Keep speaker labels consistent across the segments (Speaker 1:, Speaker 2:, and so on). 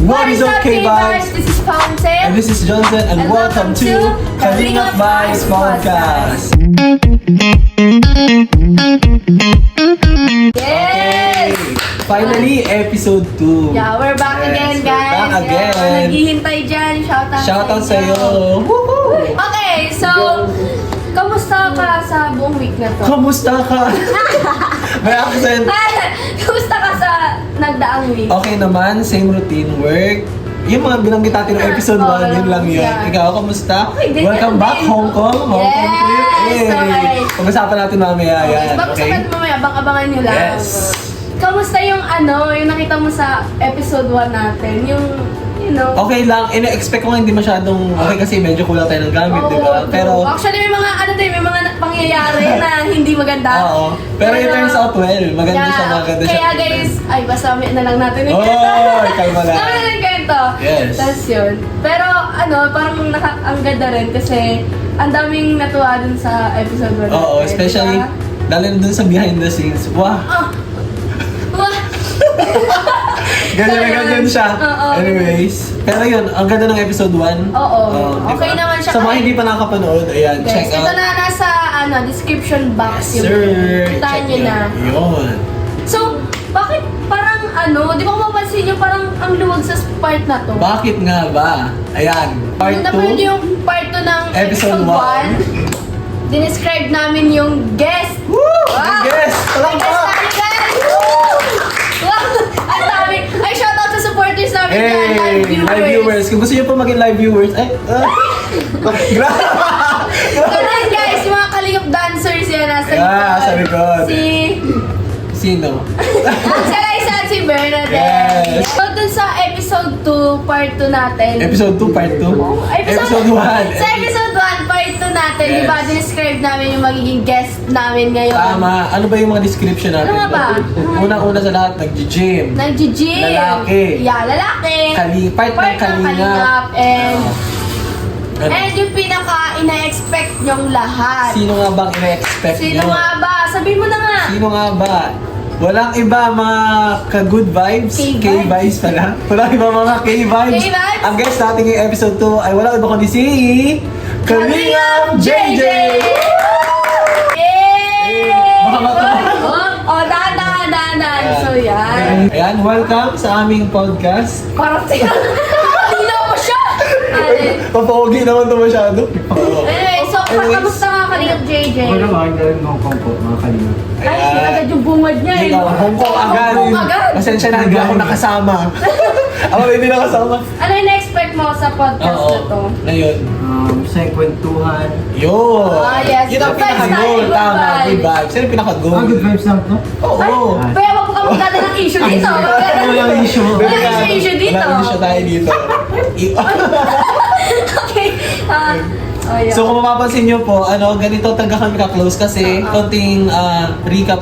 Speaker 1: What is up, K-Vibes?
Speaker 2: This is Fountain.
Speaker 1: And this is Johnson, and welcome to Kalingap Vibes Podcast.
Speaker 2: Yes!
Speaker 1: Finally, episode 2.
Speaker 2: Yeah, we're back again, guys.
Speaker 1: Back again.
Speaker 2: Yeah, naghihintay dyan.
Speaker 1: Shoutout sa iyo.
Speaker 2: Okay, so, kamusta ka sa buong week na to?
Speaker 1: Kamusta ka? May accent.
Speaker 2: Kamusta ka sa nagdaang week?
Speaker 1: Okay naman, same routine, work. Yung mga binanggit natin ng episode 1, yun lang yun.
Speaker 2: Yeah.
Speaker 1: Ikaw, kamusta?
Speaker 2: Okay, din
Speaker 1: Welcome
Speaker 2: yan,
Speaker 1: back,
Speaker 2: din.
Speaker 1: Hong Kong. Hong Kong trip.
Speaker 2: Yes! Okay.
Speaker 1: Pag-usapan natin mamaya yan.
Speaker 2: Bago
Speaker 1: Okay?
Speaker 2: sabihin mamaya, abang-abangan nyo lang.
Speaker 1: Yes.
Speaker 2: Kamusta yung yung nakita mo sa episode 1 natin? Yung, you know.
Speaker 1: Okay lang, ina-expect ko nga hindi masyadong okay kasi medyo kulang tayo ng gamit, di ba?
Speaker 2: Oo,
Speaker 1: Pero,
Speaker 2: actually, may mga may mga pangyayari na hindi maganda.
Speaker 1: oo. Pero it turns out well, maganda siya, maganda siya.
Speaker 2: Kaya guys, ay basta na lang natin yung
Speaker 1: Oh, kalma lang.
Speaker 2: Kami na lang kwento.
Speaker 1: Yes.
Speaker 2: Tapos yun. Pero parang ang ganda rin kasi ang daming natuwa dun sa episode 1.
Speaker 1: Oo, especially, lalo na dun sa behind the scenes. Wah!
Speaker 2: Wah!
Speaker 1: Ganyan na ganyan siya.
Speaker 2: Oo.
Speaker 1: Anyways, pero yun, ang ganda ng episode 1.
Speaker 2: Oo.
Speaker 1: Di
Speaker 2: Okay
Speaker 1: ba?
Speaker 2: naman siya.
Speaker 1: Sa mga hindi pa nakapanood, ayan, check
Speaker 2: Guys, ito
Speaker 1: out.
Speaker 2: na nasa description box yung
Speaker 1: Sir,
Speaker 2: kitaan
Speaker 1: check
Speaker 2: nyo na.
Speaker 1: Yun.
Speaker 2: So, bakit parang di ba kung mapansin nyo parang ang luwag sa part na to?
Speaker 1: Bakit nga ba? Ayan, part
Speaker 2: Kung napanood
Speaker 1: 2.
Speaker 2: yung part 2 ng
Speaker 1: Episode
Speaker 2: episode 1, dinescribe namin yung guest.
Speaker 1: Woo!
Speaker 2: Wow!
Speaker 1: Yes!
Speaker 2: May guest kami, guys! Wow! Ang dami! Ay, shoutout sa supporters namin dyan,
Speaker 1: Hey! Live viewers! Kung gusto nyo po maging live viewers, ay, grabe!
Speaker 2: Ganun, guys, yung mga kalingap dancers yan nasa
Speaker 1: Yeah, sa likod. Sino?
Speaker 2: Si Liza at si Bernadette.
Speaker 1: Yes.
Speaker 2: So, dun sa episode 2, part 2 natin.
Speaker 1: Episode 2, part 2? Episode 1.
Speaker 2: Sa episode 1, part 2 natin,
Speaker 1: Yes.
Speaker 2: di ba, describe namin yung magiging guest namin ngayon.
Speaker 1: Tama. Ano ba yung mga description natin?
Speaker 2: Ano nga ba?
Speaker 1: Unang-una sa lahat, nag-gym.
Speaker 2: Nag-gym.
Speaker 1: Lalaki.
Speaker 2: Yeah, lalaki.
Speaker 1: Part ng kalingap.
Speaker 2: kalingap.
Speaker 1: Ano?
Speaker 2: And yung pinaka ina-expect nyong lahat.
Speaker 1: Sino nga bang ina-expect
Speaker 2: Sino
Speaker 1: nyo?
Speaker 2: nga ba? Sabihin mo na nga.
Speaker 1: Sino nga ba? Walang iba mga ka-good vibes.
Speaker 2: K-vibes.
Speaker 1: K-vibes pala. Walang iba mga K-vibes.
Speaker 2: K-vibes.
Speaker 1: Ang guest natin ngayong episode 2 ay walang iba kundi si Kalingap JJ!
Speaker 2: Yay!
Speaker 1: Baka matawa.
Speaker 2: Oh, dahan. So, yan.
Speaker 1: Ayan, welcome sa aming podcast.
Speaker 2: Parang hindi mo siya.
Speaker 1: Papogi naman ito masyado.
Speaker 2: Anyway, so, kamusta nga Kalingap JJ?
Speaker 3: Ako naman, galing Hong Kong po, mga kalingap.
Speaker 2: Ay, agad yung bungad niya eh.
Speaker 1: Ikaw, Hong Kong agad.
Speaker 2: Hong Kong agad.
Speaker 1: Pasensya na, hindi ako nakasama. Ako hindi nakasama.
Speaker 2: Ano yung na-expect mo sa podcast
Speaker 1: Oo.
Speaker 2: na to?
Speaker 1: Ngayon.
Speaker 3: Sa kwentuhan.
Speaker 1: Yun.
Speaker 2: Yes.
Speaker 1: Yun ang
Speaker 2: Good vibes
Speaker 1: pinaka-goal.
Speaker 2: tayo, good
Speaker 1: Tama,
Speaker 2: vibes.
Speaker 1: good vibes. Yun ang pinaka-goal.
Speaker 3: Good vibes lang to.
Speaker 2: Ay,
Speaker 1: Oo.
Speaker 2: kaya wag ka magdala ng issue dito.
Speaker 3: Walang issue.
Speaker 2: Walang issue dito.
Speaker 1: Walang issue tayo dito.
Speaker 2: Okay. Yeah.
Speaker 1: So kung mapapansin nyo po, ganito talaga kami ka-close kasi konting recap.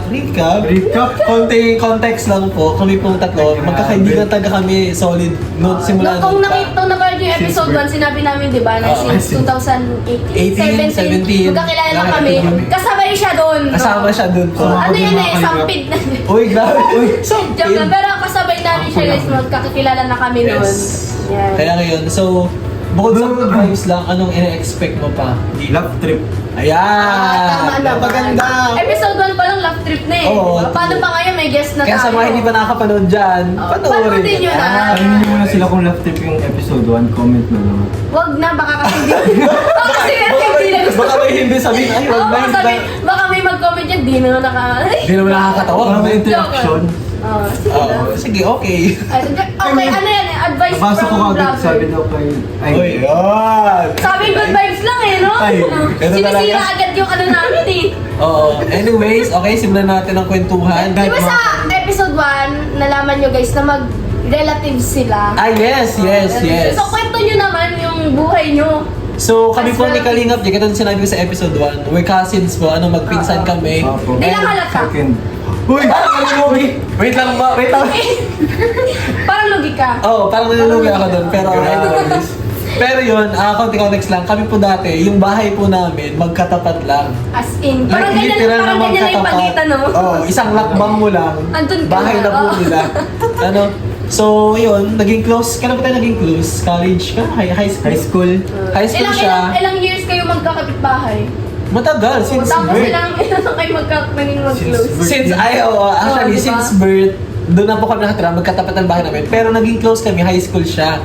Speaker 1: Konting context lang po. Kami pong tatlo, magkakaibigan talaga kami solid noon simula
Speaker 2: Nung
Speaker 1: noon pa.
Speaker 2: napanood yung episode 1, sinabi namin, di ba, na
Speaker 1: Oo.
Speaker 2: since 2018,
Speaker 1: 17.
Speaker 2: magkakilala na kami. Kasabay siya doon.
Speaker 1: Kasama siya doon po.
Speaker 2: Ano yun eh, sampid na.
Speaker 1: Uy, grabe. Uy,
Speaker 2: Joke lang, pero kasabay namin siya guys, magkakilala na kami noon.
Speaker 1: Yes.
Speaker 2: Yan.
Speaker 1: Kaya ngayon, so, bukod sa good vibes lang, anong ina-expect mo pa?
Speaker 3: Love trip.
Speaker 1: Ayan!
Speaker 2: Tama naman.
Speaker 1: Napaganda!
Speaker 2: Episode 1 pa lang, love trip na eh.
Speaker 1: Oo.
Speaker 2: Paano pa ngayon, may guest na
Speaker 1: Kaya sa
Speaker 2: tayo.
Speaker 1: mga hindi pa nakakapanood dyan,
Speaker 2: Oo,
Speaker 1: panoorin
Speaker 2: panoorin nyo na.
Speaker 1: Ayan.
Speaker 3: Ayun nyo muna sila kung love trip yung episode 1, comment na naman.
Speaker 2: Wag na, baka kasi hindi. Baka kasi hindi na gusto.
Speaker 1: Baka may hindi sabihin, ay,
Speaker 2: Oo,
Speaker 1: wag na,
Speaker 2: baka sabi, baka may mag-comment yan, di na
Speaker 1: Hindi naman nakakatawa.
Speaker 3: Parang may interaction.
Speaker 2: Oo, sige na.
Speaker 1: Oo, sige, okay.
Speaker 2: Ay, okay, ano yan eh, advice
Speaker 3: Nabasa ko
Speaker 2: from
Speaker 3: agad, sabi
Speaker 2: vlogger.
Speaker 3: daw kay...
Speaker 1: Uy, yun!
Speaker 2: Sabi good vibes lang eh, no?
Speaker 1: Ay, ito
Speaker 2: Sinisira
Speaker 1: talaga.
Speaker 2: agad yung ano namin eh.
Speaker 1: Oo. Anyways, okay, simulan natin ang kwentuhan.
Speaker 2: Di ba sa episode 1, nalaman nyo guys na mag-relatives sila?
Speaker 1: Ah, yes.
Speaker 2: So, kwento nyo naman yung buhay nyo.
Speaker 1: So, kami po ni
Speaker 2: As well.
Speaker 1: Kalingap, di katulad sinabi ko sa episode 1, we're cousins po, magpinsan kami.
Speaker 3: Opo.
Speaker 2: Di lang halata.
Speaker 3: Second.
Speaker 1: Uy, parang nalulugi. Wait lang ba? Wait lang.
Speaker 2: Parang logika.
Speaker 1: Oo, parang nalulugi ako doon. Pero, anyways. Pero yun, konting context lang. Kami po dati, yung bahay po namin, magkatapat lang.
Speaker 2: As in, parang
Speaker 1: Like,
Speaker 2: ganyan,
Speaker 1: literal
Speaker 2: parang
Speaker 1: na
Speaker 2: ganyan na yung
Speaker 1: magkatapat.
Speaker 2: pagitan, no?
Speaker 1: Oo, isang lakbang mo lang.
Speaker 2: Andun ka
Speaker 1: Bahay
Speaker 2: na,
Speaker 1: na po
Speaker 2: oo.
Speaker 1: nila. So, yun, naging close. Kailan ba tayo naging close? College ka? High school?
Speaker 3: High school.
Speaker 1: High school siya.
Speaker 2: Ilang years kayo magkakapit-bahay?
Speaker 1: Matagal, since
Speaker 2: Tapos
Speaker 1: birth.
Speaker 2: ilang kayo naging mag-close?
Speaker 1: Since, actually,
Speaker 2: diba?
Speaker 1: since birth, doon na po kami nakatira, magkatapat ang bahay namin. Pero naging close kami, high school siya.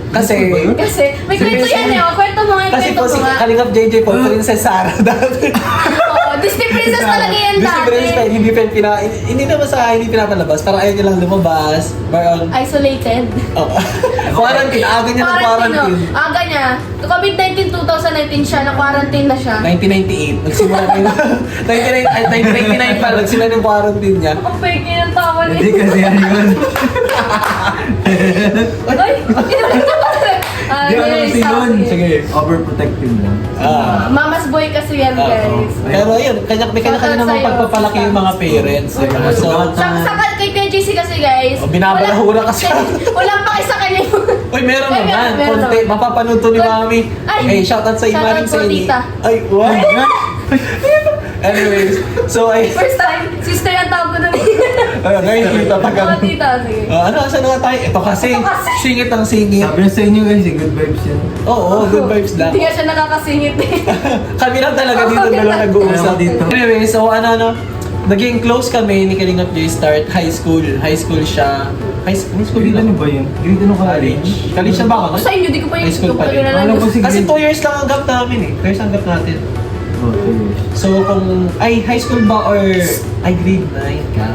Speaker 1: Kasi,
Speaker 2: Kasi, may kwento yan eh. Kwento mo nga,
Speaker 1: kasi
Speaker 2: kwento
Speaker 1: po si
Speaker 2: mo nga.
Speaker 1: Kalingap JJ po, Princess Sarah dati.
Speaker 2: Oo, Disney Princess talaga yan
Speaker 1: Disney Princess pa,
Speaker 2: dati.
Speaker 1: hindi naman sa hindi pinapalabas. Parang ayaw niya lang lumabas. Parang,
Speaker 2: Isolated.
Speaker 1: oh. Quarantine, aga niya ng quarantine.
Speaker 2: Aga niya. COVID-19 2019 siya, na-quarantine na siya.
Speaker 1: 1998, nagsimula na yung 1999 pa, nagsimula na yung quarantine niya.
Speaker 2: Ang peki ng tawa niya.
Speaker 3: Hindi kasi ano yun.
Speaker 2: Ay, inulit na pa.
Speaker 3: Hindi ano kasi yun.
Speaker 1: Sige.
Speaker 3: Overprotective lang.
Speaker 2: Mama's boy kasi yan, guys.
Speaker 1: Pero yun, may kanya-kanya namang pagpapalaki yung mga parents. Diba? So,
Speaker 2: Sa kay JC kasi, guys.
Speaker 1: binabalahura kasi.
Speaker 2: Walang paki sa kanya.
Speaker 1: Uy, meron
Speaker 2: Ay,
Speaker 1: naman.
Speaker 2: meron
Speaker 1: Konti.
Speaker 2: naman.
Speaker 1: Mapapanood to ni Mami.
Speaker 2: Ay,
Speaker 1: Eh, shoutout sa
Speaker 2: shoutout
Speaker 1: Imaring
Speaker 2: po,
Speaker 1: sa ini.
Speaker 2: tita.
Speaker 1: Ay, what? Anyways, so ay...
Speaker 2: First time, sister ang tawag ko na
Speaker 1: Ngayon, tita
Speaker 2: Oo,
Speaker 1: tagal.
Speaker 2: tita, sige.
Speaker 1: Ano, saan nga tayo? Ito kasi.
Speaker 2: Ito kasi.
Speaker 1: Singit ang singit.
Speaker 3: Sabi na sa inyo guys, good vibes yan.
Speaker 1: Oo, good vibes lang.
Speaker 2: Hindi nga siya nakakasingit eh.
Speaker 1: Kami lang talaga dito
Speaker 2: Oo,
Speaker 1: dalawa nag-uusap.
Speaker 3: Dalawa dito.
Speaker 1: Anyway, so naging close kami ni Kalingap J start high school. High school siya. High school
Speaker 3: Grade ano ba yun? Grade ano college?
Speaker 1: College na ba ako?
Speaker 2: Sa inyo, di ko pa yung
Speaker 1: High school pa rin.
Speaker 2: kilala.
Speaker 3: Alam ko si
Speaker 1: Kasi
Speaker 3: grade.
Speaker 1: 2 years lang ang gap namin eh. 2 years ang gap natin.
Speaker 3: Oh, 2 years.
Speaker 1: So kung, high school ba or, grade 9 ka?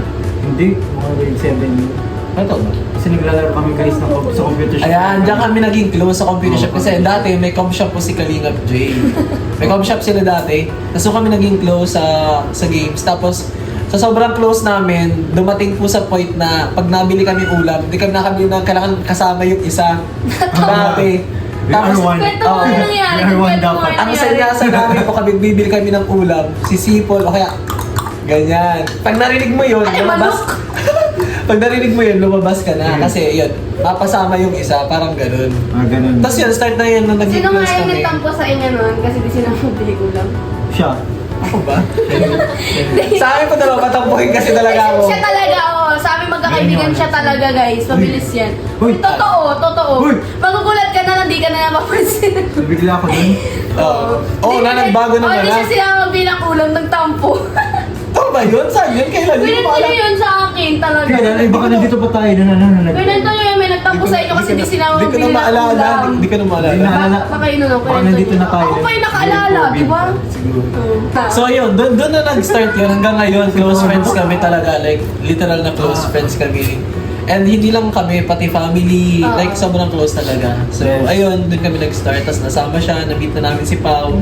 Speaker 3: Hindi, mga grade 7 yun.
Speaker 1: Ano ba?
Speaker 3: Kasi naglalaro kami guys sa computer shop.
Speaker 1: Ayan, diyan kami naging close sa computer shop kasi dati may com shop po si Kalingap J. May com shop sila dati. Tapos doon kami naging close sa games. Tapos sa sobrang close namin, dumating po sa point na pag nabili kami ulam, hindi kami nakabili na kailangan kasama yung isa dati. Tapos,
Speaker 3: one.
Speaker 2: Kwento mo
Speaker 1: Oo.
Speaker 2: yung nangyari.
Speaker 3: Year one
Speaker 2: Kwento mo
Speaker 3: dapat.
Speaker 2: yung
Speaker 1: ang
Speaker 2: nangyari.
Speaker 1: sanyasa namin po kami bibili kami ng ulam, si Sipol o kaya ganyan. Pag narinig mo yun,
Speaker 2: Ay,
Speaker 1: lumabas.
Speaker 2: manok.
Speaker 1: Pag narinig mo yun, lumabas ka na. Kasi yun, mapasama yung isa, parang ganun.
Speaker 3: Ganun.
Speaker 1: Tapos yun, start na yun nung naging
Speaker 2: Sino nga
Speaker 1: close
Speaker 2: yung
Speaker 1: kami.
Speaker 2: nagtampo sa inyo nun? Kasi di sila mabili ko lang.
Speaker 3: Siya.
Speaker 1: Ako ba? Sa akin po dalawa, patampuhin kasi talaga ako.
Speaker 2: Siya talaga, oo. Sa amin magkakaibigan siya talaga, guys. Mabilis yan.
Speaker 3: Uy.
Speaker 2: Totoo.
Speaker 3: Uy.
Speaker 2: Magugulat ka na, hindi ka na napapansin.
Speaker 3: Bigla ako dun.
Speaker 1: Oo, na nagbago naman
Speaker 2: Hindi
Speaker 1: ha.
Speaker 2: siya sinama bilang ulam ng tampo.
Speaker 1: Ito ba yun? Saan yun? Kailan? Hindi
Speaker 2: Pinento
Speaker 1: ko
Speaker 2: niyo
Speaker 1: alam.
Speaker 2: yun sa akin talaga.
Speaker 3: Ay, baka nandito pa tayo.
Speaker 2: Pinento niyo yun, may nagtampo sa inyo kasi di sinama
Speaker 1: Hindi ko na
Speaker 2: bilang
Speaker 1: maalala.
Speaker 2: ulam.
Speaker 1: Hindi ko na maalala.
Speaker 3: Hindi na-
Speaker 2: Baka yun lang,
Speaker 3: Baka nandito na tayo.
Speaker 2: Ako pa yung nakaalala,
Speaker 3: Covid.
Speaker 2: di ba?
Speaker 3: Siguro.
Speaker 1: So yun, doon na nag-start yun. Hanggang ngayon, close friends kami talaga. Like, literal na close friends kami. And hindi lang kami, pati family,
Speaker 2: Oo.
Speaker 1: like sobrang close talaga. So,
Speaker 3: Yes.
Speaker 1: ayun, doon kami nag-start. Tapos nasama siya, na-meet na namin si Pao.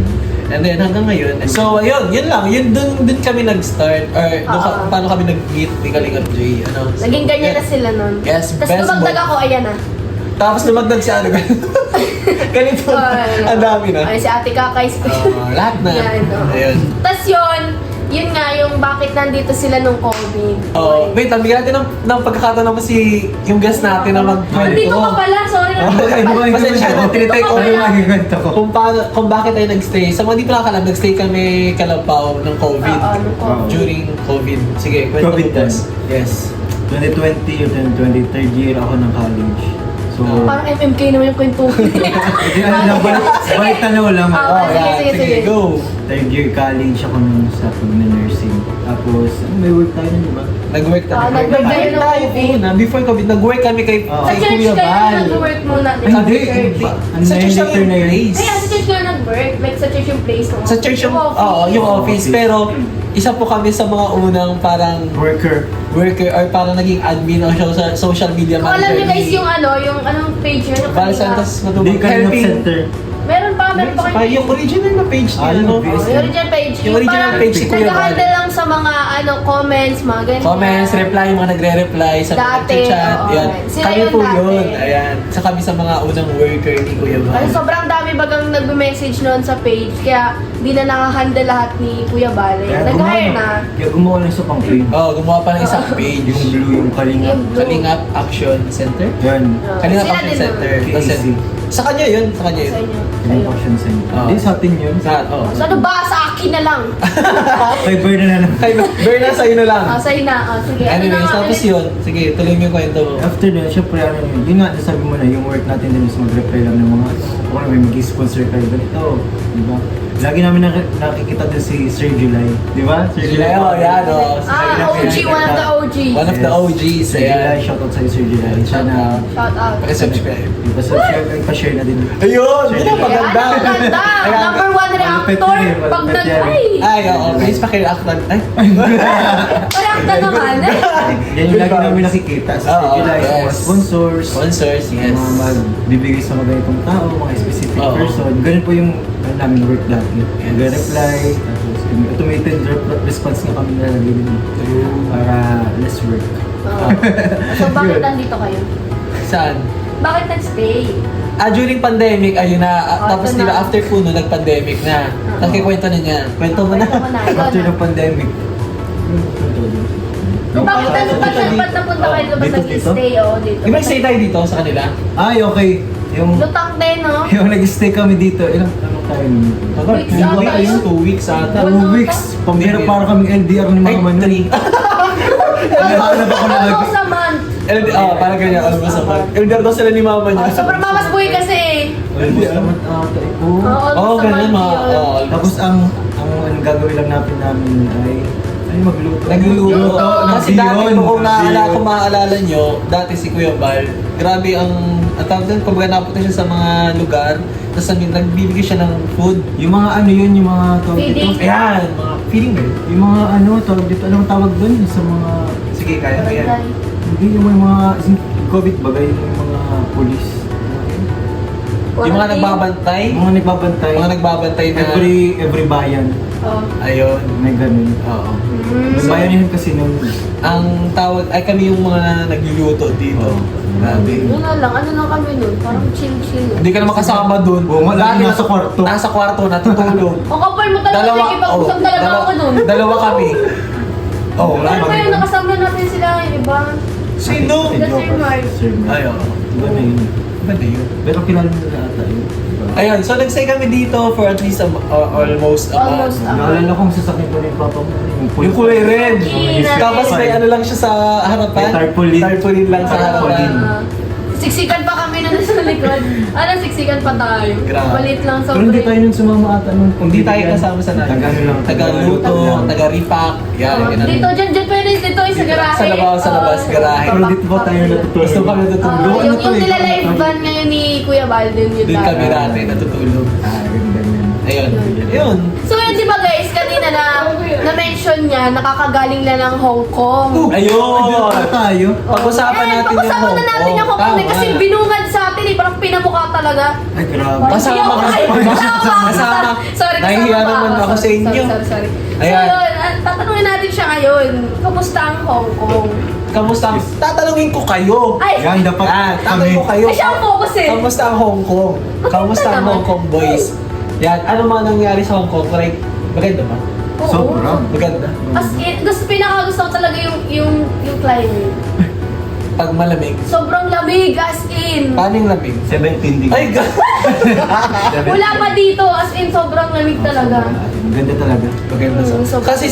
Speaker 1: And then hanggang ngayon. So, ayun, yun lang. Yun, doon kami nag-start. Or
Speaker 2: Oo.
Speaker 1: paano kami nag-meet ni Kalingap J. Ano?
Speaker 2: Naging ganyan na sila nun.
Speaker 1: Yes,
Speaker 2: Tapos
Speaker 1: best
Speaker 2: lumagdag
Speaker 1: boy.
Speaker 2: ako, ayan na.
Speaker 1: Tapos lumagdag si ano. Ganito. Ang dami na.
Speaker 2: Ay, si Ate Kakay.
Speaker 1: Lahat na.
Speaker 2: Yan, oo.
Speaker 1: Ayun.
Speaker 2: Tapos yun nga, yung bakit nandito sila nung COVID.
Speaker 1: Oh, wait, bigyan natin ng pagkakataon naman si yung guest natin na mag-kwento.
Speaker 2: Nandito ka pala, sorry.
Speaker 1: Pasensya na, tinitake
Speaker 2: Nandito ka
Speaker 1: over
Speaker 2: pala.
Speaker 3: Magiganta ko.
Speaker 1: kung bakit tayo nag-stay. Sa mga di pa nakakalam, nag-stay kami Kalabaw ng COVID.
Speaker 2: Oo, nung COVID.
Speaker 1: During COVID. Sige, kwento
Speaker 3: COVID
Speaker 1: mo, boss. Yes.
Speaker 3: 2020 or 2020, third year ako ng college. So,
Speaker 2: Parang MMK naman yung kwento.
Speaker 3: hindi ano lang, balik tanaw lang.
Speaker 2: Oo,
Speaker 1: Oh,
Speaker 2: sige,
Speaker 1: yeah.
Speaker 2: sige.
Speaker 1: Go.
Speaker 3: Third year college ako nun sa pag-nursing. Tapos, may work tayo nun, di ba?
Speaker 1: Nag-work tayo.
Speaker 2: nag-work tayo ng
Speaker 1: tayo
Speaker 2: COVID.
Speaker 1: una. Before COVID, nag-work kami kay
Speaker 3: Oo.
Speaker 2: Sa church
Speaker 1: Kuya
Speaker 2: kayo
Speaker 1: Val.
Speaker 2: nag-work muna.
Speaker 3: Hindi,
Speaker 1: Sa
Speaker 3: ano na
Speaker 1: church
Speaker 3: yung
Speaker 1: lang
Speaker 3: later
Speaker 1: yung
Speaker 3: na yun?
Speaker 1: place.
Speaker 2: Ay, sa church kayo nag-work. Like sa church yung place.
Speaker 1: Sa church yung, yung office. Pero, isa po kami sa mga unang parang
Speaker 3: Worker.
Speaker 1: worker or parang naging admin o social media
Speaker 2: Kung alam niyo guys
Speaker 1: ni
Speaker 2: yung yung anong page yun. yung
Speaker 1: Val
Speaker 2: kanina.
Speaker 1: Santos
Speaker 3: Hindi
Speaker 1: Matubang.
Speaker 3: ka rin center.
Speaker 2: Meron pa kayo.
Speaker 1: Yung original na page
Speaker 3: Ah,
Speaker 1: niya,
Speaker 3: yung
Speaker 1: no?
Speaker 3: VS.
Speaker 2: Yung original page.
Speaker 1: Yung original
Speaker 2: parang
Speaker 1: page si Kuya Val.
Speaker 2: nag-handle lang sa mga comments, mga ganyan.
Speaker 1: Comments, reply, yung mga nagre-reply sa mga
Speaker 2: Dati,
Speaker 1: chat.
Speaker 2: oo.
Speaker 1: Yan.
Speaker 2: Sila
Speaker 1: Kami
Speaker 2: yun
Speaker 1: po
Speaker 2: dati.
Speaker 1: yun. Ayan. Sa kami sa mga unang worker ni Kuya
Speaker 2: Kasi
Speaker 1: Val.
Speaker 2: sobrang dami bagang nag-message noon sa page, kaya di na nakahandle lahat ni Kuya Bale. Nag-hire na.
Speaker 3: Kaya gumawa ng isa pang page.
Speaker 1: Oh, gumawa pa ng isang page.
Speaker 3: Yung blue, yung kalingap.
Speaker 2: Yung blue.
Speaker 1: Kalingap Action Center?
Speaker 3: Yan.
Speaker 1: Kalingap
Speaker 2: Sila
Speaker 1: Action
Speaker 2: din
Speaker 1: Center.
Speaker 3: nun.
Speaker 1: Tapos
Speaker 3: KAC.
Speaker 1: Sa kanya yun, sa kanya
Speaker 2: Sa
Speaker 1: yun.
Speaker 2: inyo.
Speaker 3: Yung option sa inyo.
Speaker 1: Oo.
Speaker 3: Hindi, sa atin yun.
Speaker 1: Sa, oh.
Speaker 2: So ano ba? Sa akin na lang.
Speaker 3: Kay Bird na lang.
Speaker 1: Kay Berna, sa'yo na lang.
Speaker 2: Sa'yo na. Sige. Ano na
Speaker 1: Anyways,
Speaker 2: nga
Speaker 1: tapos
Speaker 2: ulit?
Speaker 1: yun. Sige, tuloy mo yung kwento mo.
Speaker 3: After nun, syempre ano yun nga, nasabi mo na yung work natin din is mag-reply lang ng mga, kung may mag-sponsor kayo ganito, di ba? Lagi namin nakikita din si Sir July, di ba? Sir
Speaker 1: July, oh, yan, oh.
Speaker 2: OG, one of the OG.
Speaker 1: One of the OGs,
Speaker 3: Sir July,
Speaker 1: ayan.
Speaker 3: shoutout sa'yo Sir July. Sana,
Speaker 2: Shout out.
Speaker 1: Pakisubscribe.
Speaker 3: pa-share na din.
Speaker 1: Ayun!
Speaker 3: Sir
Speaker 1: Yun ang
Speaker 3: July.
Speaker 1: maganda.
Speaker 2: Ayan, maganda.
Speaker 1: Ayan.
Speaker 2: Number one reactor. Pag nag... Ay!
Speaker 1: Ay, oo. Please pakireact na. Ay.
Speaker 2: React na naman.
Speaker 3: Yan yung lagi namin nakikita sa Sir
Speaker 1: Oo,
Speaker 3: July, sa mga
Speaker 1: yes.
Speaker 3: sponsors,
Speaker 1: Sponsors, yes.
Speaker 3: mga magbibigay sa mga ganitong tao, mga specific
Speaker 1: Oo.
Speaker 3: person. Ganun po yung ano namin work dati.
Speaker 1: Yes.
Speaker 3: Nag-reply, tapos yung automated response nga kami nalalagay din para less work.
Speaker 2: Oo. So bakit nandito kayo?
Speaker 1: Saan?
Speaker 2: Bakit nag-stay?
Speaker 1: During pandemic, ayun na. Tapos
Speaker 2: ito
Speaker 1: di ba
Speaker 2: na.
Speaker 1: after po nun, nag-pandemic na. Tapos kikwento na niya. Kwento mo na.
Speaker 2: Kwento mo na. Ikaw
Speaker 3: After
Speaker 2: na.
Speaker 3: ng pandemic,
Speaker 2: Bakit ba't napunta kayo doon? Ba't
Speaker 3: Dito,
Speaker 2: nag-stay? Oo, dito.
Speaker 1: Di ba stay tayo dito sa kanila?
Speaker 3: Ay, okay. Yung
Speaker 2: Lutang din, no?
Speaker 3: yung nag-stay kami dito, ilang ano tayo nun?
Speaker 2: Weeks
Speaker 1: Two
Speaker 2: ata
Speaker 1: weeks,
Speaker 2: yun.
Speaker 1: 2 weeks ata.
Speaker 2: Wala
Speaker 3: 2 weeks. Pambira para kami LDR ni
Speaker 1: Ay,
Speaker 3: Mama nun.
Speaker 1: 3.
Speaker 3: Hanap ako na
Speaker 2: Ano sa month?
Speaker 1: Parang ganyan. Alam mo sa pag. Elder daw sila ni mama niya.
Speaker 2: Sobrang mamas boy kasi eh.
Speaker 3: Almost naman ata ito.
Speaker 2: Oo,
Speaker 1: Oo,
Speaker 2: almost a
Speaker 1: ganyan
Speaker 2: month
Speaker 1: mga.
Speaker 2: yun.
Speaker 1: almost.
Speaker 3: Tapos ang gagawin lang namin ay magluto.
Speaker 1: Nagluluto.
Speaker 2: Luto.
Speaker 1: Kasi dati
Speaker 3: Nagbiyon.
Speaker 1: po kung
Speaker 3: Nagbiyon.
Speaker 1: kung maaalala nyo, dati si Kuya Bal, grabe ang tawag doon, kumbaga napunta siya sa mga lugar, tapos nagbibigay siya ng food.
Speaker 3: Yung mga ano yun, yung mga tawag
Speaker 2: Feeding.
Speaker 3: dito.
Speaker 1: Ayan, mga feeding ba yun?
Speaker 3: Yung mga ano, tawag dito, anong tawag doon? Sa mga,
Speaker 1: Sige, kaya mo yan.
Speaker 3: hindi yung may mga, COVID bagay, yung mga police.
Speaker 1: Yung mga nagbabantay,
Speaker 3: Yung mga nagbabantay.
Speaker 1: mga nagbabantay na,
Speaker 3: Every bayan,
Speaker 2: Oh.
Speaker 1: ayun,
Speaker 3: may ganun.
Speaker 1: oo.
Speaker 3: May bayan yun kasi nung,
Speaker 1: Ang tawag, ay kami yung mga nagluluto dito. Grabe.
Speaker 2: Yun na lang, ano lang kami nun? Parang chill-chill.
Speaker 1: Hindi ka naman kasama doon.
Speaker 3: Oo, nga,
Speaker 1: Dati
Speaker 3: nasa kwarto.
Speaker 1: Nasa kwarto, natutulog.
Speaker 2: O kapal mo talaga, nakipag-usap talaga ako dun.
Speaker 1: Dalawa kami. Oo,
Speaker 2: Ano ba yung nakasama natin sila yung iba?
Speaker 1: Sino?
Speaker 2: Sila Sir Mark.
Speaker 3: Sir Mark.
Speaker 1: Ay, oo.
Speaker 3: Iba na yun.
Speaker 1: Ba't na yun?
Speaker 3: Pero kilala nila ata yun. Diba?
Speaker 1: Ayun, so nag-stay kami dito for at least almost a month.
Speaker 2: Almost.
Speaker 3: Naalala ko kung sasakyan ko na yung papa mo.
Speaker 1: Yung kulay red.
Speaker 2: Yes.
Speaker 1: Tapos may ano lang siya sa harapan.
Speaker 3: May tarpaulin.
Speaker 1: Tarpaulin lang sa
Speaker 3: Tarpaulin.
Speaker 1: harapan.
Speaker 2: Siksikan pa kami na nasa likod. Siksikan pa tayo.
Speaker 1: Grabe.
Speaker 2: Balit lang sa
Speaker 3: Pero hindi tayo nun sumama ata nun.
Speaker 1: Hindi tayo kasama sa natin.
Speaker 3: Taga ano lang.
Speaker 1: Taga-luto, taga-repack. Yan, ganun.
Speaker 2: Dito, dyan pwede dito sa garahe.
Speaker 1: Sa labas, sa labas,
Speaker 2: Oo.
Speaker 1: garahe.
Speaker 3: Pero dito pa tayo natutulog.
Speaker 1: Gusto kami natutulog.
Speaker 2: Yung nila-live ban ngayon ni Kuya Balden yun.
Speaker 1: Doon kami dati natutulog.
Speaker 3: Ganda yan.
Speaker 1: Ayun. Ayun.
Speaker 2: So yun, di ba guys, kanina na-mention niya, nakakagaling lang ng Hong Kong.
Speaker 1: Ayun!
Speaker 3: Tayo.
Speaker 1: Pag-usapan natin yung
Speaker 2: Pag-usapan na natin yung Hong Kong.
Speaker 1: Tama.
Speaker 2: Kasi binungad sa atin eh, parang pinamukha talaga.
Speaker 3: Ay, grabe.
Speaker 1: Kasama ka. Kasama.
Speaker 2: Sorry,
Speaker 1: Nahihiya
Speaker 2: kasama
Speaker 1: naman
Speaker 2: pa.
Speaker 1: ako sa inyo.
Speaker 2: Sorry. So
Speaker 1: Ayan.
Speaker 2: yun, tatanungin natin siya ngayon. Kamusta ang Hong Kong?
Speaker 1: Kamusta? Tatanungin ko kayo.
Speaker 2: Ay,
Speaker 3: Yan, dapat
Speaker 1: Tatanungin ko kayo.
Speaker 2: ay siya ang focus eh.
Speaker 1: Kamusta ang Hong Kong?
Speaker 2: Maganda
Speaker 1: Kamusta ang
Speaker 2: naman.
Speaker 1: Hong Kong boys? Yan, ano mga nangyari sa Hong Kong? Like, maganda ba?
Speaker 2: Oo.
Speaker 3: Sobrang.
Speaker 1: Maganda.
Speaker 2: As in, pinakagusto ko talaga yung climate.
Speaker 1: Pag malamig.
Speaker 2: Sobrang lamig, as in.
Speaker 1: Paano yung lamig?
Speaker 3: 17 degrees.
Speaker 1: Ay, God!
Speaker 2: Wala pa dito, as in sobrang lamig talaga.
Speaker 3: Ganda talaga.
Speaker 1: Maganda sa...
Speaker 2: Mm, so-
Speaker 1: Kasi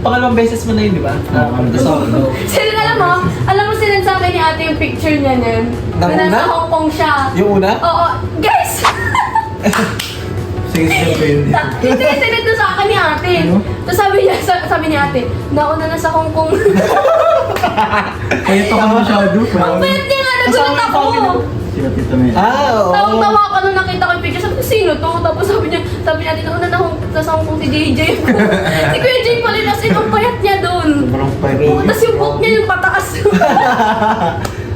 Speaker 1: pangalawang beses mo na yun, di ba? Nakapunta sa Hong Kong.
Speaker 2: Sino alam mo sinend sa akin ni ate yung picture niya niyan.
Speaker 1: Nang
Speaker 2: Na nasa
Speaker 1: una?
Speaker 2: Hong Kong siya.
Speaker 1: Yung una?
Speaker 2: Oo, guys!
Speaker 3: Sige, sige ko yun.
Speaker 2: Hindi, sinend na sa akin ni ate.
Speaker 3: Ano?
Speaker 2: Tapos sabi ni ate, nauna na sa Hong Kong.
Speaker 3: Kaya ito ka masyado.
Speaker 2: Ang payat niya nga, nagulat
Speaker 1: Kasama
Speaker 2: ako.
Speaker 1: yung family.
Speaker 3: Sila Tita May.
Speaker 1: Oo.
Speaker 2: Tawang-tawa ka nung nakita ko yung picture. Sabi ko, sino to? Tapos sabi niya, nauna na nasa Hong Kong si JJ. Si Kuya Jay pala, kasi ang payat niya doon.
Speaker 3: Sobrang
Speaker 2: Oo,
Speaker 3: payat.
Speaker 2: tapos yung book niya yung pataas.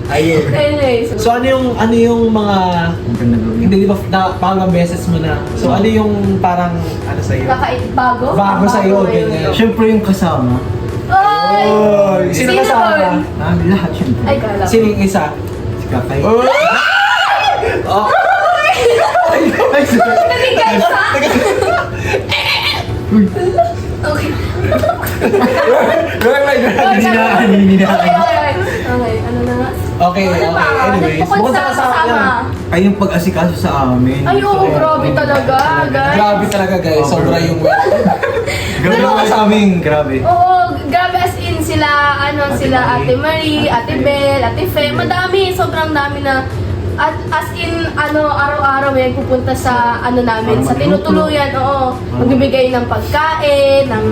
Speaker 1: Ayun.
Speaker 2: Anyway,
Speaker 1: So ano yung mga...
Speaker 3: Ang ganda gawin.
Speaker 1: Hindi, di ba, pangalawang beses mo na. So ano yung parang, ano sa'yo?
Speaker 2: bago?
Speaker 1: Bago sa'yo,
Speaker 2: ngayon.
Speaker 1: ganyan.
Speaker 3: Siyempre yung kasama.
Speaker 2: Ay!
Speaker 1: Oy! Sino kasama?
Speaker 2: doon?
Speaker 3: Lahat siyempre.
Speaker 2: Ay, kala.
Speaker 1: Sino yung isa?
Speaker 3: Si Kakay.
Speaker 1: Oh! Oh!
Speaker 3: Ay, sorry.
Speaker 2: Naging guys, ha? Okay.
Speaker 1: Girl, my girl.
Speaker 3: Hindi na.
Speaker 2: Okay, ano na nga?
Speaker 1: Okay,
Speaker 2: Ano
Speaker 1: okay.
Speaker 2: ba?
Speaker 1: Anyways,
Speaker 2: Bukod
Speaker 1: bukod
Speaker 2: sa
Speaker 1: sa kasama
Speaker 2: kasama.
Speaker 1: yan.
Speaker 3: Ay, yung pag-asikaso sa amin.
Speaker 2: Ay, oo, grabe talaga, guys.
Speaker 1: Grabe talaga guys, sobra yung
Speaker 3: Grabe
Speaker 1: Pero-
Speaker 3: naman sa amin, grabe.
Speaker 2: Oo, grabe as in sila, sila Ate Marie, Ate Bel, Ate Fe, madami, sobrang dami na at as in araw-araw may pupunta sa namin, sa tinutuluyan, oo, magbibigay ng pagkain, ng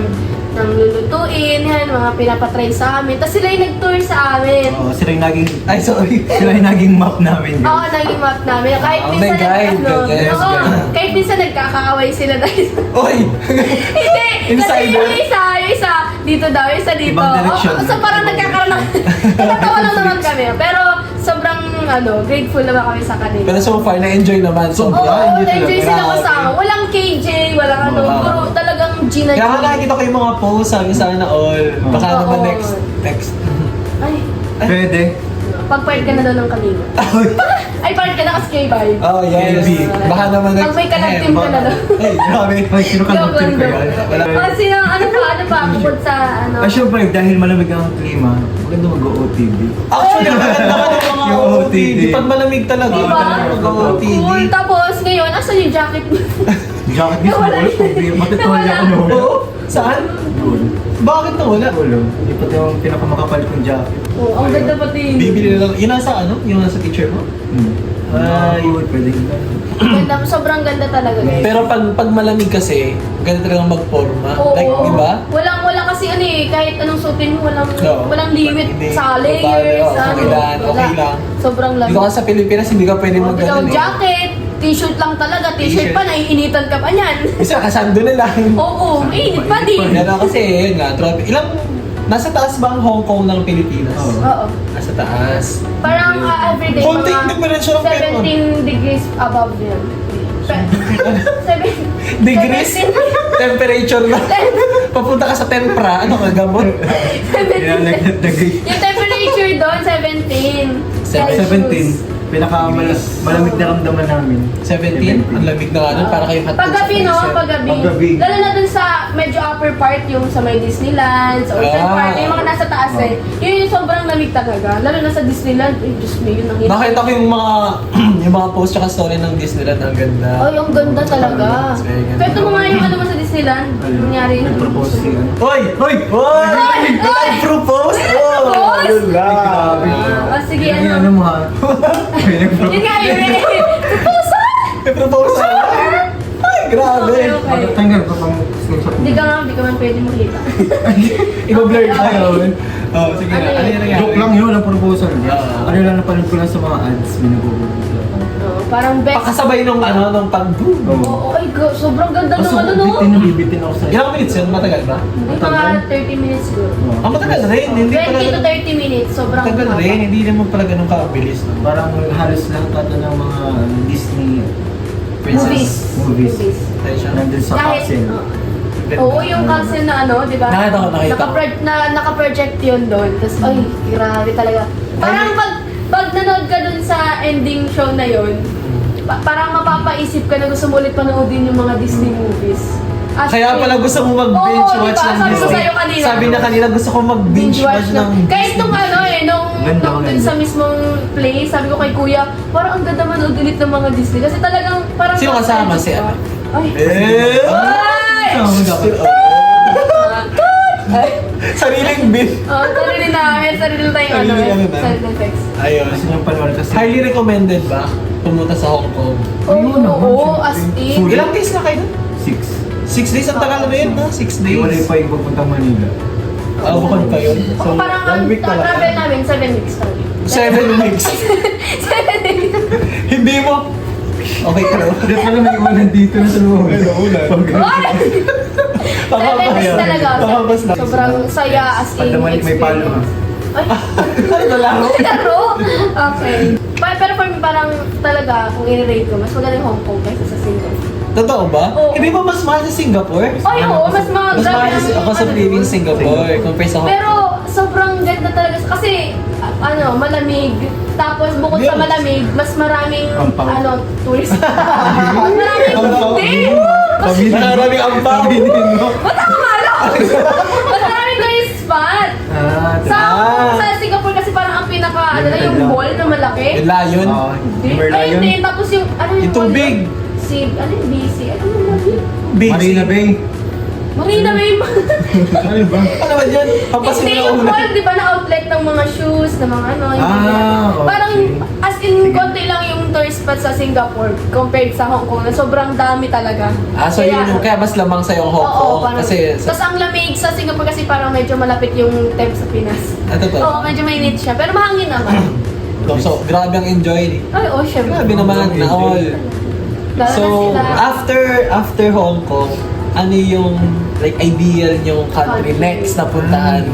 Speaker 2: lulutuin, yan, mga pinapatry sa amin. Tapos sila yung nag-tour sa amin.
Speaker 3: Oo, sila yung naging,
Speaker 1: Ay, sorry.
Speaker 3: sila yung naging map namin. guys.
Speaker 2: Oo, naging map namin. Kahit
Speaker 1: Oh,
Speaker 2: minsan
Speaker 1: may guide, guys,
Speaker 2: oo,
Speaker 1: guide.
Speaker 2: kahit minsan nagkakaaway sila dahil
Speaker 1: Oy!
Speaker 2: Hindi! Kasi
Speaker 1: Insider?
Speaker 2: yung isa dito daw, isa dito.
Speaker 3: Ibang direction.
Speaker 2: So parang nagkakaroon ng... Natatawa lang naman kami. Pero sobrang grateful naman kami sa kanila.
Speaker 1: Pero so far, na-enjoy naman. So,
Speaker 2: Oo,
Speaker 3: enjoy
Speaker 2: enjoy
Speaker 3: talaga.
Speaker 2: sila kasama. Walang KJ, walang
Speaker 1: Oo.
Speaker 2: puro talagang Gina
Speaker 1: kaya nga nakikita ko yung mga posts, sabi sana all. Baka
Speaker 2: Oo.
Speaker 1: naman next.
Speaker 2: Ay,
Speaker 3: Pwede.
Speaker 2: pag-part ka na daw ng kanina. Ay, part ka na kasi kay Vibe.
Speaker 1: Oh, yes.
Speaker 3: Maybe.
Speaker 1: Baka naman
Speaker 2: Pag may kalagtim ka na daw.
Speaker 1: Ay, grabe.
Speaker 3: Ay, sino ka
Speaker 2: Joke lang,
Speaker 3: nag-trip
Speaker 2: joke.
Speaker 3: kaya?
Speaker 1: Wala.
Speaker 2: Kasi ano pa, bukod sa
Speaker 3: Ah, syempre, dahil malamig ang klima, maganda mag-OOTD.
Speaker 1: Actually, maganda ka ng mga
Speaker 3: Yung
Speaker 1: OOTD.
Speaker 3: OOTD.
Speaker 1: Pag malamig talaga,
Speaker 2: Diba?
Speaker 1: maganda mag-OOTD.
Speaker 2: Cool. Tapos, ngayon, asan yung jacket mo?
Speaker 3: Jacket ni
Speaker 2: Nawala.
Speaker 3: Small, matituloy
Speaker 2: Nawala.
Speaker 3: ako noon.
Speaker 1: Oo? Saan?
Speaker 3: Doon.
Speaker 1: Bakit nawala?
Speaker 3: Wala. Hindi pati yung pinakamakapal kong jacket.
Speaker 2: Oh, ang ganda pati.
Speaker 1: Bibili na lang. Yun nasa ano? Yung nasa picture mo?
Speaker 3: Ay, pwede yun.
Speaker 2: Ganda, sobrang ganda talaga, guys.
Speaker 1: Pero pag malamig kasi, ganda talagang magporma.
Speaker 2: Oo.
Speaker 1: Like, di ba?
Speaker 2: Wala kasi kahit anong suotin mo,
Speaker 1: Oo.
Speaker 2: walang limit
Speaker 1: Hindi.
Speaker 2: sa layers,
Speaker 1: Okay lang, okay lang.
Speaker 2: Sobrang
Speaker 1: Dito
Speaker 2: lamig.
Speaker 1: ka sa Pilipinas, hindi ka pwede
Speaker 2: Ikaw,
Speaker 1: mag-ganon eh.
Speaker 2: jacket, t-shirt lang talaga, t-shirt
Speaker 1: T-shirt.
Speaker 2: pa, naiinitan ka pa niyan.
Speaker 1: Isa, kasando na lang.
Speaker 2: Oo, mainit pa din.
Speaker 1: Yan kasi, yun nga, nasa taas ba ang Hong Kong ng Pilipinas?
Speaker 3: Oo.
Speaker 2: Oo.
Speaker 1: Nasa taas.
Speaker 2: Parang everyday,
Speaker 1: Konting differential ang meron.
Speaker 2: 17 degrees above yan. 7
Speaker 1: Degrees? Temperature na. Papunta ka sa tempra, ano ka, gamot?
Speaker 3: Nilalagyan na guys.
Speaker 2: Yung temperature doon, 17.
Speaker 3: 17. Malamig na ramdaman namin.
Speaker 1: 17? Ang lamig na nga nun, para kayong hotdog.
Speaker 2: Paggabi, no? Paggabi.
Speaker 3: Paggabi.
Speaker 2: Lalo na dun sa medyo upper part, yung sa may Disneyland, sa Ocean
Speaker 1: Ah.
Speaker 2: Park, yung mga nasa taas eh. Yun yung sobrang lamig talaga. Lalo na sa Disneyland, eh, Diyos me, yun ang hirap.
Speaker 1: Nakita ko yung mga yung mga post tsaka story ng Disneyland, ang ganda.
Speaker 2: Ay, ang ganda talaga.
Speaker 1: It's very ganda.
Speaker 2: Kwento mo nga yung ano mo sa Disneyland. Nangyari yun.
Speaker 3: Nag-propose si ano.
Speaker 1: Hoy!
Speaker 3: Hoy!
Speaker 1: Hoy!
Speaker 2: Hoy!
Speaker 1: Nag-propose! Oh!
Speaker 2: Propose?
Speaker 1: Yun lang!
Speaker 3: Grabe.
Speaker 2: Ah, sige,
Speaker 3: Yung
Speaker 2: ano.
Speaker 3: ano mo ha? May nag-propose.
Speaker 2: Yun nga yun eh. Proposal!
Speaker 1: May proposal! Ay, grabe!
Speaker 2: Okay, okay.
Speaker 3: Tanggal pa pang screenshot mo.
Speaker 2: Hindi ka man pwede makita.
Speaker 1: Iba-blur
Speaker 2: Okay, okay.
Speaker 1: tayo. Oh, sige
Speaker 2: Ano
Speaker 1: na. Ano
Speaker 2: yun?
Speaker 1: yung nangyari?
Speaker 3: Joke lang yun ang proposal.
Speaker 1: Ah.
Speaker 3: Ano lang napanood ko lang sa mga ads, may nag-propose.
Speaker 2: Oo, parang best.
Speaker 1: Pakasabay nung nung pag-boom.
Speaker 2: Oo, ay, sobrang ganda nung ano no.
Speaker 3: Bitin ako sa...
Speaker 1: Ilang minutes yun? Matagal ba?
Speaker 2: Hindi pa nga 30 minutes siguro.
Speaker 1: Ah, matagal rin. Hindi
Speaker 2: 20 to
Speaker 1: pala.
Speaker 2: 30 minutes, sobrang
Speaker 1: Matagal
Speaker 2: haba.
Speaker 1: rin. Hindi naman pala ganun kabilis. No?
Speaker 3: Parang halos lahat ata ng mga Disney
Speaker 1: Princess.
Speaker 3: Movies.
Speaker 1: Tayo siya.
Speaker 3: Nandun sa
Speaker 2: Kahit,
Speaker 3: castle.
Speaker 2: oo, yung castle na ano, di ba?
Speaker 1: Nakita ko.
Speaker 2: Naka-project yun doon. Tapos, ay, grabe talaga. Parang pag nanood ka doon sa ending show na yun, parang mapapaisip ka na gusto mo ulit panoodin yung mga Disney movies. As
Speaker 1: Kaya
Speaker 2: in-
Speaker 1: pala gusto mo mag-binge
Speaker 2: Oo,
Speaker 1: watch
Speaker 2: diba?
Speaker 1: ng
Speaker 2: Sabi ko
Speaker 1: Disney.
Speaker 2: sa'yo kanina.
Speaker 1: Sabi na kanina gusto ko mag-binge watch ng
Speaker 2: Kahit nung ano nung
Speaker 3: Ganda,
Speaker 2: dun
Speaker 3: ganda.
Speaker 2: sa mismong play, sabi ko kay kuya, parang ang ganda manood ulit ng mga Disney. Kasi talagang parang...
Speaker 1: Sino kasama? Si ano?
Speaker 2: Ay!
Speaker 1: Eh!
Speaker 2: Ay! Ay!
Speaker 1: Sariling bin.
Speaker 2: Oh, sarili namin. Sarili tayong ano
Speaker 1: Sarili ano na?
Speaker 2: Sarili text.
Speaker 1: Ayun.
Speaker 3: Kasi yung panoorin kasi...
Speaker 1: Highly recommended ba? Pumunta sa Hong Kong.
Speaker 2: Oo,
Speaker 3: naman,
Speaker 2: oo,
Speaker 3: syempre.
Speaker 2: as in.
Speaker 3: Full.
Speaker 1: Ilang days na kayo?
Speaker 3: 6.
Speaker 1: 6 days ang tagal na yun, no? 6 days.
Speaker 3: Iwalay pa yung papuntang Manila.
Speaker 1: Ah, bukod pa yun.
Speaker 2: So, parang ang
Speaker 1: 1 week pa
Speaker 2: travel
Speaker 1: lang.
Speaker 2: namin, 7 weeks kami.
Speaker 1: 7 weeks.
Speaker 2: 7 weeks.
Speaker 1: Hindi mo. Okay ka na.
Speaker 3: Hindi pala may iwanan dito na sa loob.
Speaker 1: May naulan.
Speaker 2: Ay! 7 weeks talaga.
Speaker 1: Pakabas na.
Speaker 2: Sobrang saya as in
Speaker 3: Pagdamalik may palo ha.
Speaker 2: Ay!
Speaker 1: Ano na lang?
Speaker 2: Laro? Okay. Pero for me, parang talaga, kung i-rate ko, mas magaling Hong Kong kaysa sa Singapore.
Speaker 1: Totoo ba?
Speaker 2: Oo.
Speaker 1: Hindi ba mas mahal sa Singapore?
Speaker 2: Ay, oo, mas
Speaker 1: Mas mahal ako sa living Singapore compare sa Hong Kong.
Speaker 2: Pero sobrang ganda talaga kasi malamig. Tapos bukod sa
Speaker 1: Yes.
Speaker 2: malamig, mas maraming
Speaker 3: Ampaw.
Speaker 2: tourist. Maraming
Speaker 3: Ampaw.
Speaker 2: hindi. Mas
Speaker 1: Maraming ampaw.
Speaker 2: ba't ako malo? Mas maraming tourist spot.
Speaker 3: Ah,
Speaker 2: Sa
Speaker 1: Ah.
Speaker 2: sa Singapore kasi parang ang pinaka ano na yung ball na malaki.
Speaker 1: Yung lion.
Speaker 3: Oo,
Speaker 2: Hindi.
Speaker 3: yung
Speaker 2: Ay,
Speaker 3: Merlion.
Speaker 2: hindi. Tapos yung, ano yung
Speaker 1: Yung
Speaker 2: ball
Speaker 1: tubig.
Speaker 2: yun? Si, ano yung BC? Ano yung lagi?
Speaker 1: Big
Speaker 3: Marina Bay.
Speaker 2: Marina Bay.
Speaker 3: Ano ba?
Speaker 1: Ano ba dyan? Pampasin
Speaker 2: Hindi,
Speaker 1: mo
Speaker 2: yung
Speaker 1: na
Speaker 2: mall, di ba na outlet ng mga shoes, ng mga ano. yung
Speaker 3: Ah,
Speaker 2: mga-
Speaker 3: okay.
Speaker 2: Parang, as in, konti lang yung tourist spot sa Singapore compared sa Hong Kong na sobrang dami talaga.
Speaker 1: So yun yung kaya mas lamang sa'yo ang Hong Kong.
Speaker 2: parang,
Speaker 1: Kasi,
Speaker 2: tapos ang lamig sa Singapore kasi parang medyo malapit yung temp sa Pinas.
Speaker 1: ito to.
Speaker 2: Oo, medyo mainit siya. Pero mahangin naman.
Speaker 1: So, grabe ang enjoy.
Speaker 2: Ay, oh, syempre.
Speaker 1: Grabe naman na all.
Speaker 2: Lalo
Speaker 1: So,
Speaker 2: na sila.
Speaker 1: after Hong Kong, ano yung like ideal yung country
Speaker 2: Country.
Speaker 1: next na puntahan?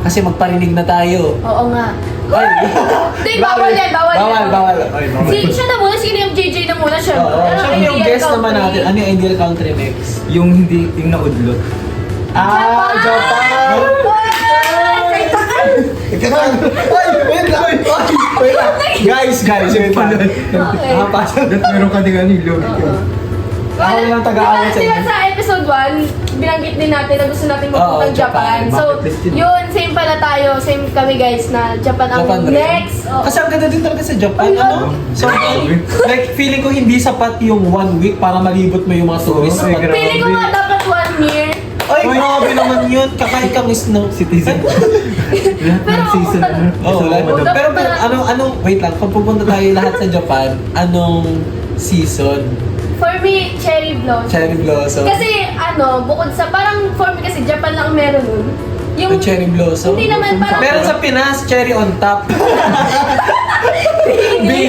Speaker 1: Kasi magparinig na tayo.
Speaker 2: Oo nga.
Speaker 1: Ay!
Speaker 2: Hindi, bawal yan, bawal yan.
Speaker 1: Bawal. Ay, bawal.
Speaker 2: Siya na muna, sino yung JJ na muna siya.
Speaker 1: Oo, siya yung
Speaker 2: ideal
Speaker 1: guest naman
Speaker 2: country?
Speaker 1: natin. Ano yung ideal country next?
Speaker 3: Yung hindi, yung naudlot.
Speaker 1: Japan!
Speaker 2: Ay, saan?
Speaker 1: Ay, wait lang! Wait lang! Guys, wait lang.
Speaker 2: Okay.
Speaker 1: Pasok.
Speaker 3: That meron ka din ano yung lobby ko.
Speaker 1: Ako lang taga-awat sa
Speaker 2: Diba
Speaker 1: inyo.
Speaker 2: sa episode 1, binanggit din natin na gusto natin magpuntang
Speaker 1: Oo,
Speaker 2: Japan.
Speaker 1: Japan.
Speaker 2: So,
Speaker 3: Bucket list yun.
Speaker 2: yun, same pala tayo. Same kami guys na Japan ang
Speaker 1: Japan rin.
Speaker 2: next. Oo.
Speaker 1: Kasi ang ganda din talaga sa Japan,
Speaker 2: Ay,
Speaker 1: ano? So, like, feeling ko hindi sapat yung 1 week para malibot mo yung mga tourist
Speaker 3: Oo,
Speaker 1: spot.
Speaker 3: grabe.
Speaker 2: Pili ko nga dapat 1 year.
Speaker 1: Ay, grabe naman yun. Kakain kang snow.
Speaker 3: Citizen. Lahat
Speaker 2: Pero
Speaker 3: ng season.
Speaker 2: ako talaga-
Speaker 1: Oo,
Speaker 3: Gusto
Speaker 1: lahat.
Speaker 3: mo madam-
Speaker 1: Pero, wait lang, kung pupunta tayo lahat sa Japan, anong season?
Speaker 2: For me, cherry blossom.
Speaker 1: Cherry blossom?
Speaker 2: Kasi bukod sa, parang for me kasi Japan lang ang meron nun. Yung,
Speaker 1: Yung cherry blossom?
Speaker 2: Hindi naman parang-
Speaker 1: Meron sa Pinas, cherry on top.
Speaker 2: Hindi,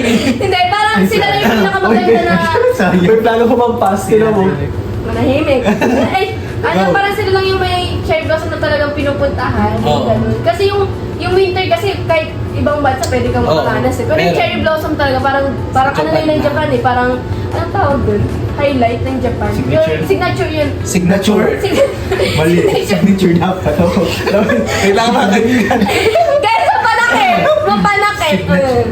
Speaker 2: parang sila lang yung pinakamaganda na
Speaker 3: Sayang.
Speaker 1: May plano kumampas, sila mo.
Speaker 2: manahimik. Ay,
Speaker 1: Go.
Speaker 2: parang sila lang yung may cherry blossom na talagang pinupuntahan. Yung
Speaker 1: Oo.
Speaker 2: ganun. Kasi yung winter kasi kahit ibang bansa pwede kang
Speaker 1: Oo.
Speaker 2: makakanas eh. Pero yung
Speaker 1: Meron.
Speaker 2: cherry blossom talaga parang ano
Speaker 1: Japan
Speaker 2: na yun ng
Speaker 1: na.
Speaker 2: Japan eh. Parang, anong tawag dun? Highlight ng Japan.
Speaker 3: Signature.
Speaker 2: Yung signature yun.
Speaker 1: Signature.
Speaker 3: Mali. Signature dapat.
Speaker 1: Wait lang mga kaibigan.
Speaker 2: Guys, mapanakit.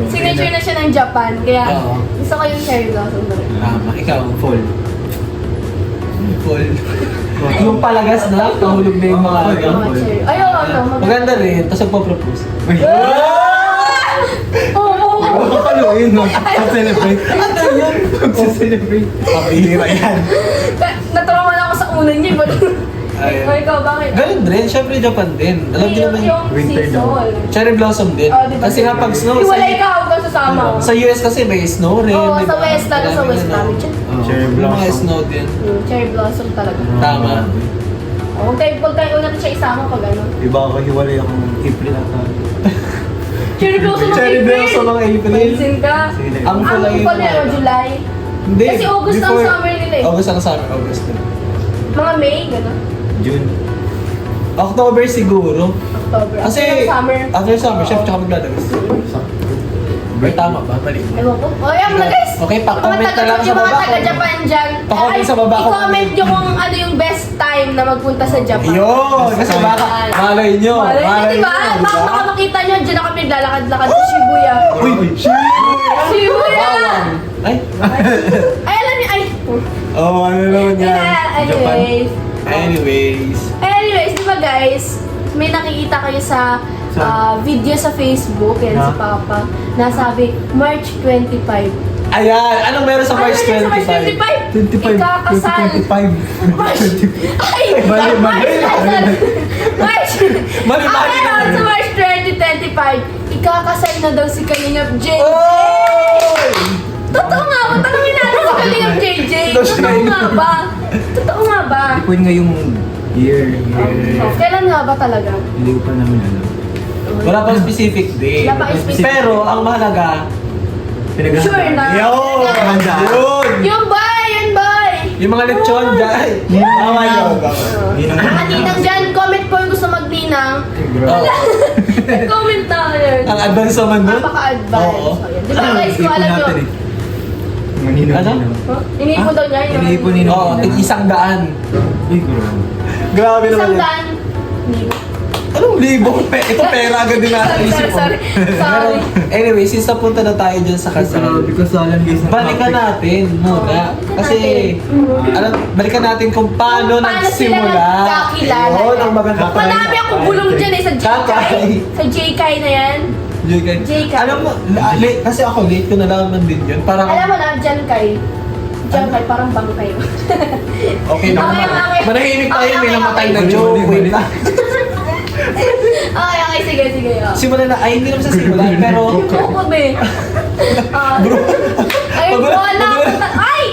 Speaker 2: Signature na siya ng Japan. Kaya
Speaker 1: Oo.
Speaker 2: gusto ko yung cherry blossom talaga.
Speaker 1: Tama, ikaw.
Speaker 3: Fall.
Speaker 1: Full. Yung palagas na, kahulog na yung mga ano.
Speaker 2: Mga cherry. Ay, oo,
Speaker 1: Maganda rin, tapos magpa-propose.
Speaker 2: Oo.
Speaker 3: Ano yun, no? Sa-celebrate.
Speaker 1: Ano yun?
Speaker 3: Sa-celebrate.
Speaker 1: Pabihira yan.
Speaker 2: Natrauma na ako sa unan niya.
Speaker 1: Ay.
Speaker 2: Ay, ikaw, bakit?
Speaker 1: Ganun din, syempre Japan din. Alam niyo naman
Speaker 2: yung
Speaker 3: winter daw.
Speaker 2: season.
Speaker 1: cherry blossom din.
Speaker 2: Oh, diba?
Speaker 1: Kasi nga pag snow,
Speaker 2: Iwalay ka, huwag kang sasama.
Speaker 1: sa US kasi may snow rin.
Speaker 2: Oo,
Speaker 1: may
Speaker 2: sa
Speaker 1: mga-
Speaker 2: West, lalo sa
Speaker 1: maraming
Speaker 2: West
Speaker 1: ano.
Speaker 2: namin dyan.
Speaker 1: Oo,
Speaker 3: Cherry
Speaker 1: may mga
Speaker 3: blossom.
Speaker 1: snow din.
Speaker 2: Cherry blossom talaga.
Speaker 1: Tama.
Speaker 2: Huwag kayo natin siya isama pag ano.
Speaker 3: Iba ako, hiwalay akong April ata.
Speaker 2: Cherry blossom ng
Speaker 1: Cherry
Speaker 2: April!
Speaker 1: blossom ang April.
Speaker 2: Pansin ka.
Speaker 3: Sige.
Speaker 1: Ang
Speaker 2: Ang
Speaker 1: kulay
Speaker 2: fall nila, July.
Speaker 1: Hindi.
Speaker 2: Kasi August ang summer nila eh.
Speaker 1: August ang summer, August din.
Speaker 2: Mga May, gano'n.
Speaker 3: June.
Speaker 1: October siguro.
Speaker 2: October.
Speaker 1: Kasi
Speaker 2: After ng summer.
Speaker 1: After summer, syempre tsaka maglalabas.
Speaker 3: Sakto.
Speaker 1: Or tama ba? Mali.
Speaker 2: Ewan ko. O, yan mga guys.
Speaker 1: Okay, pa-comment na lang sa
Speaker 2: Yung mga
Speaker 1: baba.
Speaker 2: taga-Japan dyan.
Speaker 1: Pa-comment sa baba kung
Speaker 2: I-comment nyo kung ano yung best time na magpunta sa Japan.
Speaker 1: Yun! Kasi baka malay nyo.
Speaker 2: Malay nyo, diba?
Speaker 1: nyo,
Speaker 2: Baka makita nyo, dyan na kami naglalakad-lakad sa Shibuya.
Speaker 3: Uy,
Speaker 2: Shibuya!
Speaker 1: Ay!
Speaker 2: Ay, alam niyo, ay.
Speaker 1: Oh, ano naman yan?
Speaker 2: Anyways.
Speaker 1: Anyways.
Speaker 2: Di ba guys, may nakikita kayo sa video sa Facebook and sa
Speaker 3: Ha?
Speaker 2: Papa na sabi, March 25.
Speaker 1: Ayan! Anong meron sa March
Speaker 2: Ano yun sa March 25?
Speaker 3: 25.
Speaker 2: Ikakasal.
Speaker 3: 2025.
Speaker 2: March. Ay!
Speaker 3: Mali, mali.
Speaker 2: March kasal. March.
Speaker 1: Mali,
Speaker 2: Ang
Speaker 1: mali
Speaker 2: meron
Speaker 1: na.
Speaker 2: sa March 2025, ikakasal na daw si Kalingap JJ.
Speaker 1: Oy!
Speaker 2: Totoo nga ba? Tanungin natin si Kalingap JJ. Totoo nga ba? Totoo nga ba?
Speaker 3: Ipon nga yung year.
Speaker 2: Oh, kailan nga ba talaga?
Speaker 3: Hindi ko pa namin alam.
Speaker 1: Wala pang specific day.
Speaker 2: Wala pang specific.
Speaker 1: Pero, ang mahalaga,
Speaker 2: Sure na.
Speaker 1: yun!
Speaker 3: Maganda.
Speaker 1: Yun!
Speaker 2: Yung boy! Yun boy!
Speaker 1: Yung mga lechon dyan. Tama yun.
Speaker 3: Yun ang-
Speaker 2: Mga ninang dyan, comment po yung gusto magninang.
Speaker 1: Oo.
Speaker 2: Comment na yun.
Speaker 1: Ang advance naman nun.
Speaker 2: Napaka-advance.
Speaker 1: Oo.
Speaker 2: So, yun. Di ba guys, kung
Speaker 3: Ipon
Speaker 2: alam nyo,
Speaker 3: natin eh. Manino.
Speaker 1: Ano?
Speaker 2: Huh? Iniipon daw niya. yung-
Speaker 3: Iniipon nino.
Speaker 1: Oo, tig 100.
Speaker 3: Uy, grabe.
Speaker 1: Grabe naman
Speaker 2: Isang
Speaker 1: yan.
Speaker 2: daan. Hindi.
Speaker 1: Anong libo? Ito pera agad din nasa isip ko.
Speaker 2: Sorry.
Speaker 1: Pero, anyway, since napunta na tayo dyan sa kasal,
Speaker 3: Grabe kasalan guys.
Speaker 1: balikan natin muna. Kasi, balikan natin kung paano
Speaker 2: Paano sila
Speaker 1: nagsimula.
Speaker 2: nagkakilala?
Speaker 1: Yun, ang maganda.
Speaker 2: Marami akong bulong dyan eh sa
Speaker 1: Kakay.
Speaker 2: JK. Sa JK na yan. J-Kai.
Speaker 1: Alam mo, late, kasi ako late ko nalaman din yun. Parang,
Speaker 2: Alam mo na, Jan Kai. Jan Kai, parang bangkay.
Speaker 1: okay naman.
Speaker 2: Okay.
Speaker 1: Manahimik tayo, may
Speaker 2: Okay.
Speaker 1: namatay na
Speaker 3: Okay.
Speaker 1: joke. Wait lang.
Speaker 2: Okay, sige. Oh.
Speaker 1: Simula na, ay hindi naman sa simula, pero...
Speaker 2: Yung buko, be. Ay, wala ko. Ay!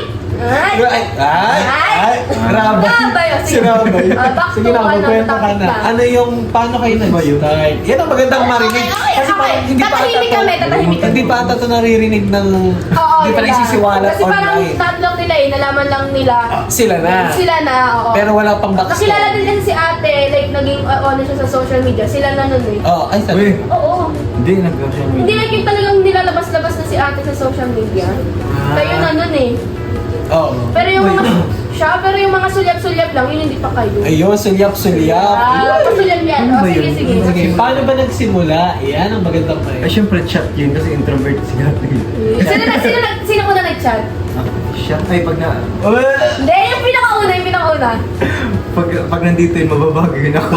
Speaker 1: Ay! Rabay.
Speaker 2: Rabay, oh,
Speaker 1: Si
Speaker 2: sige.
Speaker 1: Rabay.
Speaker 2: Back to
Speaker 1: Sige na, magkwento ka
Speaker 2: topic
Speaker 1: na.
Speaker 2: na.
Speaker 1: Ano yung, paano kayo nag-start? Yan ang magandang marinig. Kasi parang hindi pa
Speaker 2: Tatahimik
Speaker 1: ata
Speaker 2: kami,
Speaker 1: to-
Speaker 2: tatahimik kami.
Speaker 1: Hindi pa ata ito naririnig ng...
Speaker 2: Oo,
Speaker 1: Hindi pa
Speaker 2: diba?
Speaker 1: nagsisiwalat
Speaker 2: Kasi parang
Speaker 1: online.
Speaker 2: tatlong nila nalaman lang nila.
Speaker 1: Sila na.
Speaker 2: Sila na, oo.
Speaker 1: Pero wala pang backstory.
Speaker 2: Nakilala din kasi si ate, like naging ano siya sa social media. Sila na nun eh.
Speaker 1: Oh, ay,
Speaker 3: Uy,
Speaker 1: sabi.
Speaker 2: Oo.
Speaker 3: hindi, nag-social media.
Speaker 2: Hindi like yung talagang nilalabas-labas na si ate sa social media. Kayo na nun eh.
Speaker 1: Oo.
Speaker 2: Pero yung mga pero yung mga sulyap-sulyap lang, yun hindi pa kayo.
Speaker 1: Ayun, sulyap-sulyap.
Speaker 2: Pasulyap yan.
Speaker 3: Ano
Speaker 2: O,
Speaker 3: ba
Speaker 2: sige,
Speaker 3: yun?
Speaker 2: sige.
Speaker 1: Sige, paano ba nagsimula? Yan ang magandang
Speaker 3: Ay,
Speaker 1: marinig.
Speaker 3: syempre chat yun kasi introvert si Gabi.
Speaker 2: Sino muna nag-chat?
Speaker 3: Siya, ay pag na...
Speaker 2: Hindi, yung pinakauna.
Speaker 3: Pag nandito yun, mababago yun ako.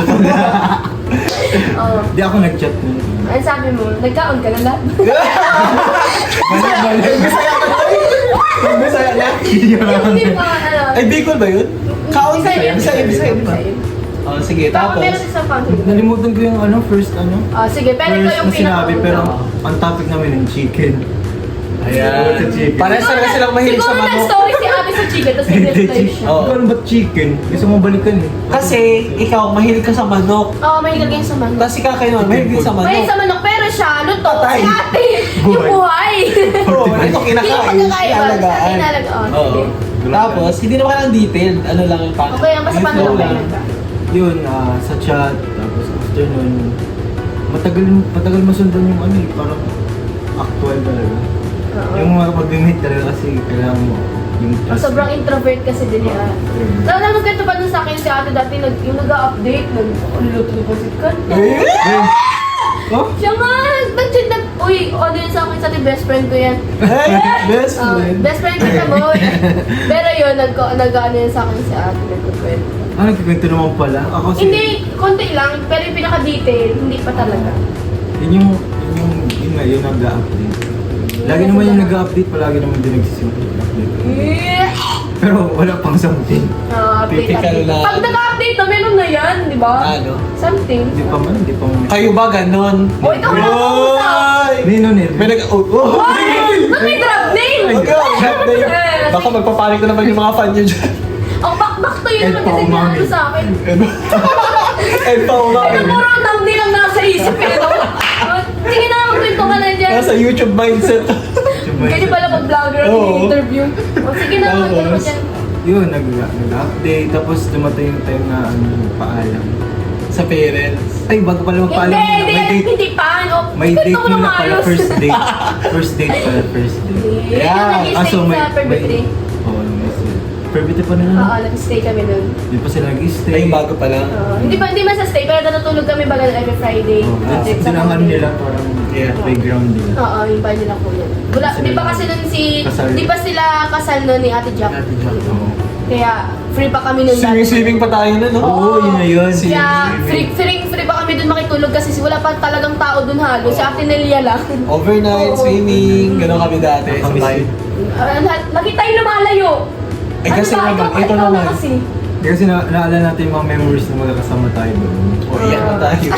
Speaker 2: Oo.
Speaker 3: Hindi ako nag-chat nun.
Speaker 2: Ano sabi mo? Nagkaon ka na lahat?
Speaker 1: Bisaya ka na? Bisaya na?
Speaker 2: Hindi pa, ano.
Speaker 1: Ay, Bicol ba yun? Kaon
Speaker 2: Bisaya,
Speaker 1: Bisaya, Bisaya, di ba?
Speaker 2: Bisaya.
Speaker 1: Oh, sige,
Speaker 2: Tapos,
Speaker 1: tapos.
Speaker 2: meron sa pang.
Speaker 3: Nalimutan ko yung first
Speaker 2: Sige, pero ikaw
Speaker 3: first
Speaker 2: yung
Speaker 3: na sinabi, pero
Speaker 2: pinakauna.
Speaker 3: ang topic namin yung chicken.
Speaker 1: Ayan. Pares talaga silang mahilig sa
Speaker 2: Siguro
Speaker 1: manok.
Speaker 2: nag-story si ate sa chicken, tapos
Speaker 3: Hindi,
Speaker 2: nag-reply
Speaker 3: chicken.
Speaker 2: siya.
Speaker 1: Oo.
Speaker 3: Ikaw ba't chicken? Gusto mo balikan eh.
Speaker 1: Kasi, ikaw, mahilig ka sa manok.
Speaker 2: Oo, may nilagay sa manok.
Speaker 1: Tapos si Kakay naman, mahilig din sa
Speaker 2: May
Speaker 1: manok.
Speaker 2: sa manok, pero siya, luto.
Speaker 1: Patay.
Speaker 2: Si ate, yung buhay.
Speaker 1: Oo, ito kinakain.
Speaker 2: Kinakain.
Speaker 1: Inalagaan.
Speaker 2: Inalagaan.
Speaker 1: Oo.
Speaker 2: Sige.
Speaker 1: Tapos, hindi naman ka ng detailed. Ano lang yung paano.
Speaker 2: Okay, ang basta
Speaker 1: Yung
Speaker 2: paano
Speaker 1: flow
Speaker 2: lang
Speaker 1: lang.
Speaker 3: Yun, sa chat, tapos after nun, matagal masundan yung parang actual talaga.
Speaker 2: Oo.
Speaker 3: Yung mga mag-meet talaga kasi kailangan mo yung trust.
Speaker 2: Sobrang introvert kasi din niya. Lalo na magkento pa dun sa akin si ate dati, yung nag-update, nag-luto ko si kanta.
Speaker 3: Oh?
Speaker 2: Siya nga, nag-chat na, uy, ano yun sa akin, sa ating best friend ko yan.
Speaker 1: Best friend.
Speaker 2: Best friend ko siya mo. Pero yun, nag-ano yun sa akin si ate, nagkukwento.
Speaker 3: Nagkikwento naman pala. Ako si...
Speaker 2: Hindi, konti lang, pero yung pinaka-detail, hindi pa talaga.
Speaker 3: Yun nga, yung nag-update. Lagi naman yung nag-update, palagi naman din nagsisimple-update. Pero wala pang something.
Speaker 2: Update,
Speaker 1: Typical
Speaker 2: update.
Speaker 1: na-
Speaker 2: Pag nag-update na, meron na yan, di ba?
Speaker 1: Ano?
Speaker 2: Something.
Speaker 3: Hindi pa man.
Speaker 1: Kayo ba ganon?
Speaker 2: O, ikaw na
Speaker 1: Oy!
Speaker 3: Nino Nel.
Speaker 1: May nag... Oh!
Speaker 2: Ba't may drop name?
Speaker 1: Ay, drop name. Baka magpapanik na naman yung mga fan nyo dyan.
Speaker 2: Ang back to yun
Speaker 3: Ed
Speaker 2: naman kasi
Speaker 3: Paumami.
Speaker 2: ginano sa akin.
Speaker 1: And pa
Speaker 2: Ano puro thumbnail lang nasa isip eh. No? Sige na, magkwento ka na dyan.
Speaker 1: Nasa YouTube mindset.
Speaker 2: Ganyan pala pag-vlogger at
Speaker 1: Oo.
Speaker 2: interview. O sige na, magkwento ka dyan.
Speaker 3: Yun, nag-update. Tapos dumating yung time na paalam.
Speaker 1: Sa parents.
Speaker 3: Ay, bago pala magpaalam.
Speaker 2: Hindi pa. No?
Speaker 3: May date
Speaker 2: Kwento ko
Speaker 3: muna
Speaker 2: na
Speaker 3: pala,
Speaker 2: maayos.
Speaker 3: first date. First date pala, first date.
Speaker 1: Yeah.
Speaker 2: Nag-stay
Speaker 3: So,
Speaker 2: sa Permitry.
Speaker 3: Oo, may Permitry pa nila.
Speaker 2: Oo, nag-stay kami nun.
Speaker 3: Hindi pa sila nag-stay.
Speaker 1: Ay, bago pa lang.
Speaker 2: Hindi man sa stay, pero natutulog kami bagal every Friday. Update sa
Speaker 3: Sinangan
Speaker 2: Monday.
Speaker 3: nila parang
Speaker 1: Yeah.
Speaker 3: playground nila.
Speaker 2: Oo, yung bahay nila po yun. Wala,
Speaker 3: Sila
Speaker 2: di ba
Speaker 3: lang.
Speaker 2: kasi nun
Speaker 3: Kasal.
Speaker 2: di ba sila kasal nun ni Ate Jack?
Speaker 3: Ate Jack, oo.
Speaker 2: Kaya free pa kami nun
Speaker 1: Swimming pa tayo na, no?
Speaker 3: Oo, yun na yun.
Speaker 2: Kaya free pa kami dun makitulog kasi wala pa talagang tao dun halos. Si Ate Nelia lang.
Speaker 1: Overnight
Speaker 2: Oo.
Speaker 1: swimming, gano'n kami dati.
Speaker 3: Kami
Speaker 1: Sabay.
Speaker 2: Lagi tayo lumalayo.
Speaker 1: Eh, kasi
Speaker 2: ba?
Speaker 1: naman,
Speaker 2: Ikaw
Speaker 1: ito
Speaker 2: na
Speaker 1: naman.
Speaker 2: kasi.
Speaker 3: Kasi naalala natin yung mga memories na magkakasama tayo doon.
Speaker 1: O, iyak na tayo.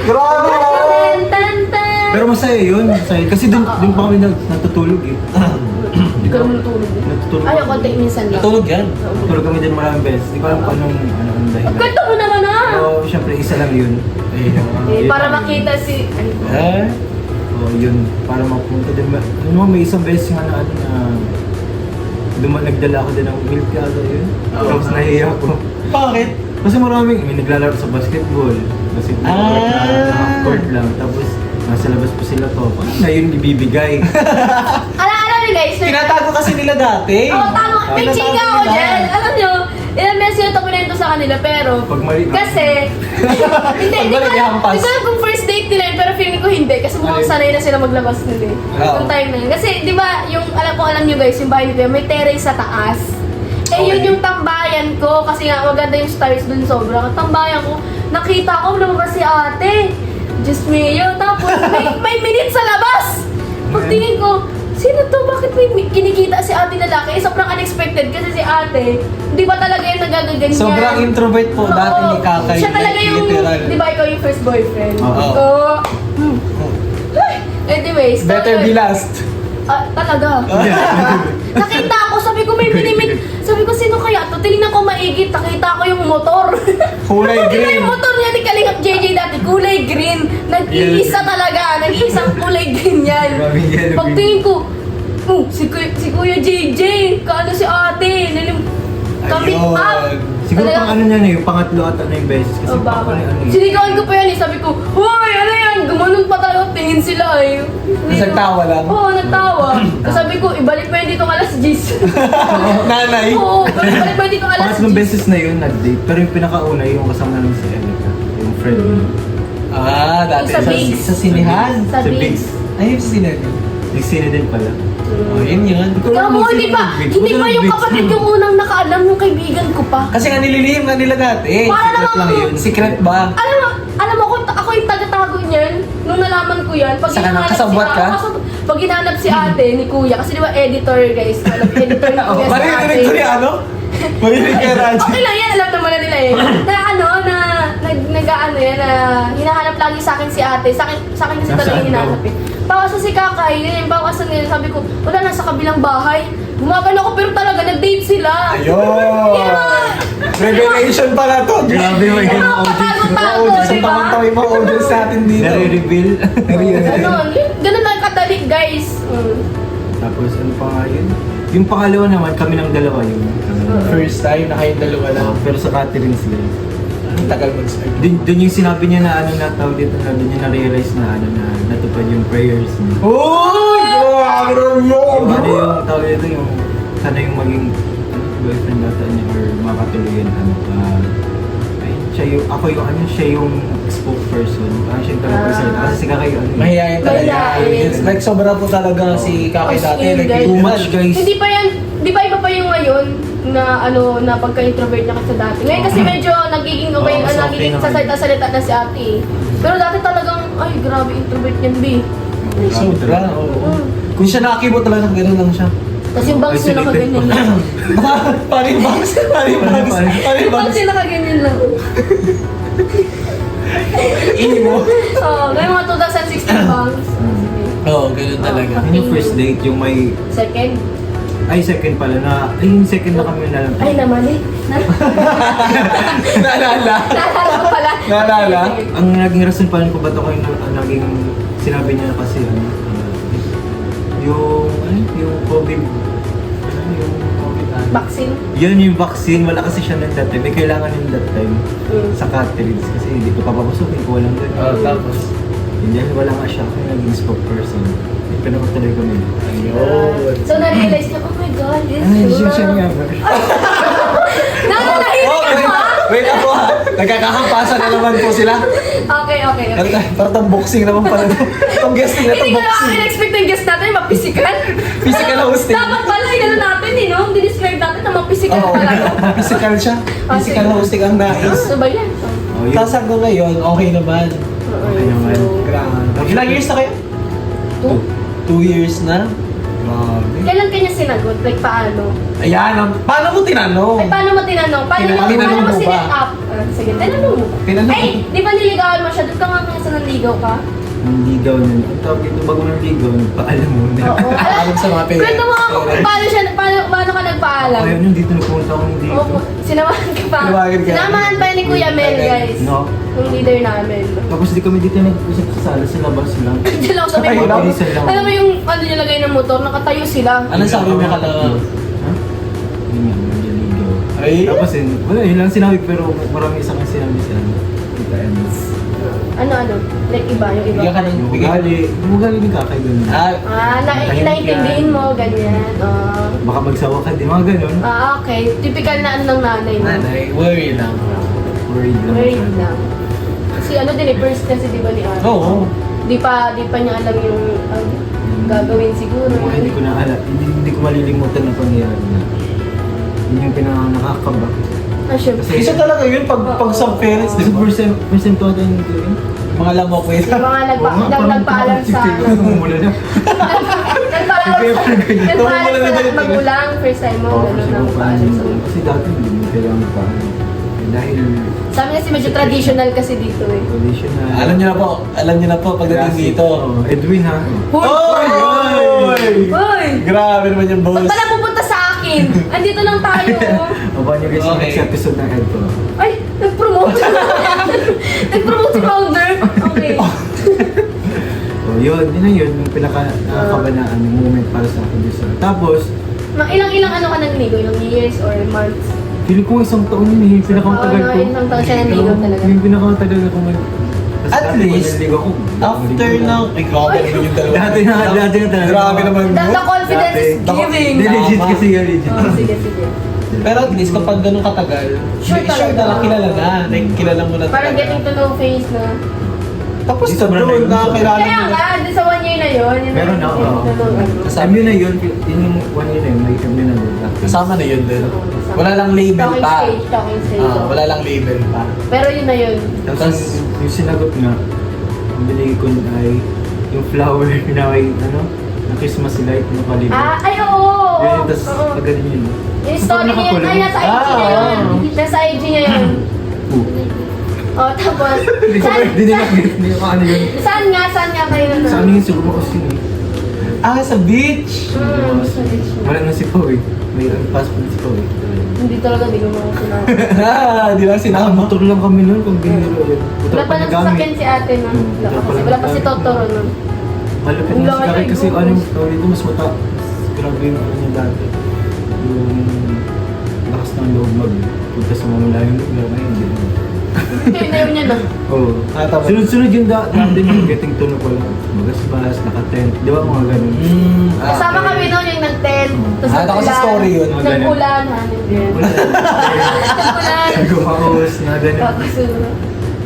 Speaker 1: Grabe!
Speaker 2: Tan, tan, tan.
Speaker 3: Pero masaya yun, masaya. Kasi doon pa kami natutulog eh.
Speaker 2: Hindi ka naman natulog.
Speaker 3: Natutulog
Speaker 2: Ayaw,
Speaker 3: kami.
Speaker 2: konti minsan lang.
Speaker 1: Natulog yan.
Speaker 3: Natutulog kami din maraming beses. Hindi ko alam kung anong dahilan.
Speaker 2: Kwento mo naman na.
Speaker 3: Pero syempre isa lang yun. Yun
Speaker 2: Para
Speaker 3: lang
Speaker 2: makita
Speaker 3: yun.
Speaker 2: si... Ay,
Speaker 1: Eh?
Speaker 3: Oo, yun. Para mapunta din. Ano mo, may isang beses nga na nagdala ako din ng milk yata yun. Tapos nahiya ko.
Speaker 1: Bakit?
Speaker 3: Kasi maraming, may naglalaro sa basketball. Basketball court na half-court lang. Tapos nasa labas pa sila to. Paano na yun ibibigay?
Speaker 2: Alam niyo guys,
Speaker 1: Tinatago kasi nila dati.
Speaker 2: Oo, tama. May
Speaker 1: Tinatago
Speaker 2: chika ako
Speaker 1: nila.
Speaker 2: dyan. Alam nyo, ilang beses yung takunento sa kanila, pero...
Speaker 3: Pag mali na.
Speaker 2: Kasi... hindi
Speaker 1: Pag
Speaker 2: ko
Speaker 1: mali,
Speaker 2: alam
Speaker 1: hampas.
Speaker 2: hindi ko alam kung first date nila yun, pero feeling ko hindi. Kasi mukhang
Speaker 1: Ayun.
Speaker 2: sanay na sila maglabas nila eh.
Speaker 1: Oo.
Speaker 2: Yung time na yun. Kasi, di ba, yung alam nyo guys, yung bahay ni Kuya, may terrace sa taas. Eh, yun
Speaker 1: Okay.
Speaker 2: yung tambayan ko. Kasi nga, maganda yung stars dun sobra. Tambayan ko, nakita ko, lumabas si ate. Diyos mio. Tapos, Tapos may minute sa labas. Pagtingin ko, sino to? Bakit may kinikita si ate lalaki? Sobrang unexpected kasi si ate, hindi ba talaga yung nagagaganyan?
Speaker 1: Sobrang introvert po dati ni Kakay.
Speaker 2: Siya talaga yung,
Speaker 1: Literal.
Speaker 2: di ba ikaw yung first boyfriend?
Speaker 1: Oo.
Speaker 2: Anyways,
Speaker 1: Better be last.
Speaker 2: Talaga. Nakita ko, sabi ko may minimit. Sabi ko, sino kaya to? Tinignan ko maigit, nakita ko yung motor.
Speaker 1: Kulay
Speaker 2: Tingnan
Speaker 1: green.
Speaker 2: yung motor niya ni Kalingap JJ dati, kulay green. Nag-iisa talaga, nag-iisang kulay green yan.
Speaker 3: Grabe yan,
Speaker 2: Pagtingin ko, si Kuya JJ, kaano si ate, kami
Speaker 1: Ayun.
Speaker 2: up.
Speaker 3: Siguro
Speaker 2: Talaga-
Speaker 3: pang ano niya yung pangatlo at ano yung beses kasi
Speaker 2: Oh,
Speaker 3: pa
Speaker 2: baka.
Speaker 3: ano eh.
Speaker 2: Sinigawan ko pa yan eh. Sabi ko, hoy, ano yan? Gumanon pa talaga. Tingin sila eh.
Speaker 1: Nagtawa lang?
Speaker 2: Oo, nagtawa. Tapos sabi ko, ibalik pa yun dito alas 10.
Speaker 1: Nanay.
Speaker 2: Oo, ibalik pa yun dito alas 10.
Speaker 3: Pangatlong beses na yun nag-date pero yung pinakauna yung kasama namin si Erica, yung friend mo.
Speaker 1: Dati
Speaker 2: Sa Bigs.
Speaker 1: sa sinihan.
Speaker 2: Sa
Speaker 3: Sa
Speaker 2: Bigs.
Speaker 3: Bigs.
Speaker 1: Ay, yung sinihan.
Speaker 3: Yung sine din pala.
Speaker 1: Oh, yun yun.
Speaker 2: Kamo, hindi pa yung kapatid yung unang nakaalam yung kaibigan ko pa.
Speaker 1: Kasi nga nililihim nga nila dati.
Speaker 2: Para
Speaker 3: secret
Speaker 2: namang,
Speaker 3: lang yun.
Speaker 1: Secret ba?
Speaker 2: alam mo, ako yung taga-tago niyan, nung nalaman ko yan, pag
Speaker 1: Saka
Speaker 2: hinahanap
Speaker 1: nakasabwat ka?
Speaker 2: Pag hinanap si ate ni kuya, kasi di ba editor guys, editor ni kuya si ate.
Speaker 1: Marinig ko ni ano? Marinig kay Raj.
Speaker 2: Okay lang yan, alam naman na nila eh. Nag-ano yan, na hinahanap lagi sa akin si ate. Sa akin kasi talaga
Speaker 3: Nasaan
Speaker 2: hinahanap eh. Bawasan si Kakay, yun yung bawasan nila. Sabi ko, wala, nasa kabilang bahay. Gumagano ako pero talaga, nag-date sila.
Speaker 1: Ayun! Revelation pala to.
Speaker 3: Grabe mo
Speaker 2: Yung
Speaker 3: yung
Speaker 2: mga
Speaker 3: audience.
Speaker 2: patago-tago,
Speaker 1: Audience,
Speaker 2: di
Speaker 1: ang
Speaker 2: ba?
Speaker 1: tamang yung mga audience natin dito.
Speaker 3: Nare-reveal.
Speaker 2: Ganun lang kadali, guys.
Speaker 3: Tapos ano pa nga yun? Yung pangalawa naman, kami ng dalawa yun.
Speaker 1: First time na kayong dalawa lang.
Speaker 3: Pero sa Catherine's guys.
Speaker 1: Ang tagal mag-start.
Speaker 3: Doon yung sinabi niya na ano na tawag dito na doon niya na-realize na ano na natupad yung prayers niya.
Speaker 1: Uy! Grabe
Speaker 3: Yung
Speaker 1: mo!
Speaker 3: ano yung tawag dito yung sana yung maging boyfriend data niya or makatuluyan ano ay, siya yung spokesperson. Siya yung taga-presenta. Kasi si Kakay ano.
Speaker 1: Mahihayin talaga.
Speaker 2: Mahihayin.
Speaker 1: It's like sobra po talaga si Kakay
Speaker 2: As
Speaker 1: dati.
Speaker 2: in,
Speaker 1: Like,
Speaker 2: guys.
Speaker 3: Too much guys.
Speaker 2: Hindi pa yan, di ba iba pa yung ngayon na na pagka-introvert niya kasi dati. Ngayon kasi medyo nagiging
Speaker 3: Oo, mas okay
Speaker 2: nagiging
Speaker 3: naman.
Speaker 2: sasalita-salita na si ate. Pero dati talagang, ay grabe introvert yan, B.
Speaker 1: Sobra, oo. Kung siya nakakibot talaga, gano'n lang siya.
Speaker 2: Tapos yung bangs niya
Speaker 3: Isolated
Speaker 2: nakaganyan
Speaker 3: pa.
Speaker 2: lang.
Speaker 1: Panibags! Panibags!
Speaker 2: Yung bangs
Speaker 1: Panibags!
Speaker 2: niya nakaganyan lang.
Speaker 1: Imo!
Speaker 2: Oo, ngayon mga 2016 bangs.
Speaker 1: Oo, gano'n talaga.
Speaker 3: Ano yung first date yung may
Speaker 2: Second.
Speaker 3: ay second pala na ay yung second na kami na lang.
Speaker 2: Ay naman eh.
Speaker 1: Naalala?
Speaker 2: Naalala ko pala.
Speaker 1: Naalala?
Speaker 3: Ang naging rason pa rin ko ba't ako yung naging sinabi niya na kasi yung COVID yung COVID
Speaker 2: Vaccine.
Speaker 3: yun yung vaccine wala kasi siya that time may kailangan yung that time
Speaker 2: Mm.
Speaker 3: sa Catherine's kasi hindi ko papapasukin ko walang ganun
Speaker 1: Tapos?
Speaker 3: hindi wala nga siya ako naging spokesperson pinapatuloy ko nila
Speaker 1: Ayun.
Speaker 2: So na-realize niya, oh my God, this
Speaker 3: ay siya
Speaker 2: girl.
Speaker 3: nga
Speaker 2: Nananahimik
Speaker 1: Oh,
Speaker 2: ako ha?
Speaker 1: wait ako ha. Nagkakahampasan na naman po sila.
Speaker 2: Okay.
Speaker 1: Parang itong boxing naman pala. Itong guesting na
Speaker 2: Hindi
Speaker 1: itong
Speaker 2: ko na
Speaker 1: boxing.
Speaker 2: in-expect na yung guest natin, mag-physical.
Speaker 1: Physical hosting.
Speaker 2: Dapat pala, inano natin eh, no? Di-describe natin na mag-physical
Speaker 1: Oo,
Speaker 2: talaga.
Speaker 1: physical siya. Physical
Speaker 2: sige.
Speaker 1: hosting ang nais.
Speaker 2: Ano ba yan?
Speaker 3: oh, yun.
Speaker 1: Tapos hanggang ngayon, okay naman.
Speaker 3: Okay naman.
Speaker 1: Grabe. Ilang years na kayo? 2 years na? Grabe.
Speaker 2: Kailan kanya sinagot? Like, paano?
Speaker 1: Ayan, paano mo tinanong?
Speaker 2: Ay, paano mo tinanong? Paano
Speaker 1: Tinanong
Speaker 2: mo
Speaker 1: mo
Speaker 2: sinet
Speaker 1: ba?
Speaker 2: up? Sige, tinanong mo.
Speaker 1: Tinanong
Speaker 2: Ay, di ba niligawan mo siya? Doon ka nga sa nanligaw ka?
Speaker 3: Ang ligaw na ang tawag dito bago ng ligaw paalam mo na
Speaker 2: Oo.
Speaker 1: Alam sa mga parents.
Speaker 2: Kwento mo nga kung paano ka nagpaalam?
Speaker 3: ayaw nung dito nagpunta ako ng dito
Speaker 2: Oo, sinamahan ka pa.
Speaker 1: Tinawagan ka.
Speaker 2: Sinamahan pa ni Kuya Mel, guys.
Speaker 3: no
Speaker 2: Yung leader namin.
Speaker 3: tapos di kami dito nag-usap sa sala sa labas lang
Speaker 2: Diyan lang sa may
Speaker 1: Ay,
Speaker 2: motor.
Speaker 3: isa lang.
Speaker 2: Alam mo yung ano yung lagay ng motor, nakatayo sila.
Speaker 1: Anong sabi mo ka lang?
Speaker 3: Ha? Yun nga, medyo ligaw.
Speaker 1: Ay?
Speaker 3: Tapos yun, wala, yun lang sinabi pero marami isang sinabi siya. Kita ends.
Speaker 2: Ano? Like iba, yung iba.
Speaker 1: Bigyan ka ng...
Speaker 3: Yung
Speaker 1: Bigyan.
Speaker 3: ugali ni kakay ganun.
Speaker 2: Naintindihin mo, ganyan.
Speaker 3: Baka magsawa ka, di mga ganun.
Speaker 2: Okay. Typical na ano ng nanay mo.
Speaker 1: Nanay, worry lang.
Speaker 3: Worried lang.
Speaker 2: Worried lang. Kasi ano din eh, first kasi di ba ni Ate?
Speaker 1: Oo.
Speaker 2: Di pa niya alam yung gagawin siguro.
Speaker 3: Hindi ko na alam, hindi ko malilimutan na pangyayari na. Yun yung pinaka-nakakaba.
Speaker 2: Ah, syempre.
Speaker 1: Isa talaga yun pag sa parents, di
Speaker 3: Kasi
Speaker 1: ba?
Speaker 3: first time to attend ko yun.
Speaker 1: Mga lamok, wait.
Speaker 2: Yung mga nagpaalam sa...
Speaker 3: Namumula na.
Speaker 2: Nagpaalam sa lahat magulang, first time mo,
Speaker 3: Oo,
Speaker 2: gano'n
Speaker 3: kasi
Speaker 2: ang paalam sa mga.
Speaker 3: kasi dati hindi mo kailangan magpaalam. Dahil
Speaker 2: Sa amin kasi medyo traditional kasi dito eh.
Speaker 3: traditional.
Speaker 1: Alam niyo na po pagdating
Speaker 3: Classic.
Speaker 1: dito.
Speaker 3: Oo, Edwin ha.
Speaker 1: Oy!
Speaker 2: Hoy!
Speaker 1: Grabe naman yung
Speaker 2: Ba't
Speaker 1: boss.
Speaker 2: pala pupunta sa akin? Andito lang tayo.
Speaker 3: Abangan nyo guys yung
Speaker 1: Okay.
Speaker 3: next episode ng Ed ko.
Speaker 2: Ay, nag-promote. Nag-promote si founder. Okay.
Speaker 3: So yun na yun, yung pinaka-nakakabanaan yung moment para sa akin. Tapos,
Speaker 2: Ilang ano ka nagligo? Ilang years or months?
Speaker 3: feeling ko isang taon yun eh, yung pinakamatagal
Speaker 2: Oo,
Speaker 3: ko.
Speaker 2: isang taon siya naligo talaga.
Speaker 3: Yung pinakamatagal ako
Speaker 1: At least, after ng... Ay, grabe naman yung dalawa.
Speaker 3: Dati na talaga.
Speaker 1: Grabe naman
Speaker 2: The
Speaker 1: yun.
Speaker 2: confidence is giving.
Speaker 3: Hindi, legit
Speaker 1: Tama.
Speaker 3: kasi yun, legit.
Speaker 2: Oh, sige, sige.
Speaker 1: Pero at least kapag ganun katagal,
Speaker 2: Sure
Speaker 1: sure
Speaker 2: talaga.
Speaker 1: na kilala na. Like, kilala mo na
Speaker 2: Parang getting to know face na.
Speaker 1: Tapos
Speaker 3: Dito
Speaker 1: na
Speaker 3: na
Speaker 1: doon,
Speaker 3: yun.
Speaker 1: nakakilala
Speaker 2: Kaya
Speaker 1: mo na.
Speaker 2: nga, di sa 1 year na yun. Yun
Speaker 3: Meron
Speaker 2: na,
Speaker 3: na,
Speaker 2: getting
Speaker 3: oo.
Speaker 2: to know ano.
Speaker 3: Alam yun na yun, yun yung 1 year na yun, may kami na doon.
Speaker 1: Kasama na yun din.
Speaker 2: Oo, kasama.
Speaker 1: Wala lang label
Speaker 2: Talking
Speaker 1: pa.
Speaker 2: stage, talking stage.
Speaker 1: Ah, wala lang label pa.
Speaker 2: Pero yun na yun.
Speaker 3: Tapos yung sinagot nga, ang binigay ko ay yung flower na may ano, na Christmas light yung kalibo.
Speaker 2: Ay, oo.
Speaker 3: Yun,
Speaker 2: Oo.
Speaker 3: tapos
Speaker 2: Oo.
Speaker 3: pagano yun.
Speaker 2: Yung story niya yun, ay nasa IG niya yun. Nasa IG niya yun. Oh, tapos,
Speaker 3: Hindi ko
Speaker 2: saan-
Speaker 3: hindi nila hindi ko ano yun.
Speaker 2: saan nga kayo na?
Speaker 3: Sa ano yun, siguro ako yun eh.
Speaker 1: Ah, sa beach!
Speaker 2: Sa beach na.
Speaker 3: Wala na si Pao eh. May passport na si Pao eh.
Speaker 2: Hindi talaga, di ko mga sinabi.
Speaker 1: Di lang sinama.
Speaker 3: Motor lang kami nun kung biniro yun.
Speaker 2: Wala pa nagsasakyan si ate nun. Wala pa si Totoro nun.
Speaker 3: Malupit
Speaker 2: Ang
Speaker 3: na si
Speaker 2: laki,
Speaker 3: Kaki kasi
Speaker 2: oh.
Speaker 3: ano yung tawag dito, mas mata. Grabe yung ano niya dati. Yung lakas ng loob magpunta sa mga malayong lugar ngayon. Hindi na.
Speaker 2: Kaya niya na.
Speaker 3: Oo.
Speaker 1: Ah, tama.
Speaker 3: Sunod-sunod yung dati yung getting to know ko lang. Magasbas, naka-tent. Di ba mga ganun?
Speaker 2: Kasama kami noon yung nag-tent. Tapos
Speaker 1: Ah, ako sa story yun.
Speaker 2: Nag-ulan. Nag-ulan.
Speaker 3: Nag-umaos na ganun.
Speaker 2: Tapos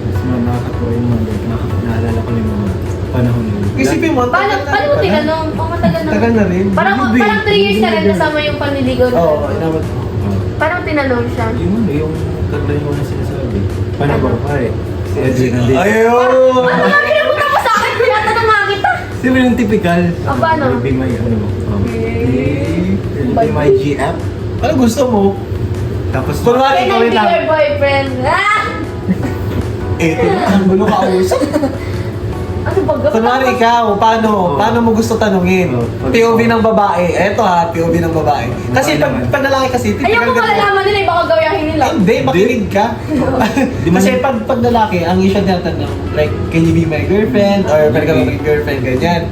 Speaker 3: Mas mga nakakatawa yung mga ganun. Naalala ko yung mga panahon yun.
Speaker 1: Isipin mo,
Speaker 2: paano mo tinanong? Matagal na.
Speaker 1: Tagal na rin.
Speaker 2: Parang 3 years na rin kasama yung panliligaw na.
Speaker 1: Oo, inaman.
Speaker 2: Parang tinanong siya.
Speaker 3: Yung ano, yung kanta yung una sinasabi. Paano ba, pare? Si Edwin nandito.
Speaker 1: Ayun!
Speaker 2: Ano nga kinapunta mo sa akin? Tinatanong nga kita.
Speaker 3: Siyempre yung typical.
Speaker 2: Ah, paano?
Speaker 3: Be my, ano, be my GF.
Speaker 1: Ano gusto mo?
Speaker 3: Tapos,
Speaker 1: Kunwari,
Speaker 2: Can I
Speaker 1: ikaw
Speaker 2: be
Speaker 1: lang.
Speaker 2: your boyfriend? Ah!
Speaker 1: Ito na, ang gulo ka usap.
Speaker 2: Ano ba?
Speaker 1: Kunwari ikaw, paano mo gusto tanungin?
Speaker 3: Oo.
Speaker 1: POV ng babae. Eto ha, POV ng babae. Kasi pag lalaki kasi,
Speaker 2: Ayaw ko malalaman nila, baka gawahin nila.
Speaker 1: Hindi, makinig ka. Kasi pag lalaki, ang usual na tanong, like, can you be my girlfriend? Or pwede ka ba maging girlfriend? Ganyan.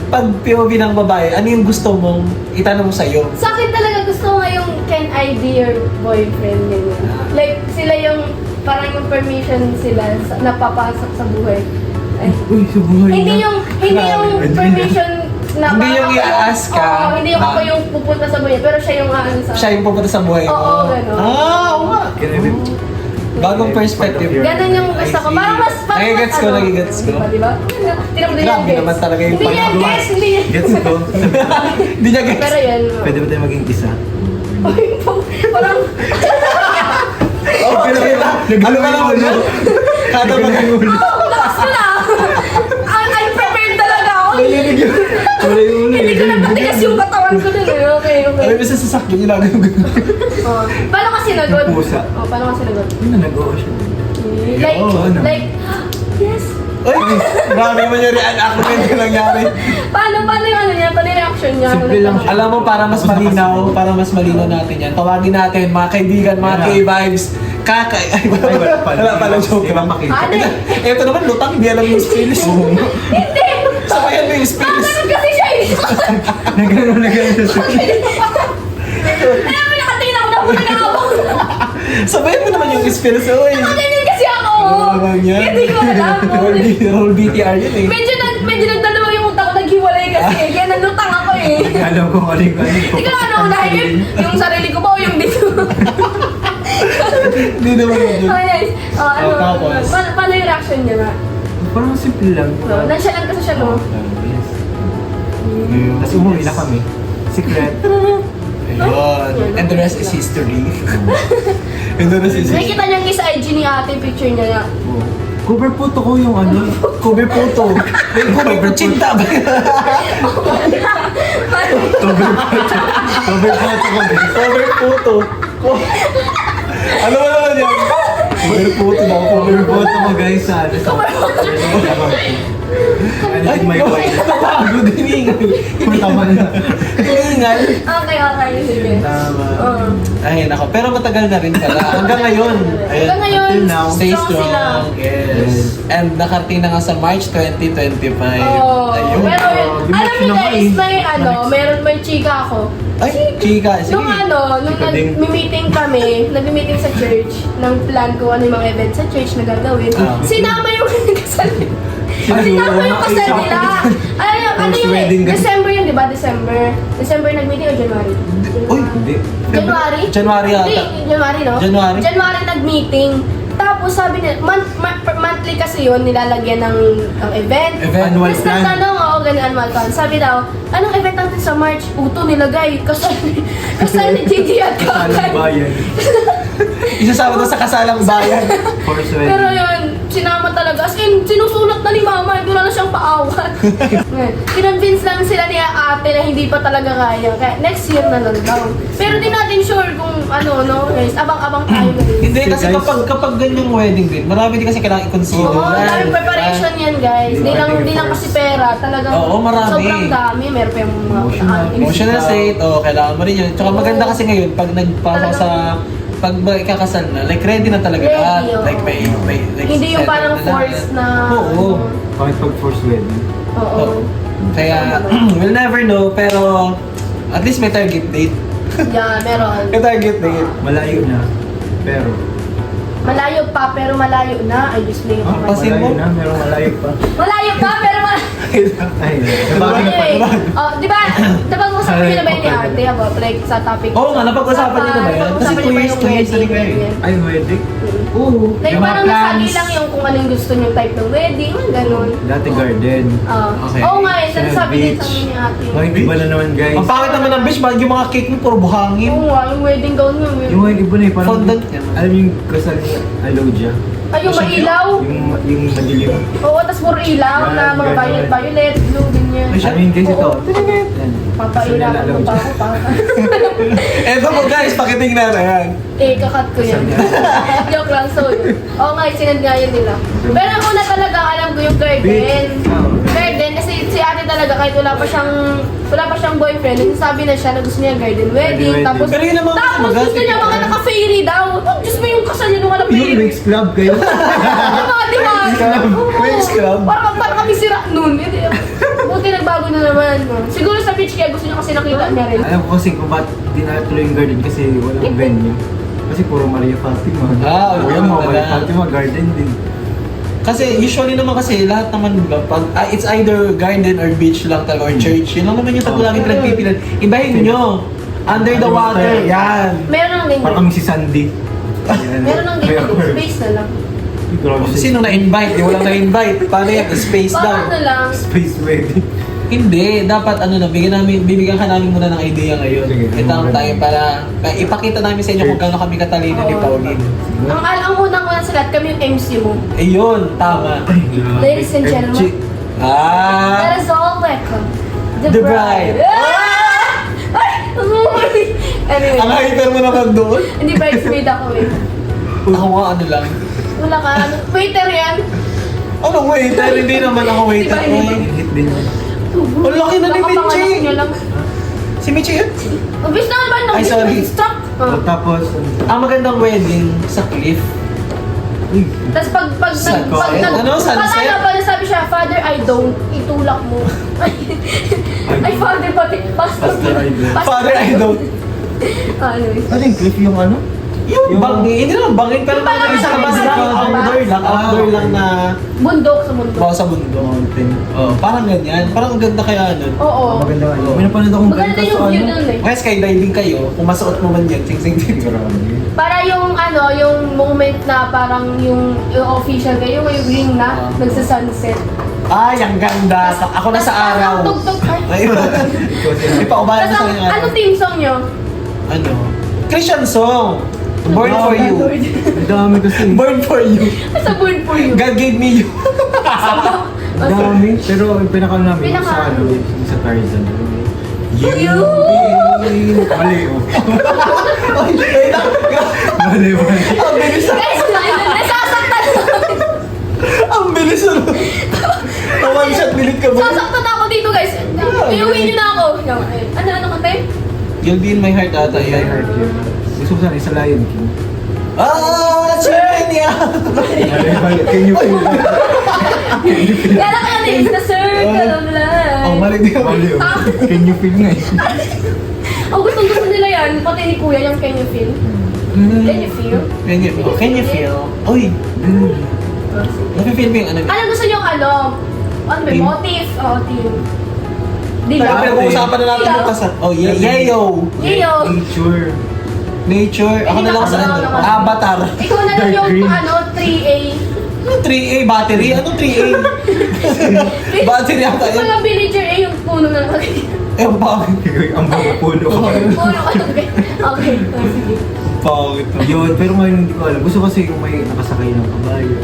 Speaker 1: Pag POV ng babae, ano yung gusto mong itanong sa'yo?
Speaker 2: Sa akin talaga gusto ko nga yung can I be your boyfriend? Ganyan. Like, sila yung, parang yung permission sila napapasok sa buhay. Ay.
Speaker 3: Uy, sa buhay
Speaker 2: Hindi
Speaker 3: na.
Speaker 2: yung permission na
Speaker 1: Hindi
Speaker 2: parang
Speaker 1: yung
Speaker 2: ako
Speaker 1: i-ask ka.
Speaker 2: Oo, hindi yung ako yung pupunta sa buhay, pero siya yung aano sa
Speaker 1: Siya yung pupunta sa buhay mo.
Speaker 2: Oo, ganun.
Speaker 1: Oo nga.
Speaker 3: Can I be...
Speaker 1: Bagong perspective.
Speaker 2: Ganun yung gusto ko. Parang mas
Speaker 1: Nagigets ko, nagigets ko.
Speaker 2: Diba? Tinam din
Speaker 1: Grabe naman talaga yung
Speaker 2: Hindi niya
Speaker 1: pag-
Speaker 2: gets, hindi niya.
Speaker 3: Gets ko.
Speaker 1: Hindi niya gets.
Speaker 2: Pero yan.
Speaker 3: Pwede ba tayo maging isa?
Speaker 2: Parang,
Speaker 1: Oh, ano ka lang ulo? Kada ba
Speaker 2: lakas ko na. Unprepared talaga ako.
Speaker 3: Wala yung ulo.
Speaker 2: Hindi ko na matigas yung katawan ko dun eh. Okay, okay.
Speaker 1: Ay, bisa sasakyan niya lang yung gano'n.
Speaker 2: Oh. Paano ka sinagot?
Speaker 3: Yung pusa.
Speaker 2: Oh, paano ka sinagot?
Speaker 3: Hindi na nag-oo siya.
Speaker 2: Like,
Speaker 3: Oo, ano?
Speaker 2: like, yes.
Speaker 1: Ay, grabe naman yung reenactment yung nangyari.
Speaker 2: Paano yung ano niya? Paano yung reaction niya?
Speaker 3: Simple lang siya.
Speaker 1: Alam mo, para mas malinaw natin yan, tawagin natin, mga kaibigan, mga K-vibes, ay, wala pala joke.
Speaker 3: Ibang makita.
Speaker 2: Ano eh?
Speaker 1: Ito naman, lutang, hindi alam yung spills.
Speaker 2: Hindi!
Speaker 1: Sabayan mo yung spills.
Speaker 2: Ganun kasi siya eh.
Speaker 3: Nagano siya.
Speaker 2: Alam mo, nakatingin ako na ako nag-aawang.
Speaker 1: Sabayan mo naman yung spills. Uy,
Speaker 2: Nakatingin kasi ako.
Speaker 1: ano naman yan?
Speaker 2: Hindi ko alam.
Speaker 1: Whole BTR yun eh.
Speaker 2: Medyo nagdalawa yung utak ko, naghiwalay kasi eh. Kaya nalutang ako eh.
Speaker 3: Alam ko kung ano yung
Speaker 2: Hindi ko ano unahin yung sarili ko ba o yung dito.
Speaker 1: Hindi naman yun.
Speaker 2: Okay, ano,
Speaker 1: tapos?
Speaker 2: paano yung reaction niya nga?
Speaker 3: Parang simple lang.
Speaker 2: No, nonchalant kasi siya, no?
Speaker 3: Yes. Tapos umuwi na kami. Secret.
Speaker 1: Ayun. And the rest is history. And the rest is history.
Speaker 2: Nakikita niya yung sa IG ni ate, picture niya nga.
Speaker 3: Cover photo ko yung ano.
Speaker 1: Cover photo. May cover pichinta ba?
Speaker 3: Cover photo ko.
Speaker 1: Cover photo. Ano ba naman yan? Cover photo na.
Speaker 3: Cover photo ko guys sa ano. Ano din may point.
Speaker 1: Napagod din.
Speaker 3: Tama na.
Speaker 1: Hingal.
Speaker 2: Okay, sige.
Speaker 3: Tama.
Speaker 2: Oo.
Speaker 1: Ay, nako. Pero matagal na rin pala. Hanggang ngayon. Ayun.
Speaker 2: Hanggang ngayon,
Speaker 3: Until now.
Speaker 1: Stay
Speaker 2: strong
Speaker 1: strong.
Speaker 2: sila.
Speaker 1: Yes. And nakarating na nga sa March 2025.
Speaker 2: Oo.
Speaker 1: Ayun.
Speaker 2: Pero
Speaker 3: Di ba
Speaker 2: alam niyo
Speaker 3: sinabi?
Speaker 2: guys, may chika ako.
Speaker 1: Ay, chika. Sige.
Speaker 2: Nung nung
Speaker 3: Chika din.
Speaker 2: nag-meeting kami, nag-meeting sa church, ng plan ko ano yung mga event sa church na gagawin.
Speaker 1: Ah.
Speaker 2: Sinama yung kasal.
Speaker 3: Sinama
Speaker 2: Sinama yung kasal
Speaker 3: yung
Speaker 2: nila. Ano
Speaker 3: First
Speaker 2: yun
Speaker 3: wedding
Speaker 2: eh?
Speaker 3: guys.
Speaker 2: December yun, di ba? December nag-meeting o January?
Speaker 1: Uy,
Speaker 3: Hindi.
Speaker 2: January?
Speaker 1: January
Speaker 2: Hindi,
Speaker 1: yata.
Speaker 2: January no?
Speaker 1: January?
Speaker 2: nag-meeting. Tapos sabi nila, monthly kasi yun, nilalagyan ng event.
Speaker 3: Annual
Speaker 2: Tapos
Speaker 3: plan.
Speaker 2: nagtanong ako, ganun annual plan. Sabi daw, anong event natin sa March? Uto nilagay. Kasal ni Gigi at
Speaker 3: Kasalang
Speaker 2: Kakan.
Speaker 3: bayan.
Speaker 1: Isasama daw sa kasalang bayan.
Speaker 3: First
Speaker 2: Pero
Speaker 3: wedding.
Speaker 2: yun, sinama talaga. As in, sinusulat na ni Mama, hindi na siyang paawat. Kinonvince lang sila ni ate na hindi pa talaga kaya. Kaya next year na lang daw. Pero di natin sure kung ano, no? Guys, abang-abang tayo guys.
Speaker 1: Hindi kasi
Speaker 3: Guys.
Speaker 1: kapag ganyang wedding din, marami din kasi kailangan i-consider.
Speaker 2: Oo,
Speaker 1: Yan.
Speaker 2: daming preparation yan guys. Di lang kasi pera. Talagang
Speaker 1: Oo, marami.
Speaker 2: sobrang dami. Meron pa yung mga
Speaker 1: Emotional state, kailangan mo rin yun. Tsaka maganda kasi ngayon, pag nagpasok sa pag ikakasal na, like ready na talaga
Speaker 2: Ready,
Speaker 1: lahat.
Speaker 2: oo.
Speaker 1: Like may like,
Speaker 2: Hindi yung
Speaker 1: settled
Speaker 2: parang
Speaker 1: na
Speaker 2: forced
Speaker 1: lahat.
Speaker 2: na...
Speaker 1: Oo.
Speaker 3: Kahit pag first wedding.
Speaker 2: Oo.
Speaker 1: Kaya, we'll never know, pero at least may target date.
Speaker 2: Yeah, meron.
Speaker 1: May target date.
Speaker 3: Malayo na. Pero.
Speaker 2: Malayo pa, pero malayo na. Ay, Diyos me.
Speaker 1: Ah, pasin
Speaker 3: Malayo
Speaker 1: mo?
Speaker 3: na, pero malayo pa.
Speaker 2: Malayo pa, pero malayo.
Speaker 3: Ay,
Speaker 2: Anyway, di ba, napag-usapan niyo na ba yun ni Ate about like sa topic?
Speaker 1: Oo nga, napag-usapan niyo na ba yan? Kasi
Speaker 2: Napag-usapan niyo ba
Speaker 1: 2 years
Speaker 2: yung
Speaker 1: na rin kayo.
Speaker 2: wedding?
Speaker 3: Ay, wedding?
Speaker 1: Oo.
Speaker 2: Like
Speaker 3: Yung mga
Speaker 2: parang nasabi
Speaker 3: plans.
Speaker 2: lang yung kung ano yung gusto niyo type ng wedding, mga ganun.
Speaker 3: Dati garden.
Speaker 1: Okay.
Speaker 2: Oo nga, yun,
Speaker 3: Sa
Speaker 2: sabi din
Speaker 3: beach.
Speaker 2: sa amin ni Ate.
Speaker 3: Mga iba na naman guys.
Speaker 1: Ang pangit naman ng beach, yung mga cake mo puro buhangin.
Speaker 2: Oo nga, yung wedding gown niyo.
Speaker 3: Yung mga iba na eh, parang...
Speaker 1: Fondant yan.
Speaker 3: Alam yung kasal ni Alodia?
Speaker 2: Ay, yung mailaw.
Speaker 3: Yung madilim.
Speaker 2: Oo, tas puro ilaw na mga
Speaker 3: Ganun.
Speaker 2: violet, blue, ganyan.
Speaker 3: I mean guys, ito.
Speaker 2: Oo.
Speaker 3: Yan.
Speaker 2: Papailawan mo pa ako pa.
Speaker 1: Eto po guys, pakitingnan na yan.
Speaker 2: Kakat ko yan. Joke lang, so yun. Oo nga, sinend nga yun nila. Pero ang una talaga, alam ko yung garden. Garden, kasi si ate talaga, kahit wala pa siyang boyfriend, sabi na siya na gusto niya garden wedding.
Speaker 3: Wedding.
Speaker 2: Tapos,
Speaker 1: Pero yun naman kasi
Speaker 2: tapos
Speaker 1: maganda.
Speaker 2: gusto niya mga naka-fairy daw. Oh, Diyos mo yung kasal niya nung walang
Speaker 3: Yung
Speaker 2: fairy.
Speaker 3: Mix Club kayo.
Speaker 2: Di ba?
Speaker 1: Club.
Speaker 2: Oo.
Speaker 1: Friends Club.
Speaker 2: Parang kami sira nun. Hindi. Buti nagbago na naman. Siguro sa beach kaya gusto niya kasi nakita niya rin.
Speaker 3: Alam ko kasi kung ba't di na tuloy yung garden kasi walang venue. Kasi puro Maria Fatima.
Speaker 1: Ah, oo,
Speaker 3: Yung mga Maria
Speaker 1: wala.
Speaker 3: Fatima garden din.
Speaker 1: Kasi usually naman kasi lahat naman pag it's either garden or beach lang talaga or church. Yun lang naman yung tatlo lagi pinagpipilan. Ibahin nyo. Under the water. Yan.
Speaker 2: Meron lang din.
Speaker 3: Parang kami si Sandy.
Speaker 2: Meron lang din. Space na lang.
Speaker 3: Grabe siya.
Speaker 1: Sino na-invite? Yung walang na-invite. Paano yan? Space
Speaker 2: Parang
Speaker 1: daw.
Speaker 2: ano lang.
Speaker 3: Space wedding.
Speaker 1: Hindi. Dapat bibigyan ka namin muna ng idea ngayon.
Speaker 3: Sige,
Speaker 1: Ito ang time para ipakita namin sa inyo kung gaano kami katalino ni
Speaker 2: Oo.
Speaker 1: Pauline.
Speaker 2: Ang unang-unang sa lahat, kami yung MC mo.
Speaker 1: Ayun, tama.
Speaker 2: Ladies and gentlemen, let
Speaker 1: Ah!
Speaker 2: us all welcome
Speaker 1: The bride.
Speaker 2: Ah! Ay! Anyway,
Speaker 1: Ang hyper mo naman doon.
Speaker 2: hindi bridesmaid ako eh.
Speaker 1: Ako nga ano lang.
Speaker 2: Wala ka. Waiter yan.
Speaker 1: Ano waiter? Hindi naman ako waiter.
Speaker 2: Di ba, hindi?
Speaker 1: Ay.
Speaker 3: Hit din.
Speaker 1: Ang laki na ni
Speaker 2: Nakapanganak
Speaker 1: Michi.
Speaker 2: niyo lang.
Speaker 1: Si Michi yun?
Speaker 2: Obvious na naman.
Speaker 1: Ay, sorry.
Speaker 2: Stop.
Speaker 3: Tapos,
Speaker 1: Ang magandang wedding sa cliff.
Speaker 3: uy,
Speaker 2: Tapos pag
Speaker 1: Sunset? Ano, sunset?
Speaker 2: pag nasabi siya, Father, I don't, itulak mo. Ay, Father, pati, Pastor.
Speaker 3: Pastor, I don't.
Speaker 1: Father, I don't.
Speaker 2: Anyways.
Speaker 3: ano yung cliff yung ano?
Speaker 1: Yung bangin, hindi naman bangin, pero
Speaker 2: Yung parang
Speaker 1: sa labas
Speaker 2: nasa
Speaker 1: lang,
Speaker 2: labas,
Speaker 1: outdoor lang, outdoor lang na
Speaker 2: Bundok sa bundok.
Speaker 1: bawa sa mundo.
Speaker 3: Mountain.
Speaker 1: Oh, parang ganyan. Parang ang ganda kaya nun.
Speaker 2: Oo.
Speaker 3: Maganda nga. May napanood akong
Speaker 2: Maganda
Speaker 3: ganito
Speaker 2: yung
Speaker 3: sa
Speaker 2: view
Speaker 3: ano.
Speaker 2: nun eh.
Speaker 1: Kaya skydiving kayo, kung masuot mo man yan, sing-sing dito.
Speaker 3: Grabe.
Speaker 2: Para yung ano, yung moment na parang yung official kayo, yung ring na, nagsa-sunset.
Speaker 1: Ay, ang ganda. Ako na sa araw.
Speaker 2: Ang tugtog. Ay.
Speaker 1: Ayun. Ipaubaya
Speaker 2: Tapos
Speaker 1: na sa
Speaker 2: ang,
Speaker 1: kanya.
Speaker 2: ano team song nyo?
Speaker 1: Ano? Christian song. Born for you.
Speaker 3: Ang dami kasi.
Speaker 1: Born for you.
Speaker 2: Sa word for you.
Speaker 1: God gave me you.
Speaker 3: Ang dami. Pero yung pinaka namin yung sa
Speaker 2: Pinaka-
Speaker 3: ano, yung sa Tarzan.
Speaker 2: You!
Speaker 3: Mali oh.
Speaker 1: Ay, wait lang.
Speaker 3: Mali.
Speaker 1: Ang bilis na.
Speaker 2: Guys, nasasaktan
Speaker 1: Ang bilis na. One shot, bilit ka ba?
Speaker 2: Sasaktan ako dito, guys. Iuwi niyo na ako. Ano kate?
Speaker 1: You'll be in my heart ata
Speaker 3: I
Speaker 1: yan.
Speaker 3: heard you. Gusto ko sana isa Lion King.
Speaker 1: Ah, Chenya!
Speaker 3: Mali. Can you feel that?
Speaker 2: Kala ka na is the circle of life.
Speaker 1: Oh, mali din.
Speaker 3: Mali oh. Can you feel nga eh.
Speaker 2: Oh, gusto nila yan. Pati ni Kuya yung can you feel? Can you feel?
Speaker 1: Can you feel? Uy,
Speaker 2: Oh, sige.
Speaker 1: nafe-feel mo yung ano?
Speaker 2: Ano gusto niyong ano? Ano ba?
Speaker 1: Team?
Speaker 2: Motif? Oo, team.
Speaker 1: Kaya
Speaker 2: Diba?
Speaker 1: pinag-uusapan na natin yung kasat. Oh, Yayo!
Speaker 2: Yayo!
Speaker 3: Nature.
Speaker 1: Nature. Ako na lang sa ano? Avatar.
Speaker 2: Ikaw na lang
Speaker 3: Dark
Speaker 2: yung
Speaker 3: green.
Speaker 2: ano, 3A.
Speaker 1: Ano 3A battery? Anong 3A? Battery ata
Speaker 2: Gusto
Speaker 1: yun.
Speaker 2: lang villager A yung puno ng
Speaker 1: Eh, ang pangit.
Speaker 3: Ang mga puno ko.
Speaker 2: puno ka lang. Okay, oh, sige.
Speaker 1: Pangit.
Speaker 3: Yun, pero ngayon hindi ko alam. Gusto kasi yung may nakasakay ng kabayo.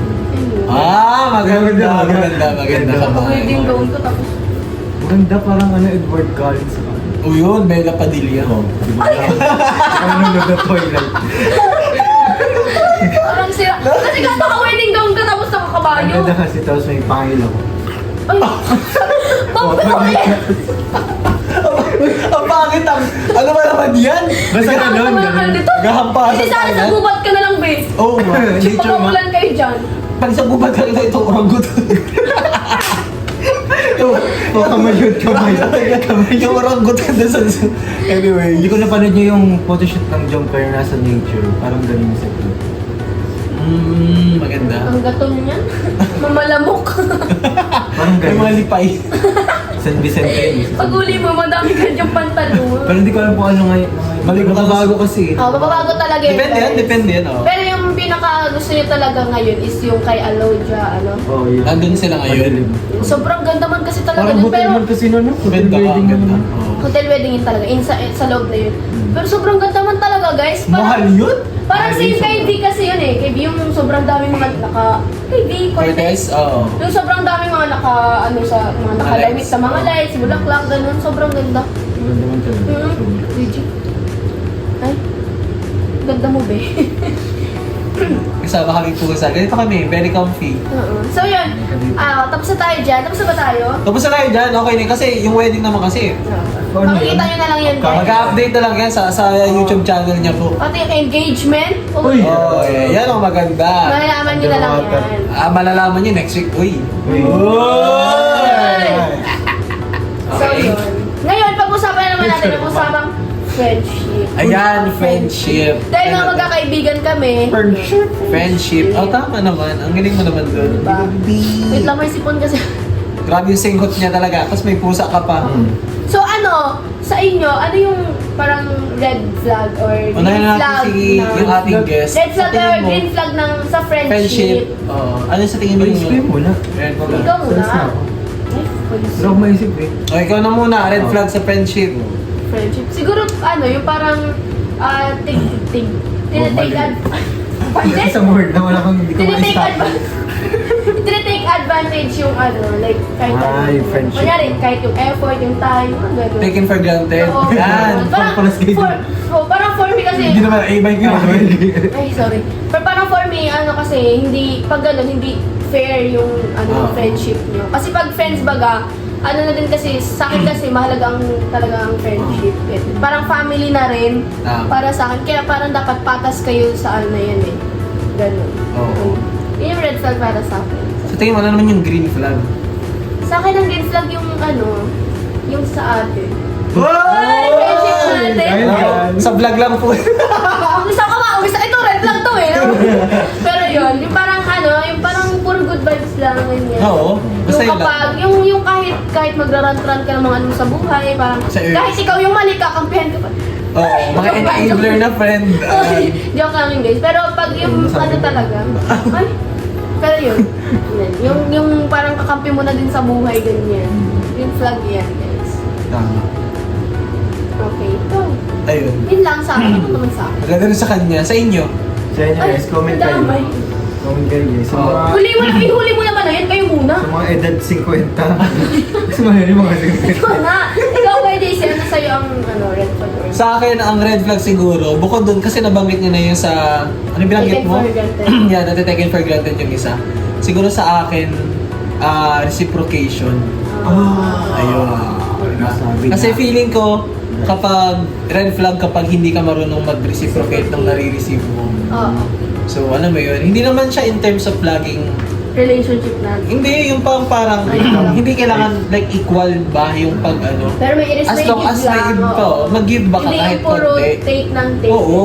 Speaker 1: Ah, maganda. Maganda ka ba?
Speaker 2: Pag-wedding gown ko tapos.
Speaker 3: Maganda parang ano, Edward Collins.
Speaker 1: O yun, Bella Padilla.
Speaker 3: Ano na Twilight.
Speaker 2: Parang sila. Kasi ka naka-wedding gown ka tapos
Speaker 3: Ang
Speaker 2: nakakabayo.
Speaker 3: ganda kasi tapos may pangil ako.
Speaker 2: Ay! Bakit?
Speaker 1: Ang pangit ang... Ano ba naman yan?
Speaker 3: Basta ganun, ganun.
Speaker 1: Gahampasan
Speaker 2: Hindi sana sa
Speaker 1: tayo.
Speaker 2: gubat ka na lang, babe.
Speaker 1: Oo nga.
Speaker 3: Nature nga.
Speaker 2: Pagkakulan kayo dyan.
Speaker 1: Pag sa gubad ka rin itong orangutan.
Speaker 3: Kamayod, kamayod.
Speaker 1: Yung orangutan na sa... Anyway.
Speaker 3: Hindi ko napanood niyo yung photoshoot ng Jumper nasa nature. Parang ganun yung set.
Speaker 1: Maganda.
Speaker 2: Ang gato niyan. Mamalamok.
Speaker 3: Parang
Speaker 1: May mga
Speaker 3: ganun.
Speaker 1: lipay.
Speaker 3: San Vicente.
Speaker 2: Pag uli mo, madami ka dyan pantalon.
Speaker 3: Pero hindi ko alam kung ano ngayon. Bago kasi.
Speaker 2: Oh, mababago talaga yun.
Speaker 1: Depende yan,
Speaker 2: guys.
Speaker 1: depende yan. Oh.
Speaker 2: Pero yung pinaka gusto niyo talaga ngayon is yung kay Alodia, ano?
Speaker 3: Oh, yun.
Speaker 1: Nandun sila ngayon.
Speaker 2: Sobrang ganda man kasi talaga
Speaker 3: Parang
Speaker 2: nun.
Speaker 3: hotel
Speaker 2: Pero
Speaker 3: man kasi nun.
Speaker 1: Ganda ka, ang ganda. Oo.
Speaker 2: hotel wedding yun talaga. Sa loob na yun. Pero sobrang ganda man talaga, guys.
Speaker 1: Mahal yun?
Speaker 2: Parang same kay V kasi yun eh. Kay V yung sobrang dami mga kay V,
Speaker 1: Cortez?
Speaker 2: Cortez.
Speaker 1: Oo.
Speaker 2: Yung sobrang dami mga sa mga nakalawit
Speaker 1: lights.
Speaker 2: sa mga lights, bulaklak, ganun. Sobrang ganda.
Speaker 3: Ganda man talaga.
Speaker 2: Legit. Ay, ganda mo, be.
Speaker 1: Kasama kami po sa... Ganito kami, very comfy.
Speaker 2: Oo. So yun, tapos na tayo dyan. Tapos na ba tayo?
Speaker 1: Tapos na tayo dyan, okay na yun. Kasi yung wedding naman kasi,
Speaker 3: Ano
Speaker 2: Makikita
Speaker 3: yun?
Speaker 2: nyo na lang yan, guys.
Speaker 1: mag-update na lang yan sa YouTube channel niya po.
Speaker 2: Pati yung engagement.
Speaker 3: Uy!
Speaker 1: Oh, yan ang maganda.
Speaker 2: Malalaman nyo na lang yan.
Speaker 1: Malalaman niyo next week. Uy!
Speaker 3: Uy!
Speaker 2: So yun. Ngayon, pag-usapan na naman natin yung usapang friendship.
Speaker 1: Ayan, friendship.
Speaker 2: Dahil nga magkakaibigan kami.
Speaker 1: Friendship. Oh, tama naman. Ang galing mo naman doon.
Speaker 2: Diba? Wait lang, may sipon kasi.
Speaker 1: Grabe yung singhot niya talaga. Tapos may pusa ka pa.
Speaker 2: So ano, sa inyo, ano yung parang red flag or green
Speaker 1: Unahin na
Speaker 2: flag
Speaker 1: natin si yung ating guest.
Speaker 2: red flag
Speaker 1: Sa tingin
Speaker 2: or
Speaker 1: mo,
Speaker 2: green flag ng sa
Speaker 1: friendship.
Speaker 2: friendship?
Speaker 1: Oh, ano sa tingin mo
Speaker 3: May isip mo na.
Speaker 1: Red flag.
Speaker 2: Ikaw muna.
Speaker 3: Stress na ako.
Speaker 2: Ay, police.
Speaker 3: Pero ako maisip eh.
Speaker 1: Oh, ikaw na muna. Red
Speaker 3: Oh.
Speaker 1: flag sa friendship.
Speaker 2: Friendship. Siguro, ano, yung parang, tinitake
Speaker 3: mali.
Speaker 2: Hindi.
Speaker 3: Isang word na wala kang hindi ko
Speaker 2: Tinitake
Speaker 3: ma-stop.
Speaker 2: tinitake advantage yung ano, like, kahit
Speaker 3: Ay, friendship.
Speaker 2: Kunyari, kahit yung effort, yung time, mga gano'n.
Speaker 1: Taken for granted.
Speaker 2: Oo.
Speaker 1: Yan.
Speaker 2: Parang,
Speaker 3: Pagpalas kayo.
Speaker 2: parang for me kasi,
Speaker 1: Hindi naman A-bike yun.
Speaker 2: ay, sorry. Pero parang for me, ano kasi, hindi, pag gano'n, hindi fair yung ano,
Speaker 1: Oo.
Speaker 2: friendship nyo. Kasi pag friends baga, ano na din kasi, sa akin kasi, mahalaga ang talaga ang friendship. Parang family na rin,
Speaker 1: Tama.
Speaker 2: para sa akin. Kaya parang dapat patas kayo sa ano na yan eh. Ganun.
Speaker 1: Oo.
Speaker 2: Yun yung red flag para sa akin.
Speaker 1: Sa tingin mo, ano naman yung green flag?
Speaker 2: Sa akin ang green flag yung ano, yung sa atin.
Speaker 1: Ay!
Speaker 2: Friendship natin.
Speaker 3: Ayun yan.
Speaker 1: Sa vlog lang po.
Speaker 2: Umpisa ka ba? Ito red flag to eh. Pero yun, yung parang ano, yung parang puro good vibes lang ganyan.
Speaker 1: Oo. Basta
Speaker 2: Yung
Speaker 1: yun lang.
Speaker 2: kapag, yung kahit magrarant-rant ka ng mga ano sa buhay, parang
Speaker 1: Sa earth.
Speaker 2: kahit ikaw yung mali, kakampihan ka pa.
Speaker 1: Oo, mga enabler na friend.
Speaker 2: Ay, joke lang yun guys. Pero pag yung ano talaga, ay, pero yun. Yung parang kakampi mo na din sa buhay, ganyan. Yung flag yan guys.
Speaker 1: Tama.
Speaker 2: Okay, ito.
Speaker 1: Ayun.
Speaker 2: Yun lang sa akin. Ano naman sa akin?
Speaker 1: Maganda rin sa kanya. Sa inyo?
Speaker 3: Sa inyo guys, comment kayo.
Speaker 2: nadamay.
Speaker 3: Comment kayo guys. Sa
Speaker 1: Oo.
Speaker 3: mga,
Speaker 2: Ihuli mo naman na yan. Kayo muna.
Speaker 3: sa mga edad 50. Sa mga yun, mga 50.
Speaker 2: Ikaw na. Ikaw kay JC, ano sa'yo ang red flag or
Speaker 1: Sa akin, ang red flag siguro, bukod dun, kasi nabanggit niyo na yun sa, ano yung binanggit
Speaker 2: taken
Speaker 1: mo?
Speaker 2: for granted?
Speaker 1: Yeah, taken for granted yung isa. Siguro sa akin, reciprocation. Ayun.
Speaker 3: Nasabi
Speaker 1: Kasi
Speaker 3: na.
Speaker 1: feeling ko, kapag red flag kapag hindi ka marunong mag-reciprocate ng nare-receive mo.
Speaker 2: Oo.
Speaker 1: So, ano mo yun? Hindi naman siya in terms of laging,
Speaker 2: Relationship natin.
Speaker 1: hindi, yung parang
Speaker 2: Ay,
Speaker 1: hindi kailangan like equal ba yung pag ano.
Speaker 2: Pero may
Speaker 1: As long as may give ka, mag-give ba ka
Speaker 2: Hindi
Speaker 1: kahit
Speaker 2: yung puro
Speaker 1: konti.
Speaker 2: take ng take.
Speaker 1: Oo.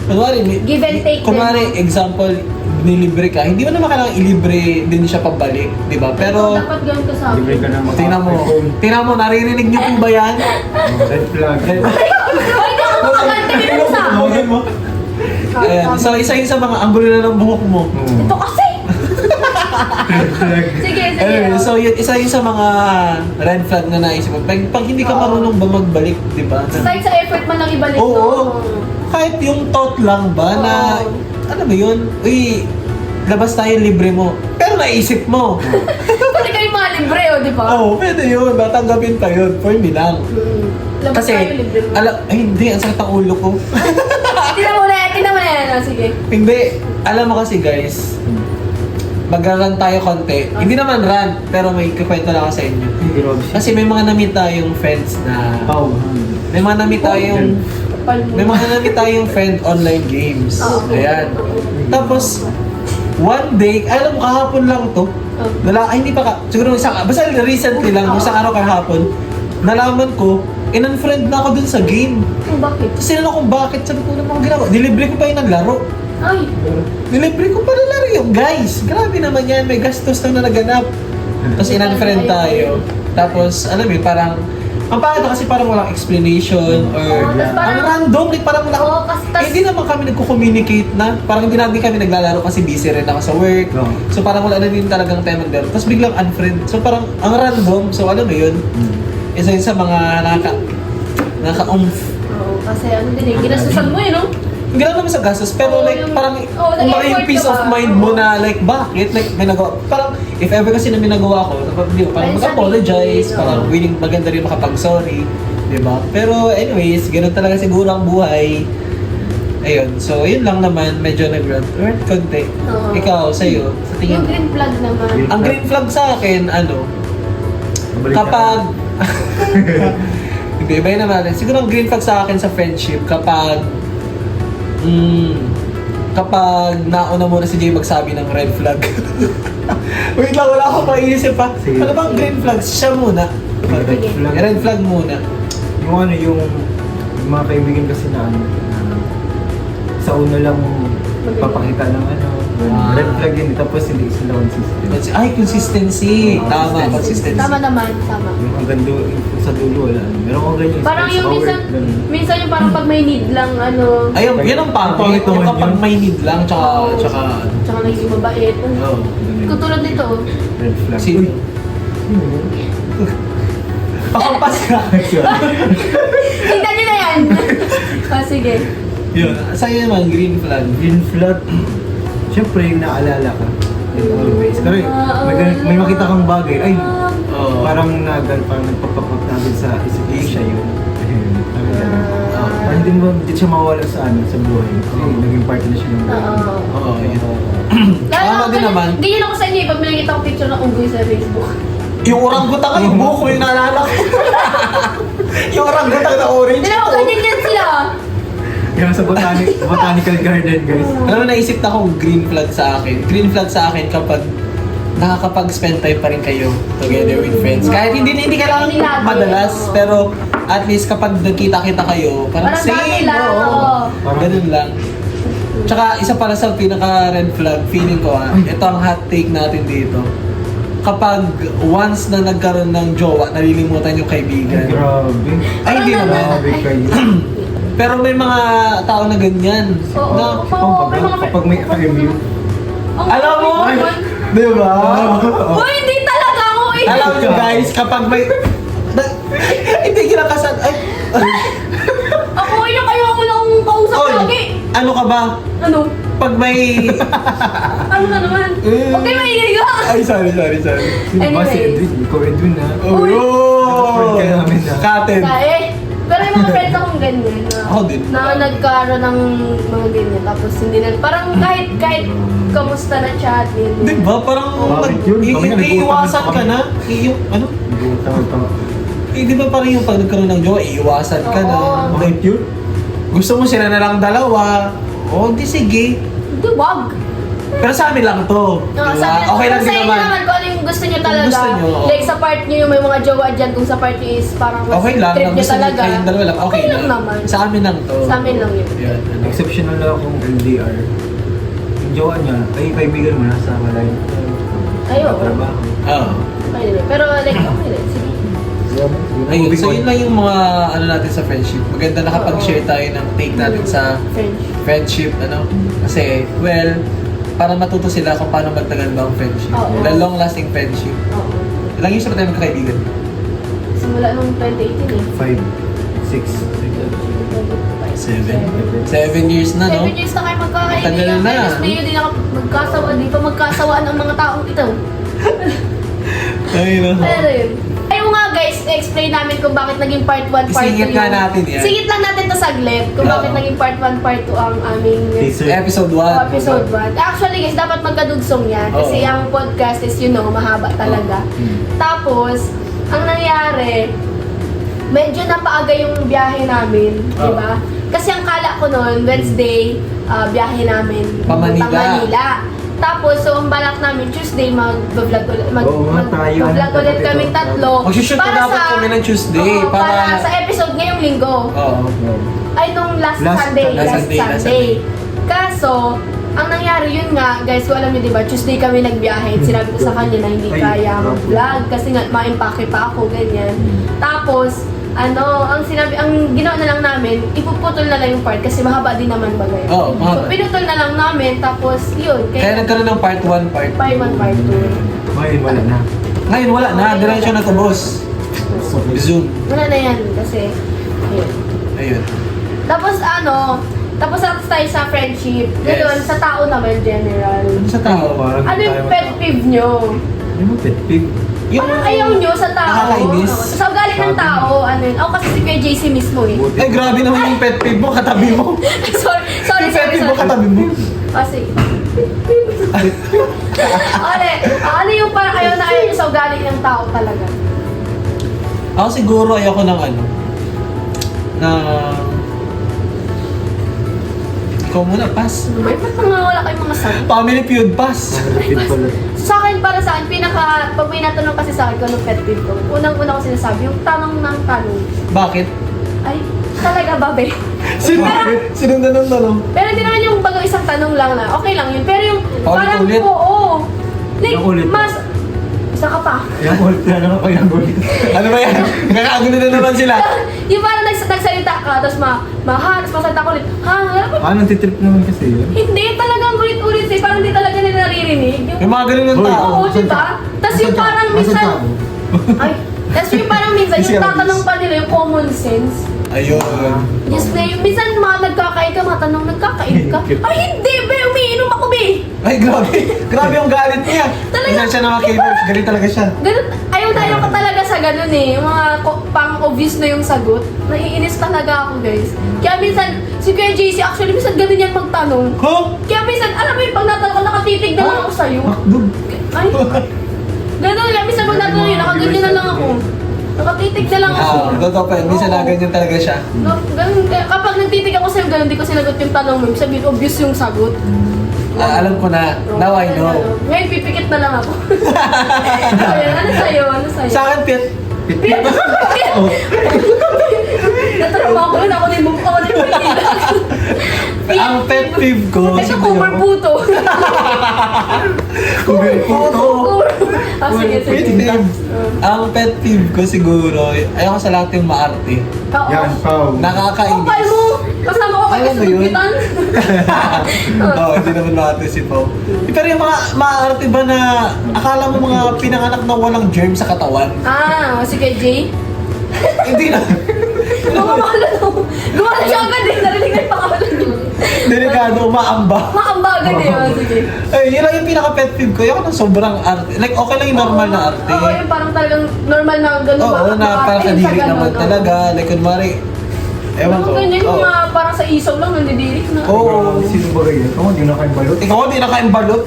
Speaker 1: Kunwari,
Speaker 2: Give and take
Speaker 1: kunwari,
Speaker 2: din.
Speaker 1: example, nilibre ka, hindi mo naman kailangan ilibre din siya pabalik, di ba? Pero,
Speaker 2: dapat gawin ka sa akin.
Speaker 3: Libre ka na
Speaker 1: tingnan mo, naririnig niyo po ba yan?
Speaker 3: Red flag.
Speaker 1: Red-
Speaker 2: Ay, di ako makakanta mo sa akin.
Speaker 1: Ayan, so isa yun sa mga ang gulo na ng buhok mo.
Speaker 2: Ito kasi.
Speaker 3: Red flag.
Speaker 2: Sige, sige.
Speaker 1: Anyway, so yun, isa yun sa mga red flag na naisip mo. Pag hindi ka
Speaker 2: Oo.
Speaker 1: marunong ba magbalik, di ba?
Speaker 2: Kahit sa effort man lang ibalik,
Speaker 1: Oo.
Speaker 2: no?
Speaker 1: Kahit yung thought lang ba na,
Speaker 2: Oo.
Speaker 1: ano ba yun? Uy, labas tayo libre mo. Pero naisip mo.
Speaker 2: Pwede kayo mga libre, oh, di ba?
Speaker 1: Oo, pwede yun. Tatanggapin pa yun. For me lang.
Speaker 2: Labas
Speaker 1: Kasi,
Speaker 2: tayo libre mo.
Speaker 1: ay hindi, ang sakit ang ulo ko.
Speaker 2: Tingnan mo na yan. Oh, sige.
Speaker 1: Hindi, alam mo kasi guys, mag-run tayo konti. Hindi naman run, pero may kukwento lang ako sa inyo.
Speaker 3: Grabe siya.
Speaker 1: Kasi may mga na-meet tayong friends na,
Speaker 3: Pau.
Speaker 1: may mga na-meet tayong,
Speaker 2: Kapal mo.
Speaker 1: may mga na-meet tayong friend online games.
Speaker 2: Oo.
Speaker 1: Ayan. Tapos, one day, alam mo, kahapon lang to. Ay, hindi pa ka, siguro basta recently lang, isang araw kahapon, nalaman ko, in-unfriend na ako dun sa game.
Speaker 2: Kung bakit?
Speaker 1: Tapos sinanong kung bakit, sabi ko naman ginawa. Dilibre ko pa yung naglaro.
Speaker 2: Ay,
Speaker 1: Dilibre ko pa naglaro yung guys. Grabe naman yan, may gastos na naganap. Tapos in-unfriend tayo. Tapos, alam mo, parang, ang pangit na kasi parang walang explanation or
Speaker 2: Oo, tas parang-
Speaker 1: ang random, like parang wala
Speaker 2: Oo, tas-
Speaker 1: hindi naman kami nagko-communicate na. Parang hindi natin kami naglalaro kasi busy rin ako sa work.
Speaker 3: Oo.
Speaker 1: So parang wala na din talagang time maglaro. Tapos biglang unfriend. So parang ang random. So alam mo yun, isa yun sa mga nakaka-umph.
Speaker 2: oo, kasi ano din eh, ginasusan mo eh, no?
Speaker 1: Hindi lang naman sa gastos, pero
Speaker 2: Oo,
Speaker 1: like
Speaker 2: yung-
Speaker 1: parang
Speaker 2: oo,
Speaker 1: kung baka yung
Speaker 2: nag-effort
Speaker 1: peace
Speaker 2: ka
Speaker 1: of
Speaker 2: ba?
Speaker 1: mind mo na like bakit? Like may nagawa. Parang if ever kasi na may nagawa ko, di ba, parang
Speaker 2: Ayun,
Speaker 1: mag-apologize,
Speaker 2: sabihin,
Speaker 1: parang
Speaker 2: oo.
Speaker 1: willing maganda rin makapag-sorry. Di ba? Pero anyways, ganoon talaga siguro ang buhay. Ayun, so yun lang naman, medyo nag-rant konti.
Speaker 2: Oo.
Speaker 1: Ikaw, sa'yo, sa tingin
Speaker 2: Yung
Speaker 1: mo?
Speaker 2: green flag naman.
Speaker 1: Ang green flag sa akin, ano,
Speaker 3: Balik
Speaker 1: kapag... Hindi, iba yun naman natin. Siguro ang green flag sa akin sa friendship, kapag... kapag nauna muna si Jay magsabi ng red flag. Wait lang, wala akong maiisip pa.
Speaker 3: Sige.
Speaker 1: Ano bang green flag? Siya muna.
Speaker 3: Red flag.
Speaker 1: Red flag muna.
Speaker 3: Yung ano, yung mga kaibigan kasi na ano, na sa una lang papakita ng ano,
Speaker 1: Ah.
Speaker 3: red flag yun, tapos hindi sila consistent.
Speaker 1: Ay, consistency. Tama, consistency.
Speaker 2: Tama naman, tama.
Speaker 3: Yung hanggang yung sa dulo, wala. Meron ko ganyan.
Speaker 2: Parang
Speaker 3: sa
Speaker 2: yung
Speaker 3: work, ganun.
Speaker 2: minsan yung parang pag may need lang, ano,
Speaker 1: Ayun, yan ang pangit.
Speaker 3: Pangit
Speaker 1: Yung
Speaker 3: naman
Speaker 1: kapag
Speaker 3: yun.
Speaker 1: may need lang, tsaka...
Speaker 2: Oo.
Speaker 1: tsaka
Speaker 2: tsaka naging mabait.
Speaker 1: oh.
Speaker 3: Ganun.
Speaker 2: Katulad nito, oh.
Speaker 3: Red flag.
Speaker 1: Sino?
Speaker 3: Uy, sino yun?
Speaker 1: Pakampas ka.
Speaker 2: Tignan nyo na yan! Sige.
Speaker 1: Yun. Sa'yo naman, green flag.
Speaker 3: Green flag. Siyempre, yung naalala ka. And always. Pero may makita kang bagay, ay,
Speaker 1: Oo.
Speaker 3: parang nagpapapap natin sa isip ko siya yun. Ayun, parang ganun.
Speaker 1: Ah.
Speaker 3: Hindi siya mawala sa ano, sa buhay. Kasi naging part na siya ng buhay.
Speaker 2: Oo.
Speaker 1: Oo, yun.
Speaker 2: Lalo
Speaker 1: Tama din naman.
Speaker 2: Ganyan ako sa inyo, pag may nakita ko picture ng unggoy sa Facebook.
Speaker 1: Yung orangutang ka, yung buhok ko yung naalala ko. Yung orangutang na orange.
Speaker 2: Hindi ako, ganyan din sila.
Speaker 3: Kaya sa botanical garden, guys.
Speaker 1: Alam mo, naisip na kong green flag sa akin. Green flag sa akin kapag nakakapag-spend time pa rin kayo together with friends. Kahit hindi kailangan
Speaker 2: Hindi lagi,
Speaker 1: madalas,
Speaker 2: oo.
Speaker 1: pero at least kapag nagkita-kita kayo, parang
Speaker 2: Parang dati
Speaker 1: same,
Speaker 2: lang,
Speaker 1: oo.
Speaker 2: oo.
Speaker 3: Parang-
Speaker 1: Ganun lang. Tsaka isa para sa pinaka-red flag, feeling ko ito ang hot take natin dito. Kapag once na nagkaroon ng jowa, nalilimutan yung
Speaker 3: Ay,
Speaker 1: kaibigan.
Speaker 3: grabe.
Speaker 1: Ay, hindi
Speaker 2: Parang
Speaker 1: naman.
Speaker 3: Grabe kayo.
Speaker 1: Pero may mga tao na ganyan.
Speaker 2: Oo.
Speaker 1: Na,
Speaker 3: Kapag may RMU.
Speaker 1: alam mo? Di ba?
Speaker 2: Uy, hindi talaga ako eh.
Speaker 1: Alam nyo guys, kapag may... hindi kinakasan... Ay,
Speaker 2: Ako yung
Speaker 1: ano ka ba?
Speaker 2: Ano?
Speaker 1: Pag may...
Speaker 2: Ano na naman? Okay, maingay ka!
Speaker 1: Ay, sorry.
Speaker 3: Sino ba si
Speaker 2: Anyways.
Speaker 3: Edwin? Ikaw Edwin na.
Speaker 2: Uy!
Speaker 3: Friend ka namin, ah.
Speaker 1: Katin.
Speaker 2: Kaya, pero yung mga friends akong ganyan na,
Speaker 1: Ako din.
Speaker 2: na nagkaroon ng mga ganyan tapos hindi na, parang kahit kamusta na chat, ganyan.
Speaker 1: Di ba? Parang
Speaker 3: Bakit yun? Kami nga
Speaker 1: iiwasan
Speaker 3: nag-uutang
Speaker 1: ka na. Yung, ano? Di ba parang yung pag nagkaroon ng jowa, iiwasan ka na.
Speaker 2: Oo.
Speaker 3: Bakit yun?
Speaker 1: Gusto mo sila na lang dalawa. O, di sige.
Speaker 2: Hindi, wag!
Speaker 1: Pero sa amin lang to.
Speaker 2: No,
Speaker 1: Diba?
Speaker 2: sabi,
Speaker 1: Okay lang
Speaker 2: sa
Speaker 1: din
Speaker 2: inyo
Speaker 1: naman.
Speaker 2: naman kung ano yung gusto nyo
Speaker 1: Kung
Speaker 2: talaga.
Speaker 1: gusto nyo, oo.
Speaker 2: Like sa part nyo yung may mga jowa dyan, kung sa part nyo is parang mas
Speaker 1: Okay lang.
Speaker 2: trip
Speaker 1: Kung
Speaker 2: nyo
Speaker 1: gusto nyo
Speaker 2: talaga.
Speaker 1: kayong dalawa lang. Okay
Speaker 2: lang naman.
Speaker 1: Sa amin lang to.
Speaker 2: Sa amin lang yun.
Speaker 1: Yan.
Speaker 3: Exceptional lang akong LDR. Yung jowa niya, ay kaibigan mo nasa malayo.
Speaker 2: Ay, oo.
Speaker 3: Trabaho.
Speaker 1: Oo.
Speaker 2: Okay rin. Pero like, okay rin. Sige.
Speaker 1: Ayun, so yun lang yung mga ano natin sa friendship. Maganda nakapag-share tayo ng take natin sa
Speaker 2: French.
Speaker 1: friendship, ano. Kasi, well, para matuto sila kung paano magtagal ba ang friendship.
Speaker 2: Oo.
Speaker 1: The long-lasting friendship.
Speaker 2: Oo.
Speaker 1: Ilang years na tayo magkakaibigan?
Speaker 2: Simula nung 2018 eh.
Speaker 3: 5, 6,
Speaker 1: 7 years na, no?
Speaker 2: 7 years na kayo magkakaibigan.
Speaker 1: Matagal na.
Speaker 2: Pero hindi hindi na magkasawaan. Di pa magkasawaan ang mga taong ito.
Speaker 1: Ay, no.
Speaker 2: Pero yun. Ayun nga guys, explain namin kung bakit naging part 1, part 2
Speaker 1: Isingit nga natin yan.
Speaker 2: Singit lang natin to saglit kung
Speaker 1: Oo.
Speaker 2: bakit naging part 1, part 2 ang aming
Speaker 3: Teaser.
Speaker 1: Episode 1.
Speaker 2: episode 1. Actually guys, dapat magkadugsong yan. Kasi
Speaker 1: Oo.
Speaker 2: ang podcast is, you know, mahaba talaga. Tapos, ang nangyari, medyo napaaga yung biyahe namin, di ba? Kasi ang kala ko noon, Wednesday, biyahe namin.
Speaker 1: Pa Manila.
Speaker 2: papuntang Manila. Tapos, so ang balak namin, Tuesday, mag-vlog ulit,
Speaker 3: Oo nga, tayo.
Speaker 2: mag-vlog ulit kaming tatlo.
Speaker 1: Mag-shoot na dapat kami ng Tuesday.
Speaker 2: Oo, para sa episode ngayong linggo.
Speaker 1: Oo.
Speaker 2: Ay, nung last
Speaker 3: Last
Speaker 2: Sunday.
Speaker 1: Sunday.
Speaker 2: Kaso, ang nangyari yun nga, guys, kung alam niyo, di ba, Tuesday kami nagbiyahe. Sinabi ko sa kanya na hindi
Speaker 3: Ay,
Speaker 2: kaya
Speaker 3: grabe.
Speaker 2: mag-vlog kasi nga, ma-impake pa ako, ganyan. Tapos, ang ginawa na lang namin, ipuputol na lang yung part kasi mahaba din naman bagay.
Speaker 1: Oo, mahaba.
Speaker 2: So, pinutol na lang namin, tapos, yun.
Speaker 1: Kaya nagkaroon ng part 1, part 2.
Speaker 2: part 1, part 2.
Speaker 3: Ngayon wala na.
Speaker 1: Ngayon wala na. Diretso na to, boss. Zoom.
Speaker 2: Wala na yan kasi, yun.
Speaker 1: Ayun.
Speaker 2: Tapos tapos tayo sa friendship. Ngayon,
Speaker 1: Yes.
Speaker 2: sa tao naman, general.
Speaker 1: Sa tao.
Speaker 3: Parang
Speaker 2: Ano yung
Speaker 3: tayo-
Speaker 2: pet peeve nyo?
Speaker 3: Ano yung pet peeve?
Speaker 2: Parang ayaw nyo sa tao.
Speaker 1: Nakakainis.
Speaker 2: Sa ugali ng tao, ano yun. Ako kasi si Kuya JC mismo eh.
Speaker 3: Buti.
Speaker 1: Ay, grabe naman yung pet peeve mo, katabi mo.
Speaker 2: sorry.
Speaker 1: Yung pet peeve mo, katabi mo.
Speaker 2: Kasi, ano yung parang ayaw na ayaw nyo sa ugali ng tao talaga?
Speaker 1: Ako siguro ayoko ng ano. Na... Ikaw muna, pass.
Speaker 2: Ano ba? Ba't mga wala kayong mga sagot?
Speaker 1: Family feud, pass.
Speaker 3: Pet pala.
Speaker 2: Sa akin, para sa akin, pag may natanong kasi sa akin kung anong pet peeve ko, unang-una ko sinasabi, yung tanong ng tanong.
Speaker 1: Bakit?
Speaker 2: Ay, talaga ba, be?
Speaker 1: Sinundan ng tanong.
Speaker 2: Pero hindi naman yung bago isang tanong lang na, okay lang yun. Pero yung parang,
Speaker 1: Paulit-ulit?
Speaker 2: oo. Like,
Speaker 3: Yung ulit.
Speaker 2: mas, isa ka pa.
Speaker 3: Yung ulit na naman ko yung ulit.
Speaker 1: Ano ba yan? Nakakagulo na naman sila.
Speaker 2: Yung parang nagsalita ka, tapos tapos masalita ko ulit, alam mo,
Speaker 3: Paano titrip naman kasi yun?
Speaker 2: hindi talagang ulit-ulit eh, parang hindi talaga nila naririnig.
Speaker 1: Yung mga ganun ng
Speaker 3: Hoy.
Speaker 1: tao.
Speaker 2: Oo, diba? Tapos yung parang minsan, ay, tapos yung parang minsan, yung tatanong pa nila yung common sense.
Speaker 1: Ayun.
Speaker 2: Yes, na yung minsan mga nagkakain ka, matanong nagkakain ka. Ay, hindi, be, umiinom ako, be.
Speaker 1: Ay, grabe. Grabe yung galit niya.
Speaker 2: Talaga?
Speaker 1: Minsan siya nakakibers. Galit talaga siya.
Speaker 2: Ganun, ayaw na ayaw ka talaga sa ganun eh. Yung mga pang-obvious na yung sagot. Naiinis talaga ako, guys. Kaya minsan, si Kuya JC, actually, minsan ganun yan magtanong.
Speaker 1: Huh?
Speaker 2: Kaya minsan, alam mo yung pag natanong ko, nakatitig na lang ako sa'yo.
Speaker 3: Makdog.
Speaker 2: Ay, ganun. Kaya minsan pag natanong yun, nakaganyan na lang ako. Nakatitig na lang ako.
Speaker 1: Totoo pa yun. Minsan
Speaker 2: Oo.
Speaker 1: na ganyan talaga siya.
Speaker 2: No, ganun, kapag nagtitig ako sa'yo, ganun, di ko sinagot yung tanong mo. Ibig sabihin, obvious yung sagot.
Speaker 1: Alam ko na. Now I know.
Speaker 2: Ngayon, pipikit na lang ako. Ano sa'yo? Ano sa'yo?
Speaker 1: Sa akin, Pit.
Speaker 2: Pit! Natarama ako na ako na yung Maynila.
Speaker 1: Ang pet peeve ko.
Speaker 2: Ito, Cooper Puto.
Speaker 1: Puto.
Speaker 2: Sige,
Speaker 1: Pet
Speaker 2: sige.
Speaker 1: peeve. Ang pet peeve ko siguro, ayoko sa lahat yung maarte.
Speaker 2: Oo.
Speaker 3: Yan, Pao.
Speaker 2: Kapal
Speaker 1: Nakakainis.
Speaker 2: mo! Kasama ko kayo
Speaker 1: Alam
Speaker 2: sa
Speaker 1: mo yun?
Speaker 2: lupitan.
Speaker 1: Oo, hindi naman maarte si Pao. Pero yung mga maarte ba na akala mo mga pinanganak na walang germ sa katawan?
Speaker 2: Sige, Jay.
Speaker 1: Hindi na.
Speaker 2: Gumamala to. Gumamala siya agad eh. Narinig na yung pangalan niyo.
Speaker 1: Hindi umaamba.
Speaker 2: Maambagan na yun, sige.
Speaker 1: Ay, yun lang yung pinaka-pet peeve ko. Yung sobrang arte. Like, okay lang yung normal na arte.
Speaker 2: Oo, yung parang talagang normal na gano'n.
Speaker 1: Oo, na parang kadiri naman talaga. Like, kunwari, ewan ko.
Speaker 2: Ganyan yung
Speaker 1: Oo.
Speaker 2: mga parang sa isaw lang, nandidirik na.
Speaker 1: Oo.
Speaker 3: Sino ba ganyan? Ako, di na kayo balot.
Speaker 1: Ikaw, di na kayang balot.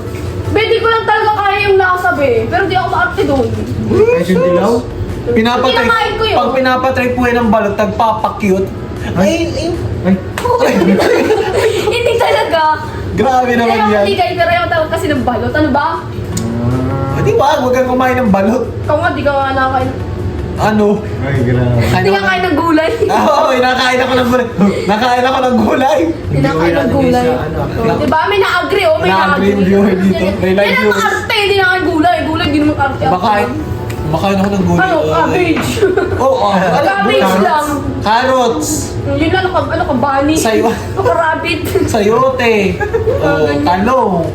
Speaker 2: Hindi ko lang talaga kaya yung nakasabi, pero di ako maarte doon.
Speaker 3: Kahit yung dilaw?
Speaker 1: Pinapatry.
Speaker 2: Kinakain ko yun.
Speaker 1: Pag pinapatry po yun ng balot, nagpapakyut. Ay,
Speaker 3: Ay,
Speaker 2: Hindi talaga.
Speaker 1: grabe naman
Speaker 2: Kaya
Speaker 1: yan.
Speaker 2: hindi kayo kaya tawag kasi ng balot. Ano ba?
Speaker 1: Di ba? Huwag kang kumain ng balot.
Speaker 2: Ikaw nga, di ka nga nakakain.
Speaker 1: Ano?
Speaker 3: ay, grabe.
Speaker 2: Hindi ka kain ng gulay.
Speaker 1: Oo, nakain ako ng gulay. Nakain ako ng gulay.
Speaker 2: Hindi na kain ng gulay.
Speaker 3: Ano,
Speaker 2: Diba? May na-agree, oh. May
Speaker 1: Na-agree yung viewer dito. May live
Speaker 2: Yan ang
Speaker 1: viewers.
Speaker 2: arte, hindi na kain gulay. Gulay, di naman arte.
Speaker 1: Makain ako ng gulay.
Speaker 2: Ano? Cabbage.
Speaker 1: Oo.
Speaker 2: Cabbage lang.
Speaker 1: Carrots.
Speaker 2: Yun lang, ano ka, bunny?
Speaker 1: Sayo.
Speaker 2: Ano ka, rabbit?
Speaker 1: Sayote. Oh,
Speaker 2: Ganyan.
Speaker 1: talong.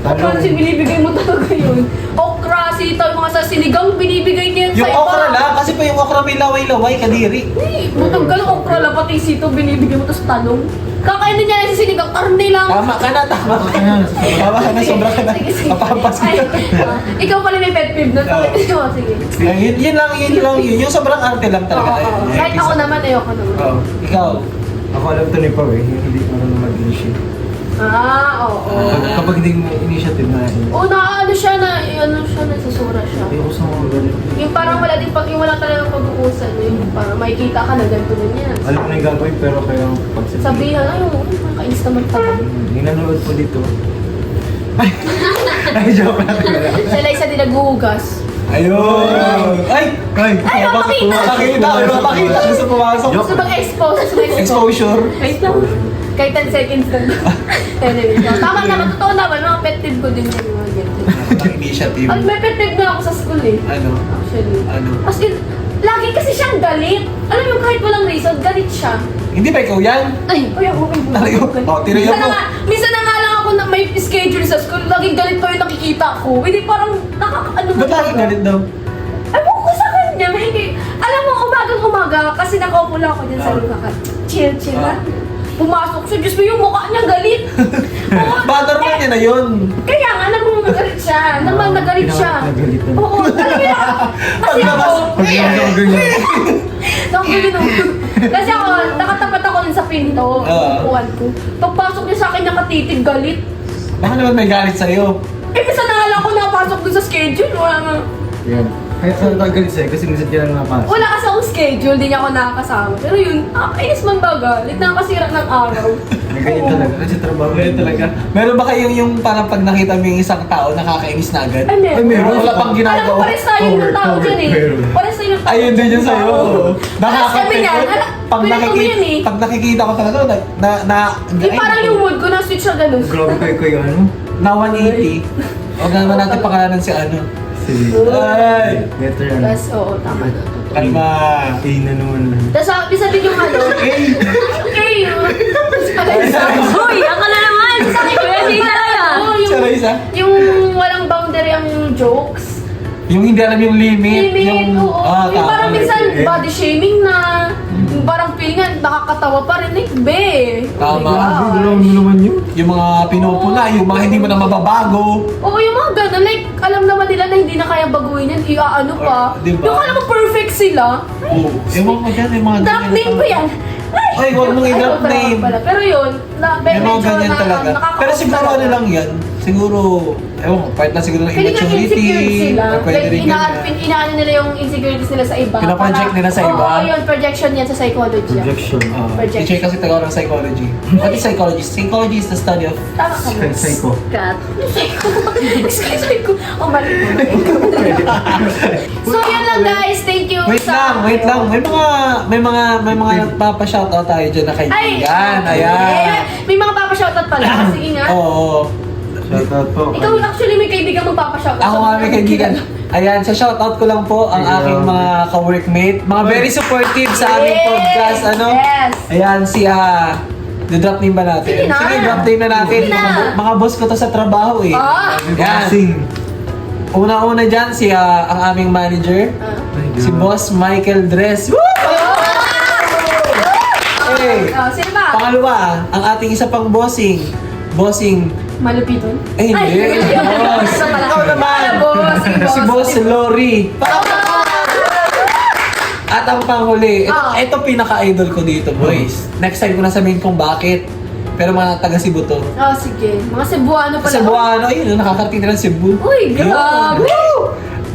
Speaker 2: Pansin, binibigay mo talaga yun. Okra, sitaw, yung mga sa sinigang, binibigay niya
Speaker 1: Yung
Speaker 2: sa iba.
Speaker 1: okra lang, kasi pa yung okra may laway-laway, kadiri.
Speaker 2: Butang ganun, okra lang, pati sitaw, binibigay mo, tapos talong. Kakainin niya sa sinigang, karne lang.
Speaker 1: Tama ka na, tama ka na. Tama ka na, sobra ka na.
Speaker 2: Sige, sige.
Speaker 1: Napampas
Speaker 2: Ay,
Speaker 1: ka.
Speaker 2: ikaw pala may pet peeve na.
Speaker 1: Oo.
Speaker 2: Sige.
Speaker 1: Yun lang yun. Yung sobrang arte lang talaga.
Speaker 2: Oo. Kahit ako naman, ayoko naman.
Speaker 1: Oo. Ikaw.
Speaker 3: Ako alam to ni Pao eh, yung hindi marunong mag-initiate.
Speaker 2: Oo.
Speaker 3: Kapag hindi mo initiative na
Speaker 2: Oo, ano siya, nasusura siya.
Speaker 3: ayoko sa mga ganun.
Speaker 2: Yung parang wala din pag yung wala talagang pag-uusan, yung parang makikita ka na ganito na niya.
Speaker 3: Alam ko na yung gagawin pero kaya pag
Speaker 2: Sabihan, ay, nakainis naman tayo.
Speaker 3: Yung nanonood po dito. Ay, joke lang.
Speaker 2: Sila isa din naghuhugas.
Speaker 1: Ayun. Ay!
Speaker 3: Ay!
Speaker 2: Ay, mapakita!
Speaker 1: Mapakita. Gusto pumasok.
Speaker 2: Gusto mag-expose, gusto mag-expose.
Speaker 1: Exposure.
Speaker 2: Wait lang. Kahit 10 seconds lang. Anyway, so, tama naman, totoo naman, mga pet peeve ko din yung mga ganito.
Speaker 1: Initiative.
Speaker 2: At may pet peeve na ako sa school eh.
Speaker 1: Ano?
Speaker 2: Actually.
Speaker 1: Ano?
Speaker 2: As in, lagi kasi siyang galit. Alam mo, kahit walang reason, galit siya.
Speaker 1: Hindi ba ikaw yan?
Speaker 2: Ay, kuya, okay.
Speaker 1: Talaga? Oh, tirayan mo.
Speaker 2: Minsan na nga lang ako na may schedule sa school, laging galit pa yung nakikita ko. Hindi parang nakakaano
Speaker 1: Ba't lagi galit daw?
Speaker 2: Ewan ko sa kanya, hindi. Alam mo, umaga, kasi nakaupo lang ako dyan sa lugar. Chill ha. Pumasok siya, Diyos mo yung mukha niya galit. Oo,
Speaker 1: Bata naman niya na yun.
Speaker 2: kaya nga, nagalit siya. Nagalit siya.
Speaker 3: Nagalit na.
Speaker 2: Oo, talaga. Kasi ako,
Speaker 3: Pag nanonood ako ganyan.
Speaker 2: kasi ako, nakatapat ako dun sa pinto, upuan ko. Pagpasok niya sa akin, nakatitig, galit.
Speaker 1: Baka naman may galit sa'yo.
Speaker 2: Eh, minsan na nga lang ako napasok dun sa schedule. Wala nga.
Speaker 3: Yan. Kaya sa nagalit sa'yo kasi minsan ka lang napasok.
Speaker 2: Wala kasi akong schedule, di niya ako nakakasama. Pero yun, nakakainis man baga. Nakakasira ng araw.
Speaker 3: Nagalit talaga kasi trabaho.
Speaker 1: Ganyan talaga. Meron ba kayong yung parang pag nakita mo yung isang tao, nakakainis na agad?
Speaker 2: Ay, meron.
Speaker 3: Ay, meron.
Speaker 1: Wala pang
Speaker 2: Alam mo,
Speaker 1: ginagawa.
Speaker 2: pares tayo ng tao dyan eh.
Speaker 3: Meron.
Speaker 2: Pares tayo ng tao.
Speaker 1: Ayun din yun sa'yo.
Speaker 2: Pares kami niyan.
Speaker 1: Pag nakikita,
Speaker 2: eh.
Speaker 1: pag nakikita ko talaga,
Speaker 2: Yung parang yung mood ko, na-switch siya ganun.
Speaker 3: Grabe kayo ano?
Speaker 1: na 180. Huwag naman natin pangalanan si ano.
Speaker 3: Sige.
Speaker 1: Ay!
Speaker 3: Better yan.
Speaker 2: Tapos, oo, tama na. totoo.
Speaker 1: Kalma.
Speaker 3: Eh na naman lang.
Speaker 2: Tapos, isa din yung ano. Okay, yun.
Speaker 4: Uy, ako na naman! Hindi talaga!
Speaker 2: Oo,
Speaker 1: Sana isa?
Speaker 2: yung walang boundary ang jokes.
Speaker 1: Yung hindi alam yung limit.
Speaker 2: Limit,
Speaker 1: yung,
Speaker 2: oo. Yung
Speaker 1: tama.
Speaker 2: parang minsan body shaming na. Yung parang feeling nga, nakakatawa pa rin eh. Be!
Speaker 1: Tama.
Speaker 2: Oh my
Speaker 3: Grabe
Speaker 2: gosh.
Speaker 3: naman yun.
Speaker 1: Yung mga pinupuna, yung mga hindi mo na mababago.
Speaker 2: Oo, yung mga gano'n, like, alam naman nila na hindi na kaya baguhin yan, iaano pa.
Speaker 1: Diba?
Speaker 2: Yung alam mo, perfect sila.
Speaker 1: Oo. Yung mga ganyan, yung mga
Speaker 2: Drop name ko yan.
Speaker 1: Ay, huwag mong i-drop
Speaker 2: wala
Speaker 1: name.
Speaker 2: pala. Pero yun,
Speaker 1: Yung mga ganyan talaga. Pero siguro ano lang yan, siguro, ewan ko, part na siguro ng
Speaker 2: Pwede nga insecure
Speaker 1: immaturity.
Speaker 2: sila.
Speaker 1: or Pwede
Speaker 2: Like,
Speaker 1: rin ganyan.
Speaker 2: inaano nila yung insecurities nila sa iba.
Speaker 1: Pinaproject nila sa iba.
Speaker 2: Oo, yun, projection yan sa psychology.
Speaker 3: Projection.
Speaker 2: Projection.
Speaker 1: Teacher kasi taga ng psychology. What is psychology? Psychology is the study of...
Speaker 2: Tama ka mo.
Speaker 3: Psycho.
Speaker 4: Cut.
Speaker 2: Psycho. Oh, mali. So, yun lang guys. Thank you.
Speaker 1: Wait lang. May mga nagpapa-shoutout tayo dyan na kaibigan. Ayan.
Speaker 2: May mga papashoutout pala. Sige nga.
Speaker 1: Oo.
Speaker 3: Shoutout po.
Speaker 2: Ikaw actually may kaibigan magpapashoutout.
Speaker 1: Ako nga may kaibigan. Ayan, sa shoutout ko lang po ang aking mga ka-workmate. Mga very supportive sa aming
Speaker 2: Yes!
Speaker 1: podcast. Ano?
Speaker 2: Yes.
Speaker 1: Ayan, si drop name ba natin?
Speaker 2: Sige na.
Speaker 1: drop name na natin.
Speaker 2: Sige na.
Speaker 1: Mga boss ko to sa trabaho eh.
Speaker 2: Ah.
Speaker 1: Yan.
Speaker 3: Sing.
Speaker 1: Una-una dyan, si ang aming manager. Si Boss Michael Dress. Woo! Hey!
Speaker 2: Sino ba?
Speaker 1: Pangalawa, ang ating isa pang bossing. bossing.
Speaker 2: Malupiton?
Speaker 1: Eh, hindi. Boss.
Speaker 2: Ito pala.
Speaker 1: Ikaw naman.
Speaker 2: Boss.
Speaker 1: Si Boss Lori. At ang panghuli, ito pinaka-idol ko dito, boys. Next time ko na sabihin kung bakit. Pero mga taga Cebu to.
Speaker 2: Oh, sige. Mga Cebuano pala.
Speaker 1: Cebuano, ayun, nakakarating na ng Cebu.
Speaker 2: Uy, grabe!
Speaker 1: Yun.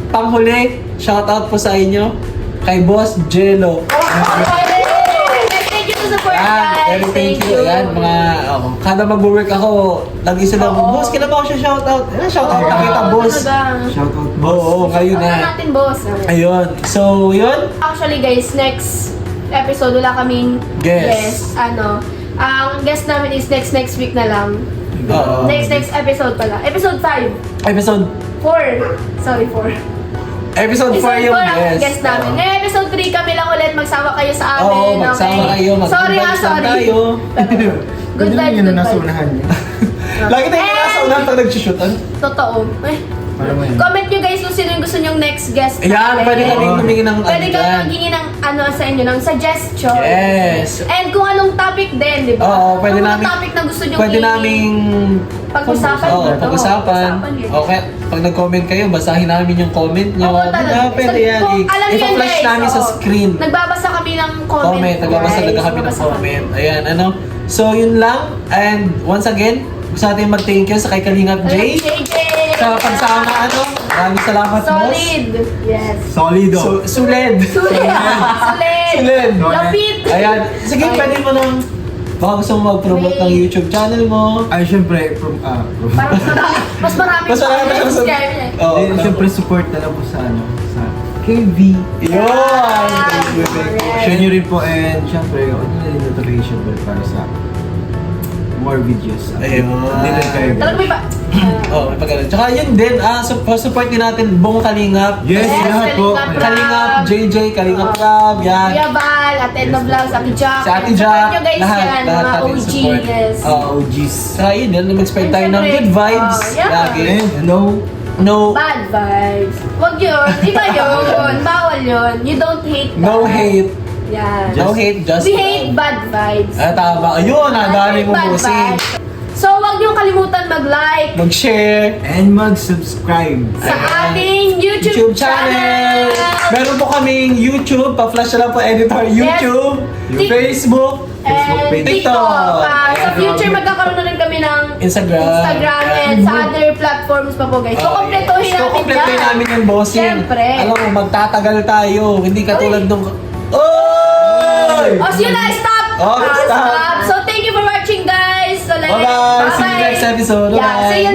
Speaker 1: Panghuli, shoutout po sa inyo kay Boss Jello.
Speaker 2: Thank you to support,
Speaker 1: Yan,
Speaker 2: guys.
Speaker 1: very thank you. Yan, mga, kada mag-work ako, lagi sila,
Speaker 2: Oo.
Speaker 1: boss, kailan ba ako siya shoutout? Shoutout na
Speaker 2: Oo,
Speaker 1: kita, boss.
Speaker 2: talaga.
Speaker 3: Shoutout boss.
Speaker 1: Oo, ngayon
Speaker 2: Ano
Speaker 1: na.
Speaker 2: natin, boss?
Speaker 1: Ayun, so, yun.
Speaker 2: Actually, guys, next episode, wala kaming
Speaker 1: Guest.
Speaker 2: guest. Ang guest namin is next week na lang.
Speaker 1: Oo.
Speaker 2: Next episode pala. Episode 5.
Speaker 1: Episode
Speaker 2: 4. Sorry, 4.
Speaker 1: Episode 4 yung
Speaker 2: ang
Speaker 1: guest.
Speaker 2: guest namin. Ngayon, episode 3 kami lang ulit. Magsama kayo sa amin.
Speaker 1: Oo, magsama kayo.
Speaker 2: Sorry
Speaker 1: Mag-vibes lang
Speaker 2: sorry.
Speaker 1: tayo.
Speaker 2: Pero, good vibes,
Speaker 3: yun
Speaker 2: good
Speaker 3: na nasa
Speaker 2: vibes.
Speaker 3: unahan niya.
Speaker 1: Lagi tayo nasa unahan pag nag-shootan.
Speaker 2: Totoo.
Speaker 3: Para mo yan.
Speaker 2: Comment nyo guys kung sino yung gusto nyong next guest.
Speaker 1: Ayan,
Speaker 2: namin.
Speaker 1: pwede kami humingi ng
Speaker 2: Pwede
Speaker 1: ano
Speaker 2: kami
Speaker 1: dyan.
Speaker 2: maghingi ng ano sa inyo, ng suggestion.
Speaker 1: Yes.
Speaker 2: And kung anong topic din, di ba?
Speaker 1: Oo, pwede
Speaker 2: Kung anong
Speaker 1: namin.
Speaker 2: topic na gusto nyo
Speaker 1: Pwede naming
Speaker 2: pag-usapan
Speaker 1: Oo,
Speaker 2: dito.
Speaker 1: pag-usapan.
Speaker 2: Pag-usapan yun.
Speaker 1: Okay, pag nag-comment kayo, basahin namin yung comment nyo.
Speaker 2: Oo, talaga.
Speaker 1: Pwede
Speaker 2: So,
Speaker 1: yan.
Speaker 2: kung alam niyo yan,
Speaker 1: Ipa-flash
Speaker 2: guys,
Speaker 1: namin sa
Speaker 2: oo.
Speaker 1: screen.
Speaker 2: Nagbabasa kami ng comment.
Speaker 1: Comment, nagbabasa
Speaker 2: guys.
Speaker 1: talaga kami ng
Speaker 2: Nagbabasa
Speaker 1: comment. Ayan, ano. So, yun lang. And once again, gusto natin mag-thank you sa kay Kalingap Jay.
Speaker 2: JJ!
Speaker 1: Sa pagsama, ano. Maraming salamat, boss.
Speaker 2: Solid! Yes.
Speaker 3: Solido.
Speaker 1: Suled.
Speaker 2: Solid! Solid!
Speaker 1: Suled.
Speaker 2: Lapit!
Speaker 1: Ayan. Sige, pwede mo nang baka gusto mo mag-promote ng YouTube channel mo.
Speaker 3: Ay, syempre,
Speaker 2: Parang mas marami
Speaker 1: Mas marami pa siya sa-
Speaker 2: subscribe niya.
Speaker 1: Oo.
Speaker 3: syempre support na lang po sa sa KV.
Speaker 1: Yun! Thank you, thank you.
Speaker 3: Share nyo rin po and syempre, on na yung notification bell para sa more videos.
Speaker 1: Ayun.
Speaker 3: Dito kayo.
Speaker 2: Talagang may pa...
Speaker 1: Oh, may pagkaroon. Tsaka yun din, support din natin buong Kalingap.
Speaker 3: Yes,
Speaker 2: Yes,
Speaker 3: lahat po.
Speaker 2: Kalingap.
Speaker 1: Kalingap, JJ, Kalingap Rob, yan.
Speaker 2: Kuya Val, Ate Edna Vlogs, Ate Jack.
Speaker 1: Si Ate
Speaker 2: Support
Speaker 1: Jack,
Speaker 2: nyo guys
Speaker 1: lahat,
Speaker 2: yan,
Speaker 1: lahat
Speaker 2: mga
Speaker 1: natin
Speaker 2: OG.
Speaker 1: support.
Speaker 2: Yes.
Speaker 3: OGs.
Speaker 1: Tsaka yun, mag-spread tayo ng
Speaker 2: Siyempre,
Speaker 1: good vibes.
Speaker 2: yeah.
Speaker 1: Lagi.
Speaker 3: And
Speaker 1: No,
Speaker 2: Bad vibes. Wag yun. Iba yun. Bawal yun. You don't hate that.
Speaker 1: no hate.
Speaker 2: Yan.
Speaker 1: No hate, just
Speaker 2: We hate bad vibes.
Speaker 1: Tama. Ayun, nadali mo
Speaker 2: Bad
Speaker 1: busing.
Speaker 2: vibes. So, wag niyong kalimutan mag-like
Speaker 1: Mag-share.
Speaker 3: and mag-subscribe.
Speaker 2: sa ating YouTube channel.
Speaker 1: Meron po kaming YouTube, pa-flash na lang po editor. YouTube,
Speaker 2: Tik-
Speaker 1: Facebook,
Speaker 2: And
Speaker 3: page.
Speaker 2: TikTok. Sa
Speaker 1: TikTok.
Speaker 2: future, magkakaroon na rin kami ng
Speaker 1: Instagram.
Speaker 2: and sa other platforms pa po guys. So, kompletuhin
Speaker 1: So,
Speaker 2: natin
Speaker 1: kompletuhin
Speaker 2: yan.
Speaker 1: namin yung bossing.
Speaker 2: Siyempre.
Speaker 1: Alam mo, magtatagal tayo. Hindi katulad nung... Oy!
Speaker 2: Oh, so yun na, stop!
Speaker 1: Oh, stop.
Speaker 2: So, thank you for watching guys. So, like,
Speaker 1: Bye-bye. See you next episode.
Speaker 2: Yeah,
Speaker 1: Bye-bye.
Speaker 2: see you